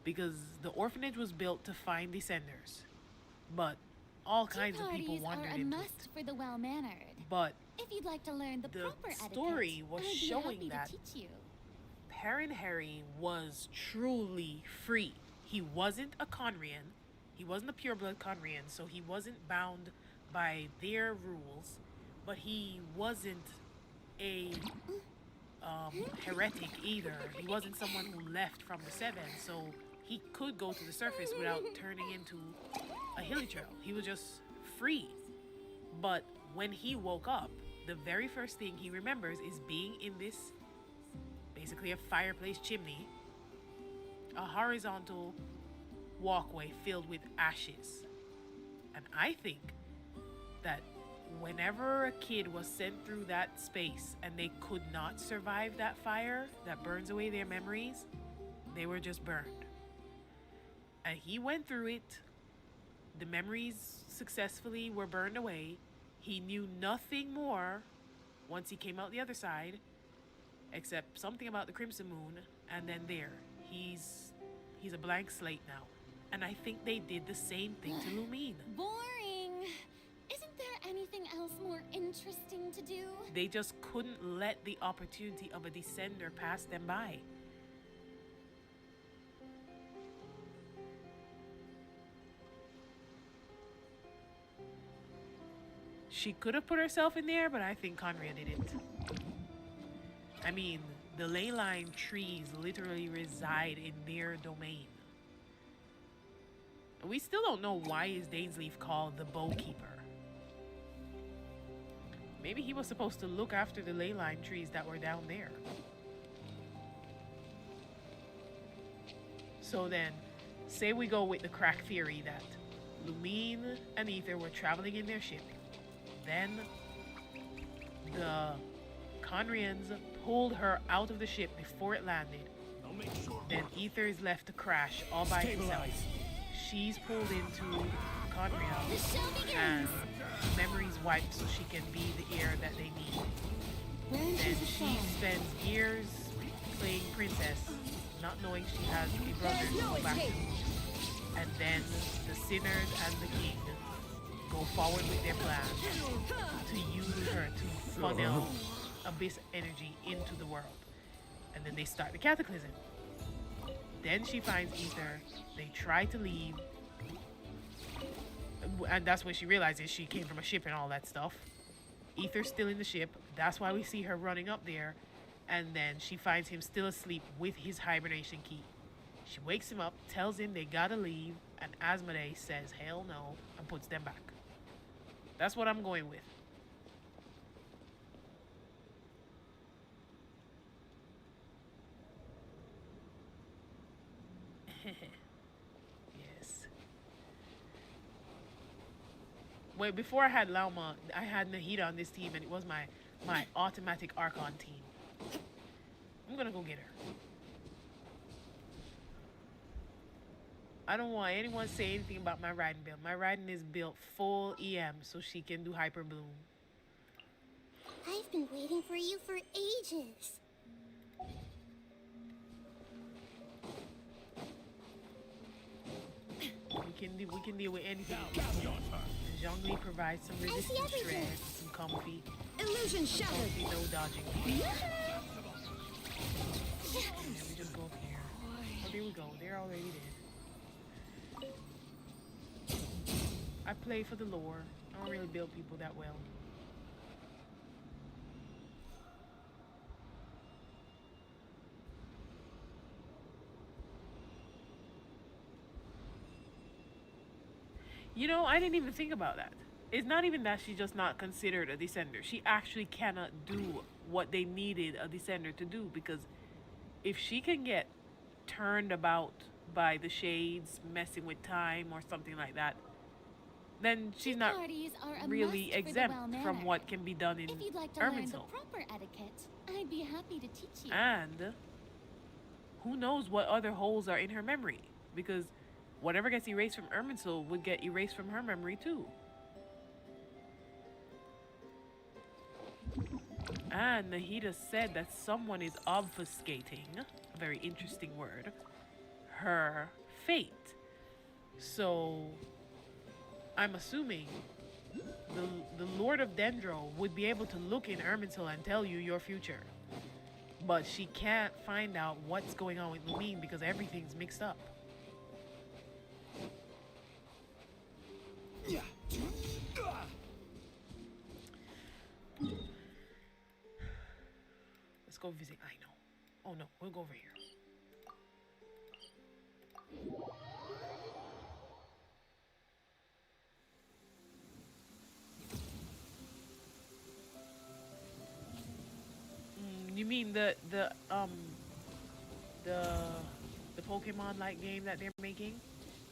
because the orphanage was built to find descenders. But all kinds of people wandered into it. Must for the well-mannered. But if you'd like to learn the proper story etiquette, was I'd be showing happy that to teach you. Parent Harry was truly free. He wasn't a Conrian. He wasn't a pureblood Conrian, so he wasn't bound by their rules. But he wasn't a heretic either. He wasn't someone who left from the Seven, so he could go to the surface without turning into a hilichurl. He was just free. But when he woke up, the very first thing he remembers is being in this, basically a fireplace chimney, a horizontal walkway filled with ashes. And I think that whenever a kid was sent through that space and they could not survive that fire that burns away their memories, they were just burned. And he went through it. The memories successfully were burned away. He knew nothing more once he came out the other side, except something about the Crimson Moon, and then there. He's a blank slate now. And I think they did the same thing to Lumine. Boring. Isn't there anything else more interesting to do? They just couldn't let the opportunity of a descender pass them by. She could have put herself in there, but I think Conria didn't. I mean, the ley line trees literally reside in their domain. We still don't know why is Dainsleif called the Bowkeeper. Maybe he was supposed to look after the ley line trees that were down there. So then, say we go with the crack theory that Lumine and Ether were traveling in their ship. Then the Conrians pulled her out of the ship before it landed. Then Ether is left to crash all by himself. She's pulled into Conria and memories wiped so she can be the heir that they need. Then she spends years playing princess, not knowing she has a brother to go back to. And then the sinners and the king go forward with their plan to use her to funnel abyss energy into the world. And then they start the cataclysm. Then she finds Ether. They try to leave. And that's when she realizes she came from a ship and all that stuff. Ether's still in the ship. That's why we see her running up there. And then she finds him still asleep with his hibernation key. She wakes him up, tells him they gotta leave, and Asmodee says hell no and puts them back. That's what I'm going with. Yes. Wait, before I had Lauma, I had Nahida on this team, and it was my automatic Archon team. I'm gonna go get her. I don't want anyone to say anything about my riding build. My riding is built full EM so she can do Hyper Bloom. I've been waiting for you for ages. We can deal with anything. Zhongli provides some resistance shred, some comfy. Illusion shattered. Comfy, no dodging. And then we just go up here. Oh, there we go. They're already dead. I play for the lore. I don't really build people that well. You know, I didn't even think about that. It's not even that she's just not considered a descender. She actually cannot do what they needed a descender to do, because if she can get turned about by the shades messing with time or something like that, then she's not really exempt from what can be done in If you'd like to learn the Irminsul. proper etiquette, I'd be happy to teach you. And who knows what other holes are in her memory, because whatever gets erased from Irminsul would get erased from her memory too. And Nahida said that someone is obfuscating, a very interesting word, her fate. So I'm assuming the Lord of Dendro would be able to look in Irminsul and tell you your future. But she can't find out what's going on with Lumine because everything's mixed up. Let's go visit Aino. Oh no, we'll go over here. You mean the Pokemon like game that they're making?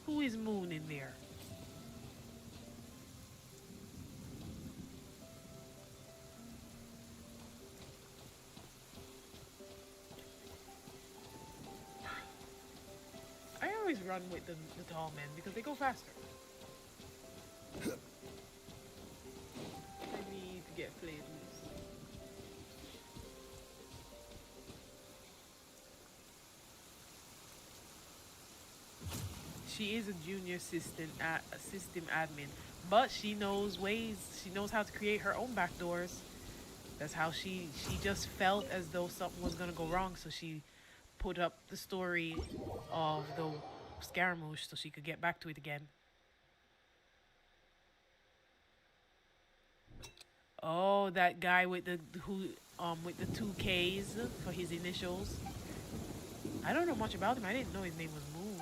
Who is Moon in there? I always run with the tall men because they go faster. I need to get played loose. She is a junior system admin, but she knows ways. She knows how to create her own backdoors. That's how she just felt as though something was gonna go wrong, so she put up the story of the Scaramouche so she could get back to it again. Oh, that guy with the with the 2 K's for his initials. I don't know much about him. I didn't know his name was Moon.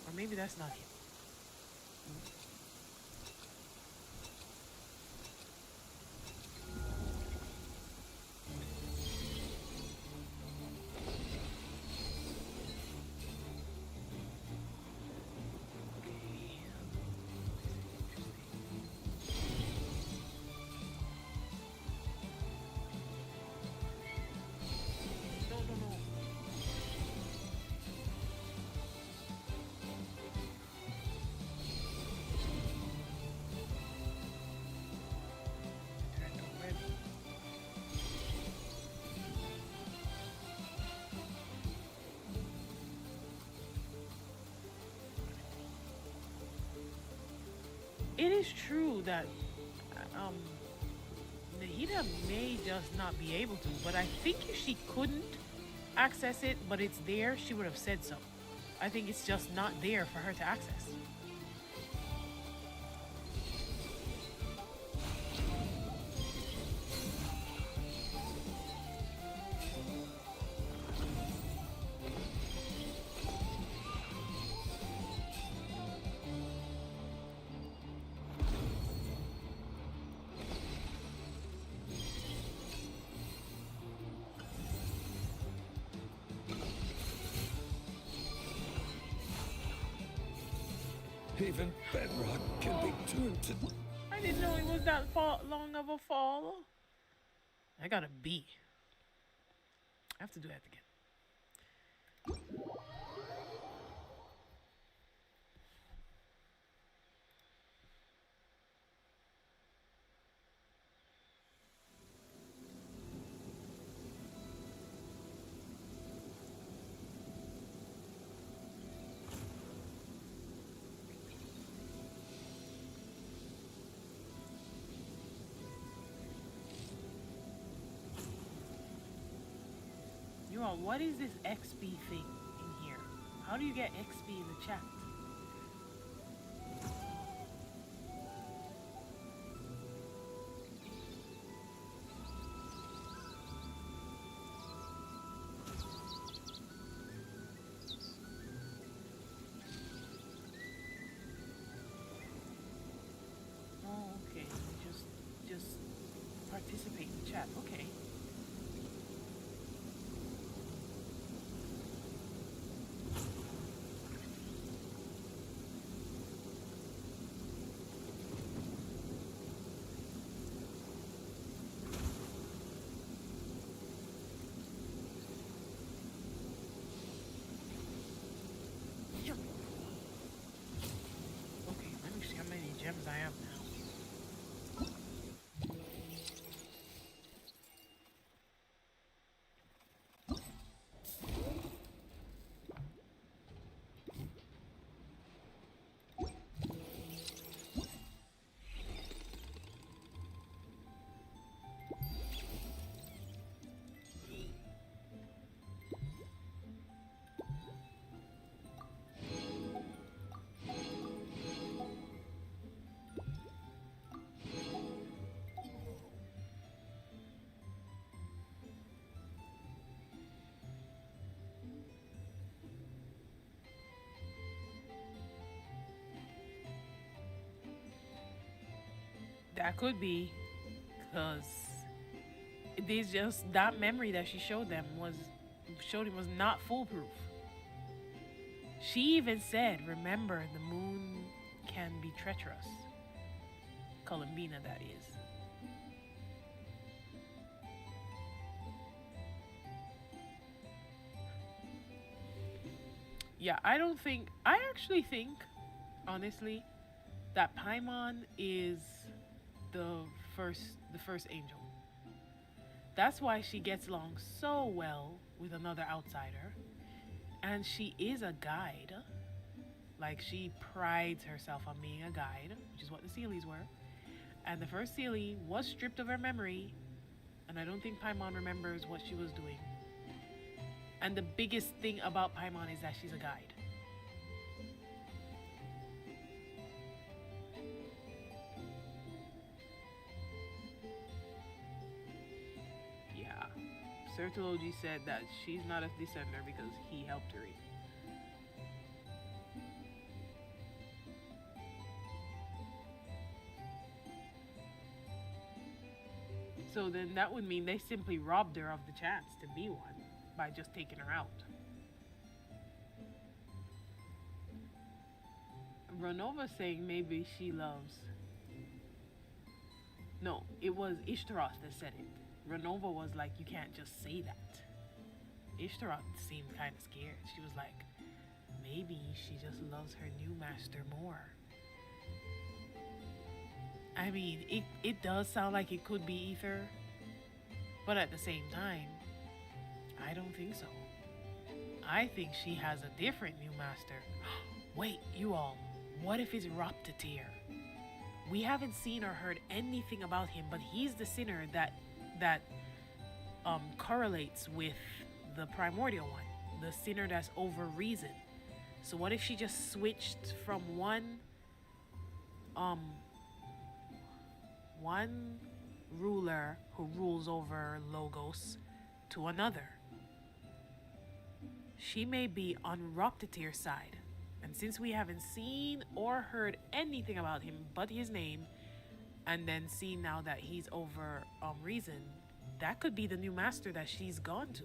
Or maybe that's not him. it is true that um Nahida may just not be able to, but I think if she couldn't access it, but it's there, she would have said so. I think it's just not there for her to access. Even bedrock can be turned to... I didn't know it was that long of a fall. I got a B. I have to do that again. You all, what is this XP thing in here? How do you get XP in the chat? Oh, okay. Just participate in the chat. Okay. Okay, let me see how many gems I have now. That could be, because these just that memory that she showed him was not foolproof. She even said, "Remember, the moon can be treacherous." Columbina, that is. Yeah, I actually think, honestly, that Paimon is the first angel. That's why she gets along so well with another outsider. And she is a guide. Like, she prides herself on being a guide, which is what the Seelies were. And the first Seelie was stripped of her memory, and I don't think Paimon remembers what she was doing. And the biggest thing about Paimon is that she's a guide. Sertology said that she's not a descender because he helped her eat. So then that would mean they simply robbed her of the chance to be one by just taking her out. Renova saying maybe she loves... No, it was Ishtaroth that said it. Renova was like, you can't just say that. Ishtaroth seemed kind of scared. She was like, maybe she just loves her new master more. I mean, it does sound like it could be Ether, but at the same time, I don't think so. I think she has a different new master. Wait, you all, what if it's Roptatir? We haven't seen or heard anything about him, but he's the sinner that correlates with the primordial one, the sinner that's over reason. So what if she just switched from one ruler who rules over Logos to another? She may be on Rocketeer's side. And since we haven't seen or heard anything about him but his name, and then see now that he's over reason, that could be the new master that she's gone to.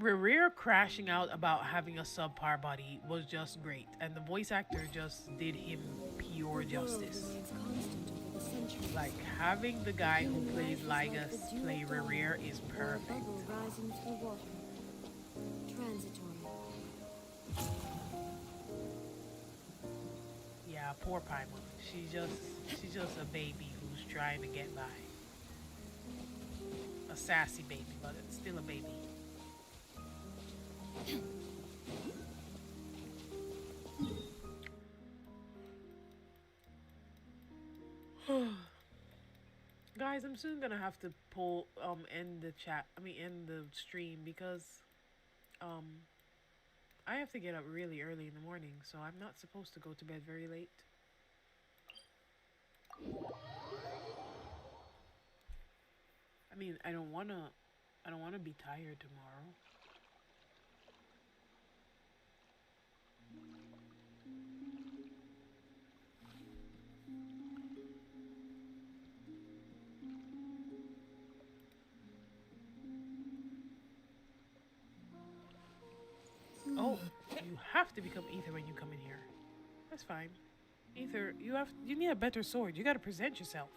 Rerir crashing out about having a subpar body was just great, and the voice actor just did him pure justice. Like, having the guy who plays Lygus play Rerir is perfect. Rising through water. Transitory. Yeah, poor Paimon. She's just a baby who's trying to get by. A sassy baby, but it's still a baby. Guys, I'm soon gonna have to end the end the stream, because I have to get up really early in the morning, so I'm not supposed to go to bed very late. I mean, I don't wanna be tired tomorrow. Oh, you have to become Ether when you come in here. That's fine. Ether, you need a better sword. You gotta present yourself.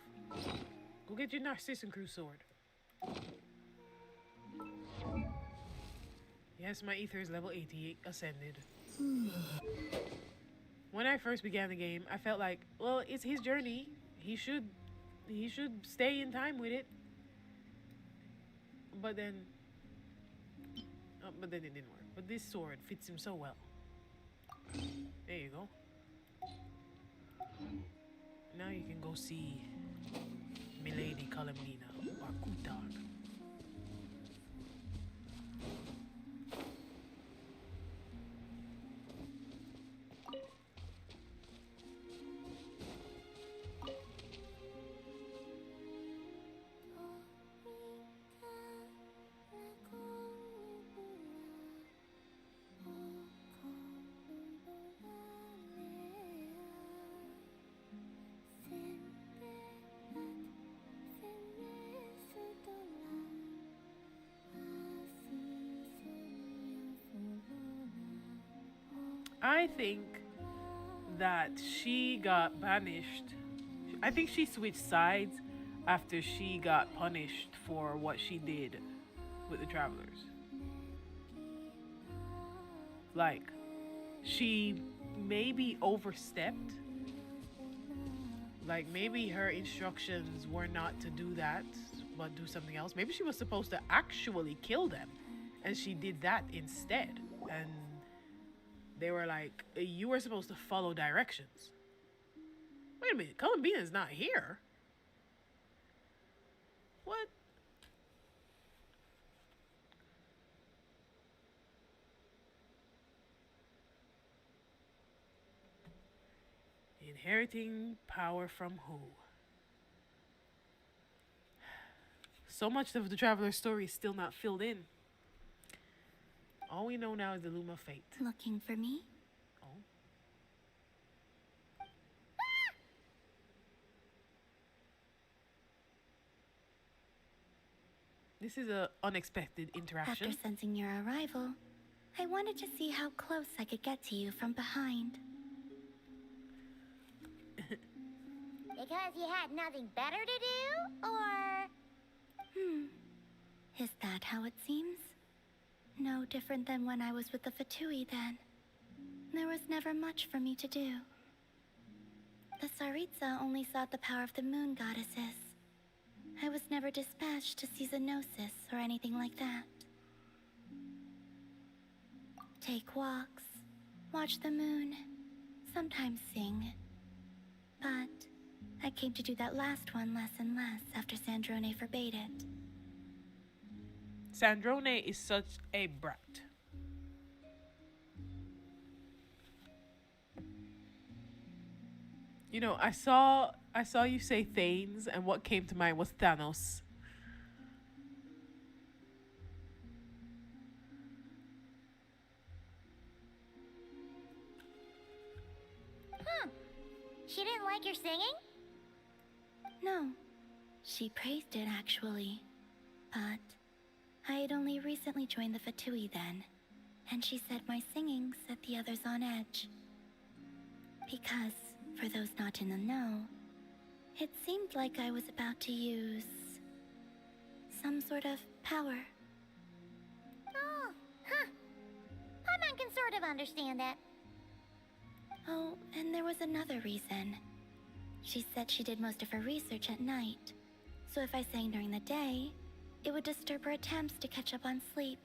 Go get your Narcissus Crew sword. Yes, my Ether is level 88, ascended. When I first began the game, I felt like, well, it's his journey. He should stay in time with it. But then it didn't work. But this sword fits him so well. There you go. Now you can go see Milady Columbina or Kutag. I think that she got banished. I think she switched sides after she got punished for what she did with the Travelers. Like, she maybe overstepped. Like, maybe her instructions were not to do that, but do something else. Maybe she was supposed to actually kill them, and she did that instead. And They were like, you were supposed to follow directions. Wait a minute, Columbina is not here. What? Inheriting power from who? So much of the Traveler's story is still not filled in. All we know now is the Loom of Fate. Looking for me? Oh. This is a unexpected interaction. After sensing your arrival, I wanted to see how close I could get to you from behind. Because you had nothing better to do, or? Is that how it seems? No different than when I was with the Fatui then. There was never much for me to do. The Tsaritsa only sought the power of the moon goddesses. I was never dispatched to see Xenosis or anything like that. Take walks, watch the moon, sometimes sing. But I came to do that last one less and less after Sandrone forbade it. Sandrone is such a brat. You know, I saw you say Thanes, and what came to mind was Thanos. She didn't like your singing? No, she praised it actually. But I had only recently joined the Fatui then, and she said my singing set the others on edge. Because, for those not in the know, it seemed like I was about to use some sort of power. Oh, huh. Paimon can sort of understand that. Oh, and there was another reason. She said she did most of her research at night, so if I sang during the day, it would disturb her attempts to catch up on sleep.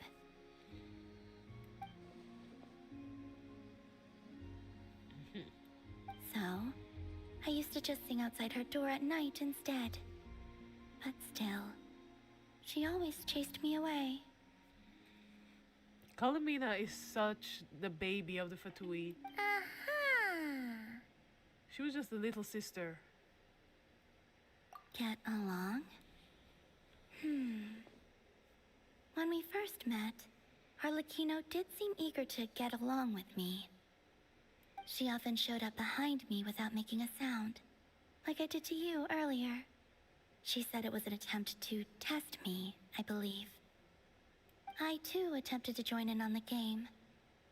So, I used to just sing outside her door at night instead. But still, she always chased me away. Columbina is such the baby of the Fatui. She was just a little sister. Get along? When we first met, Arlecchino did seem eager to get along with me. She often showed up behind me without making a sound, like I did to you earlier. She said it was an attempt to test me, I believe. I too attempted to join in on the game,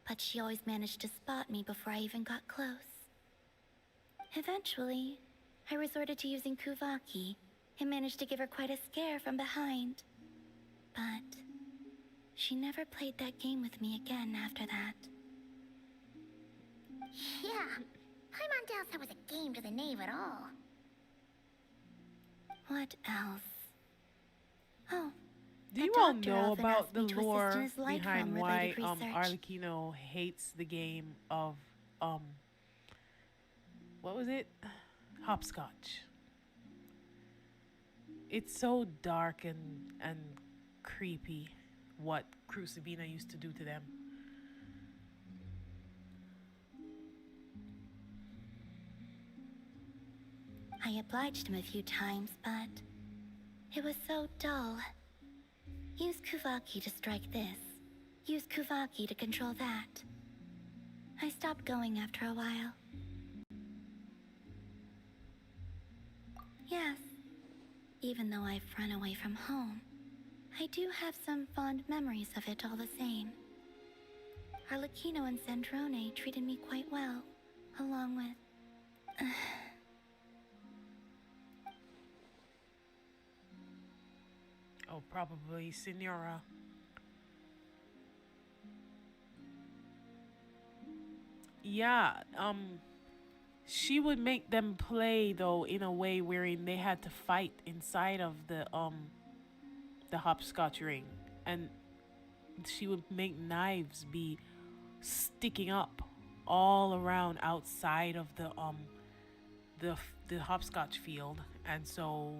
but she always managed to spot me before I even got close. Eventually, I resorted to using Kuvaki and managed to give her quite a scare from behind. But she never played that game with me again after that. Yeah, Paimon doubts that was a game to the knave at all. What else? Oh, Do the you all doctor know often about asked the me to assist in lore his light behind realm why related research. Arlecchino hates the game of what was it? Hopscotch. It's so dark and creepy what Crucibina used to do to them. I obliged him a few times, but it was so dull. Use Kuvaki to strike this. Use Kuvaki to control that. I stopped going after a while. Yes, even though I've run away from home, I do have some fond memories of it all the same. Arlecchino and Sandrone treated me quite well, along with... Oh, probably Signora. Yeah, she would make them play though in a way wherein they had to fight inside of the hopscotch ring, and she would make knives be sticking up all around outside of the the hopscotch field, and so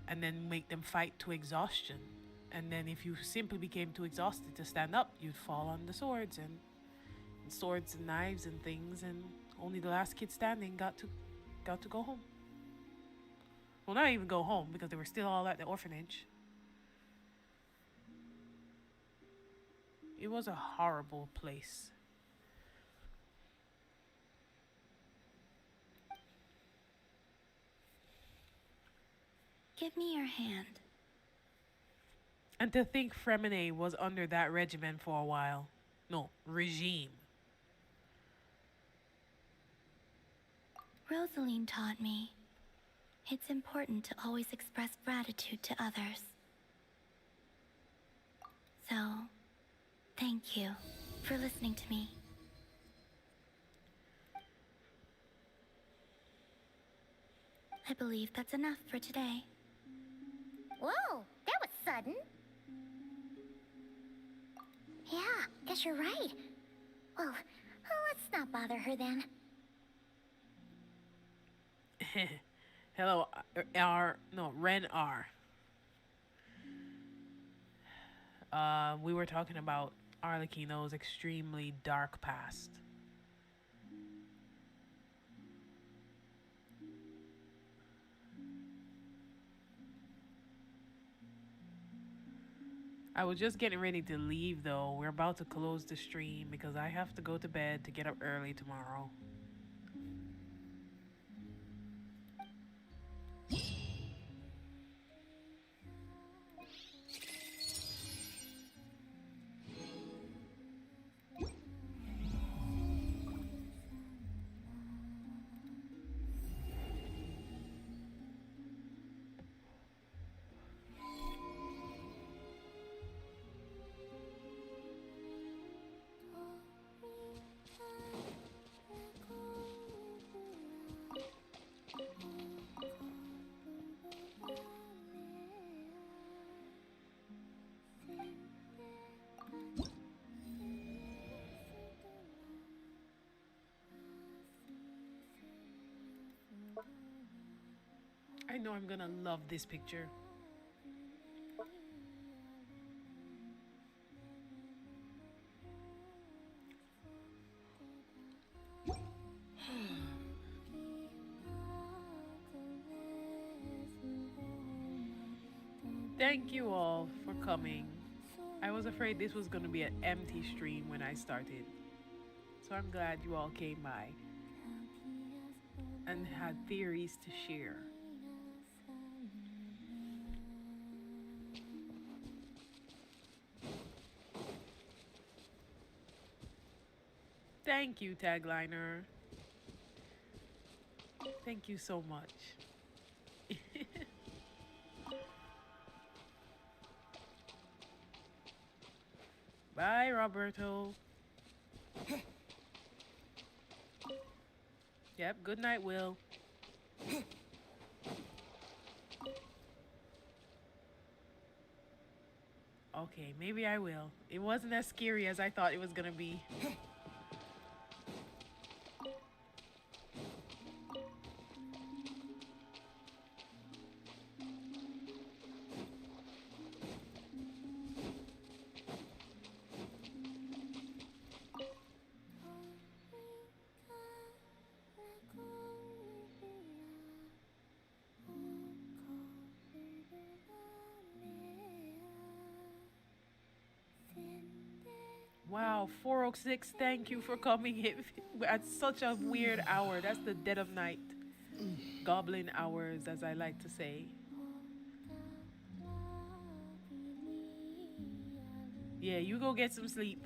and then make them fight to exhaustion. And then if you simply became too exhausted to stand up, you'd fall on the swords and knives and things, and only the last kid standing got to go home. Well, not even go home because they were still all at the orphanage. It was a horrible place. Give me your hand. And to think Fremine was under that regimen for a while. No, regime. Rosaline taught me it's important to always express gratitude to others. So, thank you for listening to me. I believe that's enough for today. Whoa, that was sudden. Yeah, guess you're right. Well, let's not bother her then. Hello, Ren R. We were talking about Arlecchino's extremely dark past. I was just getting ready to leave though. We're about to close the stream because I have to go to bed to get up early tomorrow. I know I'm gonna love this picture. Thank you all for coming. I was afraid this was gonna be an empty stream when I started. So I'm glad you all came by and had theories to share. Thank you, Tagliner. Thank you so much. Bye, Roberto. Yep, good night, Will. Okay, maybe I will. It wasn't as scary as I thought it was gonna be. Wow, 406, thank you for coming in at such a weird hour. That's the dead of night. Goblin hours, as I like to say. Yeah, you go get some sleep.